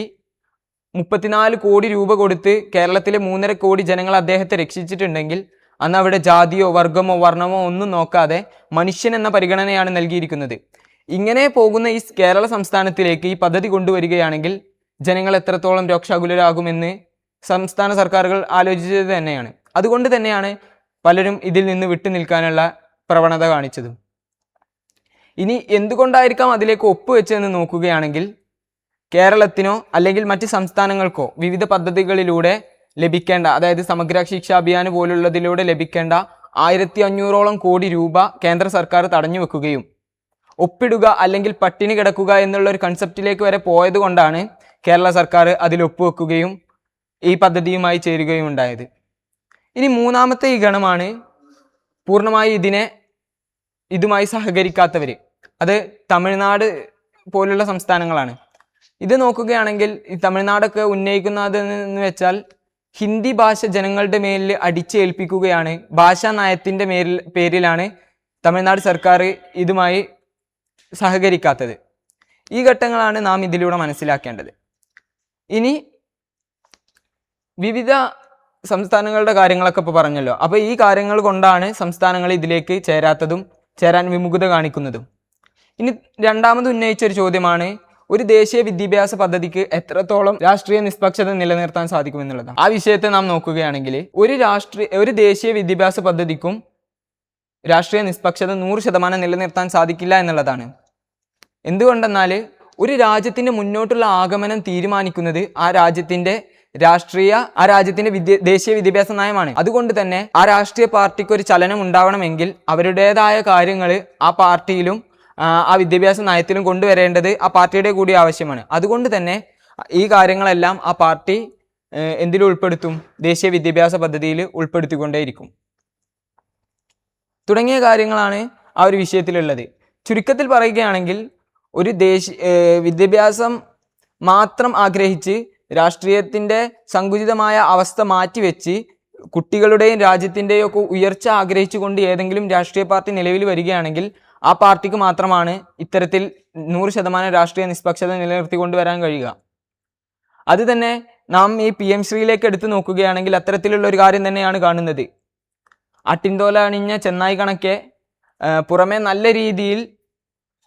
34 കോടി രൂപ കൊടുത്ത് കേരളത്തിലെ 3.5 കോടി ജനങ്ങൾ അദ്ദേഹത്തെ രക്ഷിച്ചിട്ടുണ്ടെങ്കിൽ അന്ന് അവിടെ ജാതിയോ വർഗമോ വർണ്ണമോ ഒന്നും നോക്കാതെ മനുഷ്യൻ എന്ന പരിഗണനയാണ് നൽകിയിരിക്കുന്നത്. ഇങ്ങനെ പോകുന്ന ഈ കേരള സംസ്ഥാനത്തിലേക്ക് ഈ പദ്ധതി കൊണ്ടുവരികയാണെങ്കിൽ ജനങ്ങൾ എത്രത്തോളം രോക്ഷാകുലരാകുമെന്ന് സംസ്ഥാന സർക്കാരുകൾ ആലോചിച്ചത് തന്നെയാണ്. അതുകൊണ്ട് തന്നെയാണ് പലരും ഇതിൽ നിന്ന് വിട്ടു നിൽക്കാനുള്ള പ്രവണത കാണിച്ചതും. ഇനി എന്തുകൊണ്ടായിരിക്കാം അതിലേക്ക് ഒപ്പുവെച്ചതെന്ന് നോക്കുകയാണെങ്കിൽ കേരളത്തിനോ അല്ലെങ്കിൽ മറ്റ് സംസ്ഥാനങ്ങൾക്കോ വിവിധ പദ്ധതികളിലൂടെ ലഭിക്കേണ്ട, അതായത് സമഗ്ര ശിക്ഷാ അഭിയാൻ പോലുള്ളതിലൂടെ ലഭിക്കേണ്ട 1500ഓളം കോടി രൂപ കേന്ദ്ര സർക്കാർ തടഞ്ഞു വെക്കുകയും ഒപ്പിടുക അല്ലെങ്കിൽ പട്ടിണി കിടക്കുക എന്നുള്ള ഒരു കൺസെപ്റ്റിലേക്ക് വരെ പോയത് കൊണ്ടാണ് കേരള സർക്കാർ അതിൽ ഒപ്പുവെക്കുകയും ഈ പദ്ധതിയുമായി ചേരുകയും ഉണ്ടായത്. ഇനി മൂന്നാമത്തെ ഈ ഗണമാണ് പൂർണ്ണമായി ഇതുമായി സഹകരിക്കാത്തവർ. അത് തമിഴ്നാട് പോലുള്ള സംസ്ഥാനങ്ങളാണ്. ഇത് നോക്കുകയാണെങ്കിൽ ഈ തമിഴ്നാടൊക്കെ ഉന്നയിക്കുന്നതെന്ന് വെച്ചാൽ ഹിന്ദി ഭാഷ ജനങ്ങളുടെ മേലിൽ അടിച്ചേൽപ്പിക്കുകയാണ്. ഭാഷാ നയത്തിൻ്റെ പേരിലാണ് തമിഴ്നാട് സർക്കാർ ഇതുമായി സഹകരിക്കാത്തത്. ഈ ഘട്ടങ്ങളാണ് നാം ഇതിലൂടെ മനസ്സിലാക്കേണ്ടത്. ഇനി വിവിധ സംസ്ഥാനങ്ങളുടെ കാര്യങ്ങളൊക്കെ ഇപ്പോൾ പറഞ്ഞല്ലോ. അപ്പോൾ ഈ കാര്യങ്ങൾ കൊണ്ടാണ് സംസ്ഥാനങ്ങൾ ഇതിലേക്ക് ചേരാൻ വിമുഖത കാണിക്കുന്നതും. ഇനി രണ്ടാമത് ഉന്നയിച്ച ഒരു ചോദ്യമാണ്, ഒരു ദേശീയ വിദ്യാഭ്യാസ പദ്ധതിക്ക് എത്രത്തോളം രാഷ്ട്രീയ നിഷ്പക്ഷത നിലനിർത്താൻ സാധിക്കുമെന്നുള്ളതാണ്. ആ വിഷയത്തെ നാം നോക്കുകയാണെങ്കിൽ ഒരു ദേശീയ വിദ്യാഭ്യാസ പദ്ധതിക്കും രാഷ്ട്രീയ നിഷ്പക്ഷത 100% നിലനിർത്താൻ സാധിക്കില്ല എന്നുള്ളതാണ്. എന്തുകൊണ്ടെന്നാൽ ഒരു രാജ്യത്തിൻ്റെ മുന്നോട്ടുള്ള ആഗമനം തീരുമാനിക്കുന്നത് ആ രാജ്യത്തിൻ്റെ ദേശീയ വിദ്യാഭ്യാസ നയമാണ്. അതുകൊണ്ട് തന്നെ ആ രാഷ്ട്രീയ പാർട്ടിക്ക് ഒരു ചലനം ഉണ്ടാവണമെങ്കിൽ അവരുടേതായ കാര്യങ്ങൾ ആ പാർട്ടിയിലും ആ വിദ്യാഭ്യാസ നയത്തിലും കൊണ്ടുവരേണ്ടത് ആ പാർട്ടിയുടെ കൂടി ആവശ്യമാണ്. അതുകൊണ്ട് തന്നെ ഈ കാര്യങ്ങളെല്ലാം ആ പാർട്ടി എന്തിൽ ഉൾപ്പെടുത്തും? ദേശീയ വിദ്യാഭ്യാസ പദ്ധതിയിൽ ഉൾപ്പെടുത്തിക്കൊണ്ടേയിരിക്കും. തുടങ്ങിയ കാര്യങ്ങളാണ് ആ ഒരു വിഷയത്തിലുള്ളത്. ചുരുക്കത്തിൽ പറയുകയാണെങ്കിൽ ഒരു വിദ്യാഭ്യാസം മാത്രം ആഗ്രഹിച്ച് രാഷ്ട്രീയത്തിൻ്റെ സങ്കുചിതമായ അവസ്ഥ മാറ്റിവെച്ച് കുട്ടികളുടെയും രാജ്യത്തിൻ്റെയും ഒക്കെ ഉയർച്ച ആഗ്രഹിച്ചുകൊണ്ട് ഏതെങ്കിലും രാഷ്ട്രീയ പാർട്ടി നിലവിൽ വരികയാണെങ്കിൽ ആ പാർട്ടിക്ക് മാത്രമാണ് ഇത്തരത്തിൽ 100% രാഷ്ട്രീയ നിഷ്പക്ഷത നിലനിർത്തിക്കൊണ്ടുവരാൻ കഴിയുക. അത് തന്നെ നാം ഈ PM ശ്രീയിലേക്ക് എടുത്തു നോക്കുകയാണെങ്കിൽ അത്തരത്തിലുള്ള ഒരു കാര്യം തന്നെയാണ് കാണുന്നത്. അട്ടിൻതോല അണിഞ്ഞ ചെന്നായി കണക്കെ പുറമെ നല്ല രീതിയിൽ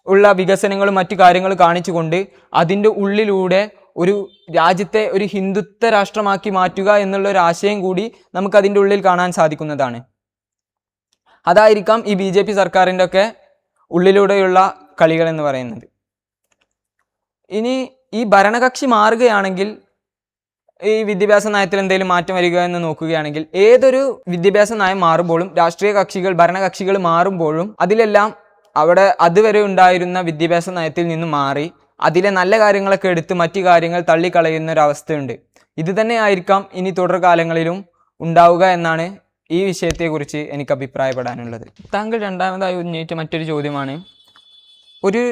ഉള്ള വികസനങ്ങളും മറ്റു കാര്യങ്ങളും കാണിച്ചുകൊണ്ട് അതിൻ്റെ ഉള്ളിലൂടെ ഒരു രാജ്യത്തെ ഒരു ഹിന്ദുത്വ രാഷ്ട്രമാക്കി മാറ്റുക എന്നുള്ള ഒരു ആശയം കൂടി നമുക്കതിൻ്റെ ഉള്ളിൽ കാണാൻ സാധിക്കുന്നതാണ്. അതായിരിക്കാം ഈ BJP സർക്കാരിൻ്റെ ഒക്കെ ഉള്ളിലൂടെയുള്ള കളികൾ എന്ന് പറയുന്നത്. ഇനി ഈ ഭരണകക്ഷി മാറുകയാണെങ്കിൽ ഈ വിദ്യാഭ്യാസ നയത്തിൽ എന്തെങ്കിലും മാറ്റം വരിക എന്ന് നോക്കുകയാണെങ്കിൽ ഏതൊരു വിദ്യാഭ്യാസ നയം മാറുമ്പോഴും ഭരണകക്ഷികൾ മാറുമ്പോഴും അതിലെല്ലാം അവിടെ അതുവരെ ഉണ്ടായിരുന്ന വിദ്യാഭ്യാസ നയത്തിൽ നിന്ന് മാറി അതിലെ നല്ല കാര്യങ്ങളൊക്കെ എടുത്ത് മറ്റു കാര്യങ്ങൾ തള്ളിക്കളയുന്ന ഒരവസ്ഥയുണ്ട്. ഇത് തന്നെ ആയിരിക്കാം ഇനി തുടർകാലങ്ങളിലും ഉണ്ടാവുക എന്നാണ് ഈ വിഷയത്തെക്കുറിച്ച് എനിക്ക് അഭിപ്രായപ്പെടാനുള്ളത്. താങ്കൾ രണ്ടാമതായി ഉന്നയിച്ച മറ്റൊരു ചോദ്യമാണ്, ഒരു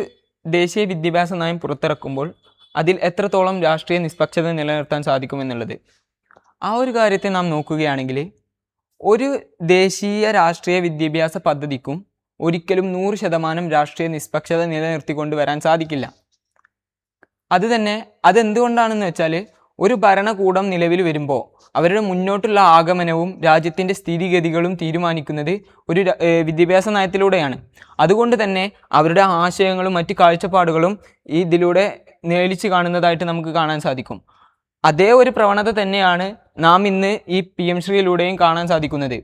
ദേശീയ വിദ്യാഭ്യാസ നയം പുറത്തിറക്കുമ്പോൾ അതിൽ എത്രത്തോളം രാഷ്ട്രീയ നിഷ്പക്ഷത നിലനിർത്താൻ സാധിക്കുമെന്നുള്ളത്. ആ ഒരു കാര്യത്തെ നാം നോക്കുകയാണെങ്കിൽ ഒരു ദേശീയ രാഷ്ട്രീയ വിദ്യാഭ്യാസ പദ്ധതിക്കും ഒരിക്കലും 100% രാഷ്ട്രീയ നിഷ്പക്ഷത നിലനിർത്തിക്കൊണ്ട് വരാൻ സാധിക്കില്ല. അതെന്തുകൊണ്ടാണെന്ന് വെച്ചാൽ ഒരു ഭരണകൂടം നിലവിൽ വരുമ്പോൾ അവരുടെ മുന്നോട്ടുള്ള ആഗമനവും രാജ്യത്തിൻ്റെ സ്ഥിതിഗതികളും തീരുമാനിക്കുന്നത് ഒരു വിദ്യാഭ്യാസ നയത്തിലൂടെയാണ്. അതുകൊണ്ട് തന്നെ അവരുടെ ആശയങ്ങളും മറ്റ് കാഴ്ചപ്പാടുകളും ഇതിലൂടെ നേളിച്ച് കാണുന്നതായിട്ട് നമുക്ക് കാണാൻ സാധിക്കും. അതേ ഒരു പ്രവണത തന്നെയാണ് നാം ഇന്ന് ഈ PM ശ്രീയിലൂടെയും കാണാൻ സാധിക്കുന്നത്.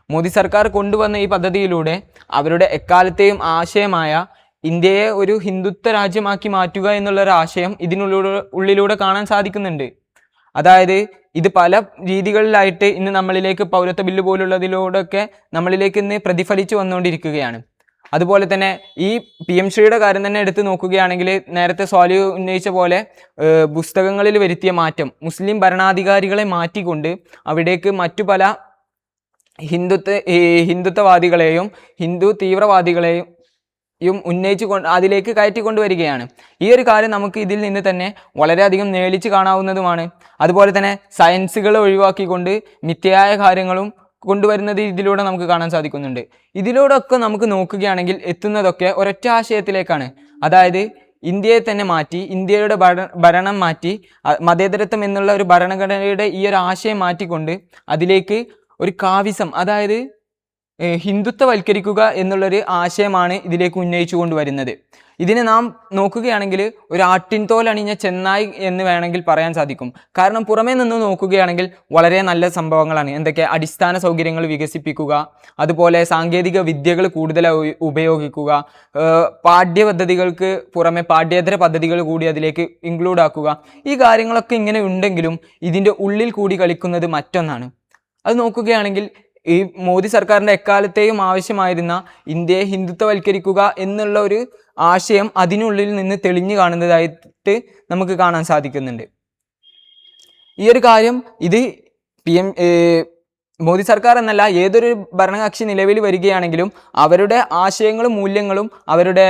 മോദി സർക്കാർ കൊണ്ടുവന്ന ഈ പദ്ധതിയിലൂടെ അവരുടെ എക്കാലത്തെയും ആശയമായ ഇന്ത്യയെ ഒരു ഹിന്ദുത്വ രാജ്യമാക്കി മാറ്റുക എന്നുള്ളൊരു ആശയം ഉള്ളിലൂടെ കാണാൻ സാധിക്കുന്നുണ്ട്. അതായത് ഇത് പല രീതികളിലായിട്ട് ഇന്ന് നമ്മളിലേക്ക് പൗരത്വ ബില്ല് പോലുള്ളതിലൂടെയൊക്കെ നമ്മളിലേക്ക് ഇന്ന് പ്രതിഫലിച്ചു വന്നുകൊണ്ടിരിക്കുകയാണ്. അതുപോലെ തന്നെ ഈ PM ശ്രീയുടെ കാര്യം തന്നെ എടുത്ത് നോക്കുകയാണെങ്കിൽ നേരത്തെ സ്വാലി ഉന്നയിച്ച പോലെ പുസ്തകങ്ങളിൽ വരുത്തിയ മാറ്റം മുസ്ലിം ഭരണാധികാരികളെ മാറ്റിക്കൊണ്ട് അവിടേക്ക് മറ്റു പല ഹിന്ദുത്വവാദികളെയും ഹിന്ദു തീവ്രവാദികളെയും ഉന്നയിച്ചു അതിലേക്ക് കയറ്റിക്കൊണ്ടുവരികയാണ്. ഈ ഒരു കാര്യം നമുക്ക് ഇതിൽ നിന്ന് തന്നെ വളരെയധികം നേളിച്ച് കാണാവുന്നതുമാണ്. അതുപോലെ തന്നെ സയൻസുകൾ ഒഴിവാക്കിക്കൊണ്ട് മിഥ്യയായ കാര്യങ്ങളും കൊണ്ടുവരുന്നത് ഇതിലൂടെ നമുക്ക് കാണാൻ സാധിക്കുന്നുണ്ട്. ഇതിലൂടെയൊക്കെ നമുക്ക് നോക്കുകയാണെങ്കിൽ എത്തുന്നതൊക്കെ ഒരൊറ്റ ആശയത്തിലേക്കാണ്. അതായത് ഇന്ത്യയെ തന്നെ മാറ്റി, ഇന്ത്യയുടെ ഭരണം മാറ്റി, മതേതരത്വം എന്നുള്ള ഒരു ഭരണഘടനയുടെ ഈ ഒരു ആശയം മാറ്റിക്കൊണ്ട് അതിലേക്ക് ഒരു കാവിസം, അതായത് ഹിന്ദുത്വവൽക്കരിക്കുക എന്നുള്ളൊരു ആശയമാണ് ഇതിലേക്ക് ഉന്നയിച്ചു കൊണ്ടുവരുന്നത്. ഇതിനെ നാം നോക്കുകയാണെങ്കിൽ ഒരു ആട്ടിൻതോൽ അണിഞ്ഞ ചെന്നായി എന്ന് വേണമെങ്കിൽ പറയാൻ സാധിക്കും. കാരണം പുറമേ നിന്ന് നോക്കുകയാണെങ്കിൽ വളരെ നല്ല സംഭവങ്ങളാണ്. എന്തൊക്കെ? അടിസ്ഥാന സൗകര്യങ്ങൾ വികസിപ്പിക്കുക, അതുപോലെ സാങ്കേതിക വിദ്യകൾ കൂടുതൽ ഉപയോഗിക്കുക, പാഠ്യപദ്ധതികൾക്ക് പുറമെ പാഠ്യേതര പദ്ധതികൾ കൂടി അതിലേക്ക് ഇൻക്ലൂഡ് ആക്കുക. ഈ കാര്യങ്ങളൊക്കെ ഇങ്ങനെ ഉണ്ടെങ്കിലും ഇതിൻ്റെ ഉള്ളിൽ കൂടി കളിക്കുന്നത് മറ്റൊന്നാണ്. അത് നോക്കുകയാണെങ്കിൽ ഈ മോദി സർക്കാരിൻ്റെ എക്കാലത്തെയും ആവശ്യമായിരുന്ന ഇന്ത്യയെ ഹിന്ദുത്വവൽക്കരിക്കുക എന്നുള്ള ഒരു ആശയം അതിനുള്ളിൽ നിന്ന് തെളിഞ്ഞു കാണുന്നതായിട്ട് നമുക്ക് കാണാൻ സാധിക്കുന്നുണ്ട്. ഈ ഒരു കാര്യം ഇത് മോദി സർക്കാർ എന്നല്ല, ഏതൊരു ഭരണകക്ഷി നിലവിൽ വരികയാണെങ്കിലും അവരുടെ ആശയങ്ങളും മൂല്യങ്ങളും അവരുടെ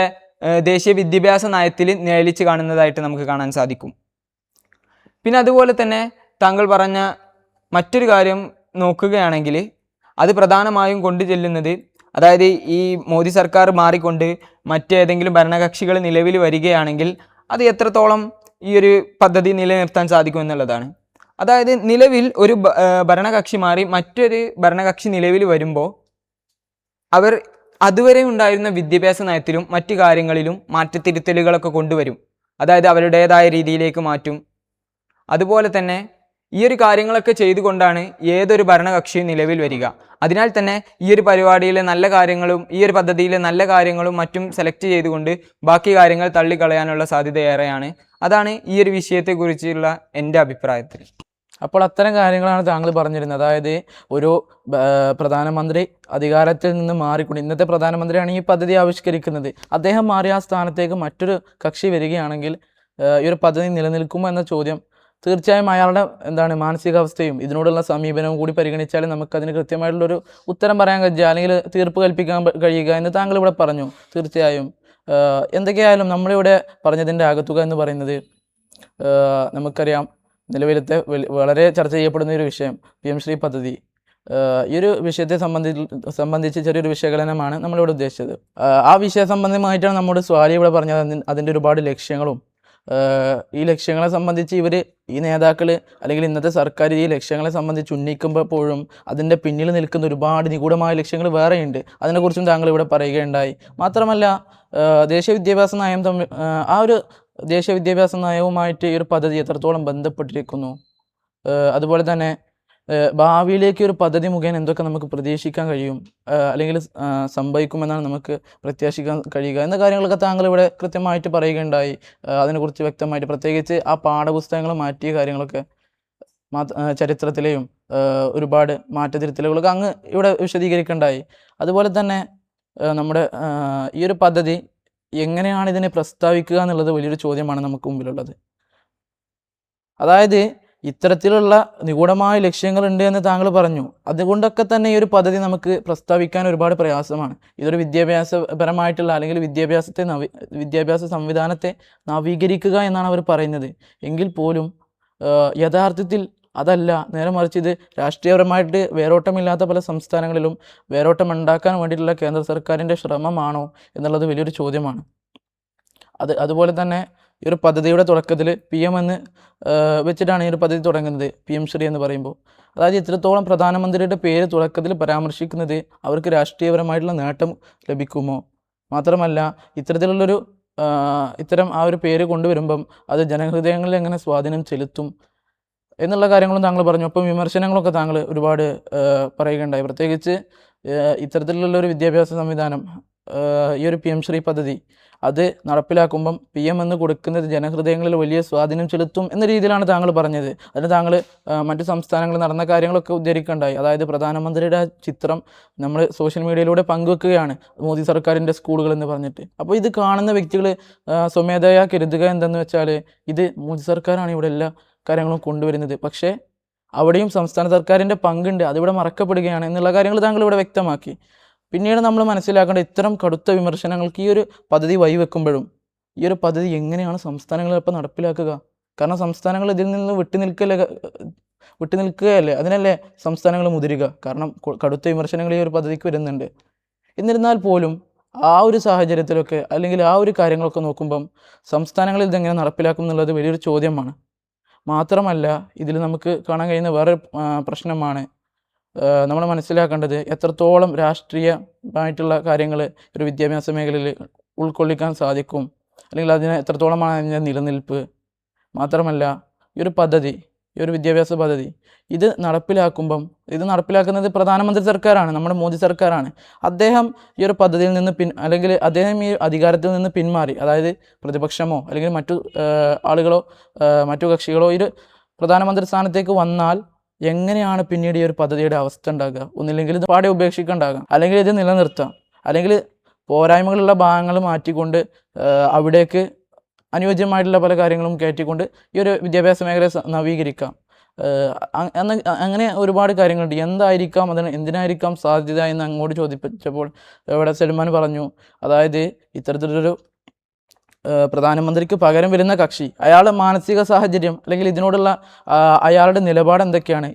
ദേശീയ വിദ്യാഭ്യാസ നയത്തിൽ നിഴലിച്ച് കാണുന്നതായിട്ട് നമുക്ക് കാണാൻ സാധിക്കും. പിന്നെ അതുപോലെ തന്നെ താങ്കൾ പറഞ്ഞ മറ്റൊരു കാര്യം നോക്കുകയാണെങ്കിൽ അത് പ്രധാനമായും കൊണ്ടു ചെല്ലുന്നത്, അതായത് ഈ മോദി സർക്കാർ മാറിക്കൊണ്ട് മറ്റേതെങ്കിലും ഭരണകക്ഷികൾ നിലവിൽ വരികയാണെങ്കിൽ അത് എത്രത്തോളം ഈ ഒരു പദ്ധതി നിലനിർത്താൻ സാധിക്കും എന്നുള്ളതാണ്. അതായത് നിലവിൽ ഒരു ഭരണകക്ഷി മാറി മറ്റൊരു ഭരണകക്ഷി നിലവിൽ വരുമ്പോൾ അവർ അതുവരെ ഉണ്ടായിരുന്ന വിദ്യാഭ്യാസ നയത്തിലും മറ്റു കാര്യങ്ങളിലും മാറ്റത്തിരുത്തലുകളൊക്കെ കൊണ്ടുവരും. അതായത് അവരുടേതായ രീതിയിലേക്ക് മാറ്റും. അതുപോലെ തന്നെ ഈ ഒരു കാര്യങ്ങളൊക്കെ ചെയ്തുകൊണ്ടാണ് ഏതൊരു ഭരണകക്ഷിയും നിലവിൽ വരിക. അതിനാൽ തന്നെ ഈ ഒരു പരിപാടിയിലെ നല്ല കാര്യങ്ങളും ഈ ഒരു പദ്ധതിയിലെ നല്ല കാര്യങ്ങളും മറ്റും സെലക്ട് ചെയ്തുകൊണ്ട് ബാക്കി കാര്യങ്ങൾ തള്ളിക്കളയാനുള്ള സാധ്യത ഏറെയാണ്. അതാണ് ഈ ഒരു വിഷയത്തെക്കുറിച്ചുള്ള എൻ്റെ അഭിപ്രായത്തിൽ. അപ്പോൾ അത്തരം കാര്യങ്ങളാണ് താങ്കൾ പറഞ്ഞിരുന്നത്. അതായത് ഒരു പ്രധാനമന്ത്രി അധികാരത്തിൽ നിന്ന് മാറിക്കൊണ്ട്, ഇന്നത്തെ പ്രധാനമന്ത്രിയാണ് ഈ പദ്ധതി ആവിഷ്കരിക്കുന്നത്, അദ്ദേഹം മാറി ആ സ്ഥാനത്തേക്ക് മറ്റൊരു കക്ഷി വരികയാണെങ്കിൽ ഈ ഒരു പദ്ധതി നിലനിൽക്കുമോ എന്ന ചോദ്യം തീർച്ചയായും അയാളുടെ മാനസികാവസ്ഥയും ഇതിനോടുള്ള സമീപനവും കൂടി പരിഗണിച്ചാൽ നമുക്കതിന് കൃത്യമായിട്ടുള്ളൊരു ഉത്തരം പറയാൻ കഴിയുക, അല്ലെങ്കിൽ തീർപ്പ് കൽപ്പിക്കാൻ കഴിയുക എന്ന് താങ്കൾ ഇവിടെ പറഞ്ഞു. തീർച്ചയായും എന്തൊക്കെയായാലും നമ്മളിവിടെ പറഞ്ഞതിൻ്റെ ആകത്തുക എന്ന് പറയുന്നത്, നമുക്കറിയാം നിലവിലത്തെ വളരെ ചർച്ച ചെയ്യപ്പെടുന്ന ഒരു വിഷയം PM ശ്രീ പദ്ധതി. ഈ ഒരു വിഷയത്തെ സംബന്ധിച്ച് ചെറിയൊരു വിശകലനമാണ് നമ്മളിവിടെ ഉദ്ദേശിച്ചത്. ആ വിഷയ സംബന്ധമായിട്ടാണ് നമ്മുടെ സ്വാലി ഇവിടെ പറഞ്ഞത്. അതിൻ്റെ ഒരുപാട് ലക്ഷ്യങ്ങളും ഈ ലക്ഷ്യങ്ങളെ സംബന്ധിച്ച് ഈ നേതാക്കൾ അല്ലെങ്കിൽ ഇന്നത്തെ സർക്കാർ ഈ ലക്ഷ്യങ്ങളെ സംബന്ധിച്ച് ഉന്നയിക്കുമ്പോഴും അതിൻ്റെ പിന്നിൽ നിൽക്കുന്ന ഒരുപാട് നിഗൂഢമായ ലക്ഷ്യങ്ങൾ വേറെയുണ്ട്. അതിനെക്കുറിച്ചും താങ്കൾ ഇവിടെ പറയുകയുണ്ടായി. മാത്രമല്ല ദേശീയ വിദ്യാഭ്യാസ നയം ആ ഒരു ദേശീയ വിദ്യാഭ്യാസ നയവുമായിട്ട് ഈ ഒരു പദ്ധതി എത്രത്തോളം ബന്ധപ്പെട്ടിരിക്കുന്നു, അതുപോലെ തന്നെ ഭാവിയിലേക്ക് ഒരു പദ്ധതി മുഖേന എന്തൊക്കെ നമുക്ക് പ്രതീക്ഷിക്കാൻ കഴിയും, അല്ലെങ്കിൽ സംഭവിക്കുമെന്നാണ് നമുക്ക് പ്രത്യാശിക്കാൻ കഴിയുക എന്ന കാര്യങ്ങളൊക്കെ താങ്കൾ ഇവിടെ കൃത്യമായിട്ട് പറയുകയുണ്ടായി. അതിനെക്കുറിച്ച് വ്യക്തമായിട്ട് പ്രത്യേകിച്ച് ആ പാഠപുസ്തകങ്ങൾ മാറ്റിയ കാര്യങ്ങളൊക്കെ ചരിത്രത്തിലെയും ഒരുപാട് മാറ്റത്തിരുത്തലുകളൊക്കെ അങ്ങ് ഇവിടെ വിശദീകരിക്കുകയുണ്ടായി. അതുപോലെ തന്നെ നമ്മുടെ ഈ ഒരു പദ്ധതി എങ്ങനെയാണ് ഇതിനെ പ്രസ്താവിക്കുക എന്നുള്ളത് വലിയൊരു ചോദ്യമാണ് നമുക്ക് മുമ്പിലുള്ളത്. അതായത് ഇത്തരത്തിലുള്ള നിഗൂഢമായ ലക്ഷ്യങ്ങളുണ്ട് എന്ന് താങ്കൾ പറഞ്ഞു. അതുകൊണ്ടൊക്കെ തന്നെ ഈ ഒരു പദ്ധതി നമുക്ക് പ്രസ്താവിക്കാൻ ഒരുപാട് പ്രയാസമാണ്. ഇതൊരു വിദ്യാഭ്യാസപരമായിട്ടുള്ള അല്ലെങ്കിൽ വിദ്യാഭ്യാസ സംവിധാനത്തെ നവീകരിക്കുക എന്നാണ് അവർ പറയുന്നത്. എങ്കിൽ പോലും യഥാർത്ഥത്തിൽ അതല്ല, നേരെ മറിച്ച് ഇത് രാഷ്ട്രീയപരമായിട്ട് വേരോട്ടമില്ലാത്ത പല സംസ്ഥാനങ്ങളിലും വേരോട്ടം ഉണ്ടാക്കാൻ വേണ്ടിയിട്ടുള്ള കേന്ദ്ര സർക്കാരിൻ്റെ ശ്രമമാണോ എന്നുള്ളത് വലിയൊരു ചോദ്യമാണ്. അതുപോലെ തന്നെ ഈ ഒരു പദ്ധതിയുടെ തുടക്കത്തിൽ PM എന്ന് വെച്ചിട്ടാണ് ഈ ഒരു പദ്ധതി തുടങ്ങുന്നത്, PM ശ്രീ എന്ന് പറയുമ്പോൾ. അതായത് ഇത്രത്തോളം പ്രധാനമന്ത്രിയുടെ പേര് തുടക്കത്തിൽ പരാമർശിക്കുന്നത് അവർക്ക് രാഷ്ട്രീയപരമായിട്ടുള്ള നേട്ടം ലഭിക്കുമോ, മാത്രമല്ല ഇത്തരം ആ ഒരു പേര് കൊണ്ടുവരുമ്പം അത് ജനഹൃദയങ്ങളിൽ എങ്ങനെ സ്വാധീനം ചെലുത്തും എന്നുള്ള കാര്യങ്ങളും താങ്കൾ പറഞ്ഞു. അപ്പം വിമർശനങ്ങളൊക്കെ താങ്കൾ ഒരുപാട് പറയുകയുണ്ടായി. പ്രത്യേകിച്ച് ഇത്തരത്തിലുള്ളൊരു വിദ്യാഭ്യാസ സംവിധാനം, ഈ ഒരു PM ശ്രീ പദ്ധതി അത് നടപ്പിലാക്കുമ്പം PM എന്ന് കൊടുക്കുന്നത് ജനഹൃദയങ്ങളിൽ വലിയ സ്വാധീനം ചെലുത്തും എന്ന രീതിയിലാണ് താങ്കൾ പറഞ്ഞത്. അതിന് താങ്കൾ മറ്റ് സംസ്ഥാനങ്ങളിൽ നടന്ന കാര്യങ്ങളൊക്കെ ഉദ്ധരിക്കുകയുണ്ടായി. അതായത് പ്രധാനമന്ത്രിയുടെ ചിത്രം നമ്മൾ സോഷ്യൽ മീഡിയയിലൂടെ പങ്കുവെക്കുകയാണ്, മോദി സർക്കാരിൻ്റെ സ്കൂളുകൾ എന്ന് പറഞ്ഞിട്ട്. അപ്പോൾ ഇത് കാണുന്ന വ്യക്തികൾ സ്വമേധയാ കരുതുക എന്തെന്ന് വെച്ചാൽ ഇത് മോദി സർക്കാരാണ് ഇവിടെ എല്ലാ കാര്യങ്ങളും കൊണ്ടുവരുന്നത്, പക്ഷേ അവിടെയും സംസ്ഥാന സർക്കാരിൻ്റെ പങ്കുണ്ട്, അതിവിടെ മറക്കപ്പെടുകയാണ് എന്നുള്ള കാര്യങ്ങൾ താങ്കൾ ഇവിടെ വ്യക്തമാക്കി. പിന്നീട് നമ്മൾ മനസ്സിലാക്കേണ്ട ഇത്തരം കടുത്ത വിമർശനങ്ങൾക്ക് ഈ ഒരു പദ്ധതി വഴിവെക്കുമ്പോഴും ഈ ഒരു പദ്ധതി എങ്ങനെയാണ് സംസ്ഥാനങ്ങളിൽ ഇപ്പോൾ നടപ്പിലാക്കുക? കാരണം സംസ്ഥാനങ്ങൾ ഇതിൽ നിന്ന് വിട്ടുനിൽക്കുകയല്ലേ, അതിനല്ലേ സംസ്ഥാനങ്ങൾ മുതിരുക. കാരണം കടുത്ത വിമർശനങ്ങൾ ഈ ഒരു പദ്ധതിക്ക് വരുന്നുണ്ട്. എന്നിരുന്നാൽ പോലും ആ ഒരു സാഹചര്യത്തിലൊക്കെ അല്ലെങ്കിൽ ആ ഒരു കാര്യങ്ങളൊക്കെ നോക്കുമ്പം സംസ്ഥാനങ്ങളിൽ ഇതെങ്ങനെ നടപ്പിലാക്കും എന്നുള്ളത് വലിയൊരു ചോദ്യമാണ്. മാത്രമല്ല ഇതിൽ നമുക്ക് കാണാൻ കഴിയുന്ന വേറൊരു പ്രശ്നമാണ്, നമ്മൾ മനസ്സിലാക്കേണ്ടത് എത്രത്തോളം രാഷ്ട്രീയമായിട്ടുള്ള കാര്യങ്ങൾ ഒരു വിദ്യാഭ്യാസ മേഖലയിൽ ഉൾക്കൊള്ളിക്കാൻ സാധിക്കും, അല്ലെങ്കിൽ അതിന് എത്രത്തോളമാണ് അതിൻ്റെ നിലനിൽപ്പ്. മാത്രമല്ല ഈ ഒരു പദ്ധതി, ഈ ഒരു വിദ്യാഭ്യാസ പദ്ധതി ഇത് നടപ്പിലാക്കുന്നത് പ്രധാനമന്ത്രി സർക്കാരാണ്, നമ്മുടെ മോദി സർക്കാരാണ്. അദ്ദേഹം ഈ ഒരു പദ്ധതിയിൽ നിന്ന് അല്ലെങ്കിൽ അദ്ദേഹം ഈ അധികാരത്തിൽ നിന്ന് പിന്മാറി, അതായത് പ്രതിപക്ഷമോ അല്ലെങ്കിൽ മറ്റു ആളുകളോ മറ്റു കക്ഷികളോ ഈ ഒരു പ്രധാനമന്ത്രി സ്ഥാനത്തേക്ക് വന്നാൽ എങ്ങനെയാണ് പിന്നീട് ഈ ഒരു പദ്ധതിയുടെ അവസ്ഥ ഉണ്ടാകുക? ഒന്നില്ലെങ്കിൽ ഇത് പാടെ ഉപേക്ഷിക്കേണ്ടാകാം, അല്ലെങ്കിൽ ഇത് നിലനിർത്താം, അല്ലെങ്കിൽ പോരായ്മകളുള്ള ഭാഗങ്ങൾ മാറ്റിക്കൊണ്ട് അവിടേക്ക് അനുയോജ്യമായിട്ടുള്ള പല കാര്യങ്ങളും കയറ്റിക്കൊണ്ട് ഈ ഒരു വിദ്യാഭ്യാസ മേഖലയെ നവീകരിക്കാം. അങ്ങനെ ഒരുപാട് കാര്യങ്ങളുണ്ട്. എന്തായിരിക്കാം അതിന്, എന്തിനായിരിക്കാം സാധ്യത എന്ന് അങ്ങോട്ട് ചോദിച്ചപ്പോൾ ഇവിടെ സൽമാൻ പറഞ്ഞു, അതായത് ഇത്തരത്തിലൊരു പ്രധാനമന്ത്രിക്ക് പകരം വരുന്ന കക്ഷി അയാളുടെ മാനസിക സാഹചര്യം അല്ലെങ്കിൽ ഇതിനോടുള്ള അയാളുടെ നിലപാട് എന്തൊക്കെയാണ്,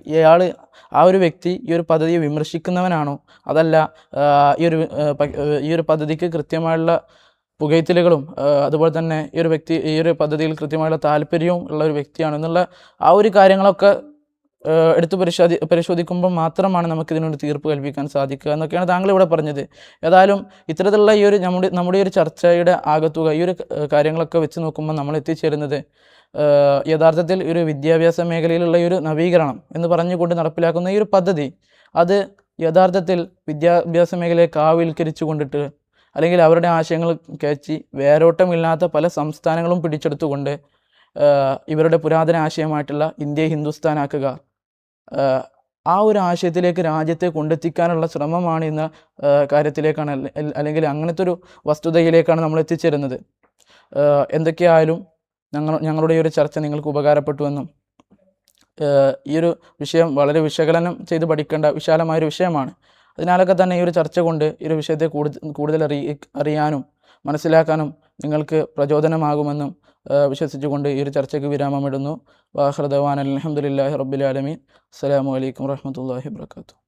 ആ ഒരു വ്യക്തി ഈ ഒരു പദ്ധതിയെ വിമർശിക്കുന്നവനാണോ, അതല്ല ഈ ഒരു പദ്ധതിക്ക് കൃത്യമായുള്ള പുകഴ്ത്തലുകളും അതുപോലെ തന്നെ ഈ ഒരു പദ്ധതിയിൽ കൃത്യമായുള്ള താല്പര്യവും ഉള്ള ഒരു വ്യക്തിയാണ് എന്നുള്ള ആ ഒരു കാര്യങ്ങളൊക്കെ എടുത്ത് പരിശോധിക്കുമ്പോൾ മാത്രമാണ് നമുക്കിതിനൊരു തീർപ്പ് കൽപ്പിക്കാൻ സാധിക്കുക എന്നൊക്കെയാണ് താങ്കൾ ഇവിടെ പറഞ്ഞത്. ഏതായാലും ഇത്തരത്തിലുള്ള ഈ ഒരു നമ്മുടെ ഈ ഒരു ചർച്ചയുടെ ആകത്തുക, ഈ ഒരു കാര്യങ്ങളൊക്കെ വെച്ച് നോക്കുമ്പോൾ നമ്മൾ എത്തിച്ചേരുന്നത് യഥാർത്ഥത്തിൽ ഒരു വിദ്യാഭ്യാസ മേഖലയിലുള്ള ഈ ഒരു നവീകരണം എന്ന് പറഞ്ഞുകൊണ്ട് നടപ്പിലാക്കുന്ന ഈ ഒരു പദ്ധതി അത് യഥാർത്ഥത്തിൽ വിദ്യാഭ്യാസ മേഖലയെ കാവൽക്കരിച്ചു കൊണ്ടിട്ട് അല്ലെങ്കിൽ അവരുടെ ആശയങ്ങൾ കയറ്റി വേരോട്ടമില്ലാത്ത പല സംസ്ഥാനങ്ങളും പിടിച്ചെടുത്തുകൊണ്ട് ഇവരുടെ പുരാതന ആശയമായിട്ടുള്ള ഇന്ത്യയെ ഹിന്ദുസ്ഥാനാക്കുക, ആ ഒരു ആശയത്തിലേക്ക് രാജ്യത്തെ കൊണ്ടെത്തിക്കാനുള്ള ശ്രമമാണ് എന്ന കാര്യത്തിലേക്കാണ്, അല്ലെങ്കിൽ അങ്ങനത്തെ ഒരു വസ്തുതയിലേക്കാണ് നമ്മൾ എത്തിച്ചേരുന്നത്. എന്തൊക്കെയായാലും ഞങ്ങളുടെ ഈ ഒരു ചർച്ച നിങ്ങൾക്ക് ഉപകാരപ്പെട്ടുവെന്നും ഈ ഒരു വിഷയം വളരെ വിശകലനം ചെയ്ത് പഠിക്കേണ്ട വിശാലമായൊരു വിഷയമാണ്. അതിനാലൊക്കെ തന്നെ ഈ ഒരു ചർച്ച കൊണ്ട് ഈ ഒരു വിഷയത്തെ കൂടുതൽ അറിയാനും മനസ്സിലാക്കാനും നിങ്ങൾക്ക് പ്രചോദനമാകുമെന്നും വിശ്വസിച്ചുകൊണ്ട് ഈ ഒരു ചർച്ചയ്ക്ക് വിരാമമിടുന്നു. വാഖിറു ദഅ്വാനാ അൽഹംദുലില്ലാഹി റബ്ബിൽ ആലമീൻ. അസ്സലാമു അലൈക്കും വറഹ്മത്തുള്ളാഹി വബറകാതുഹു.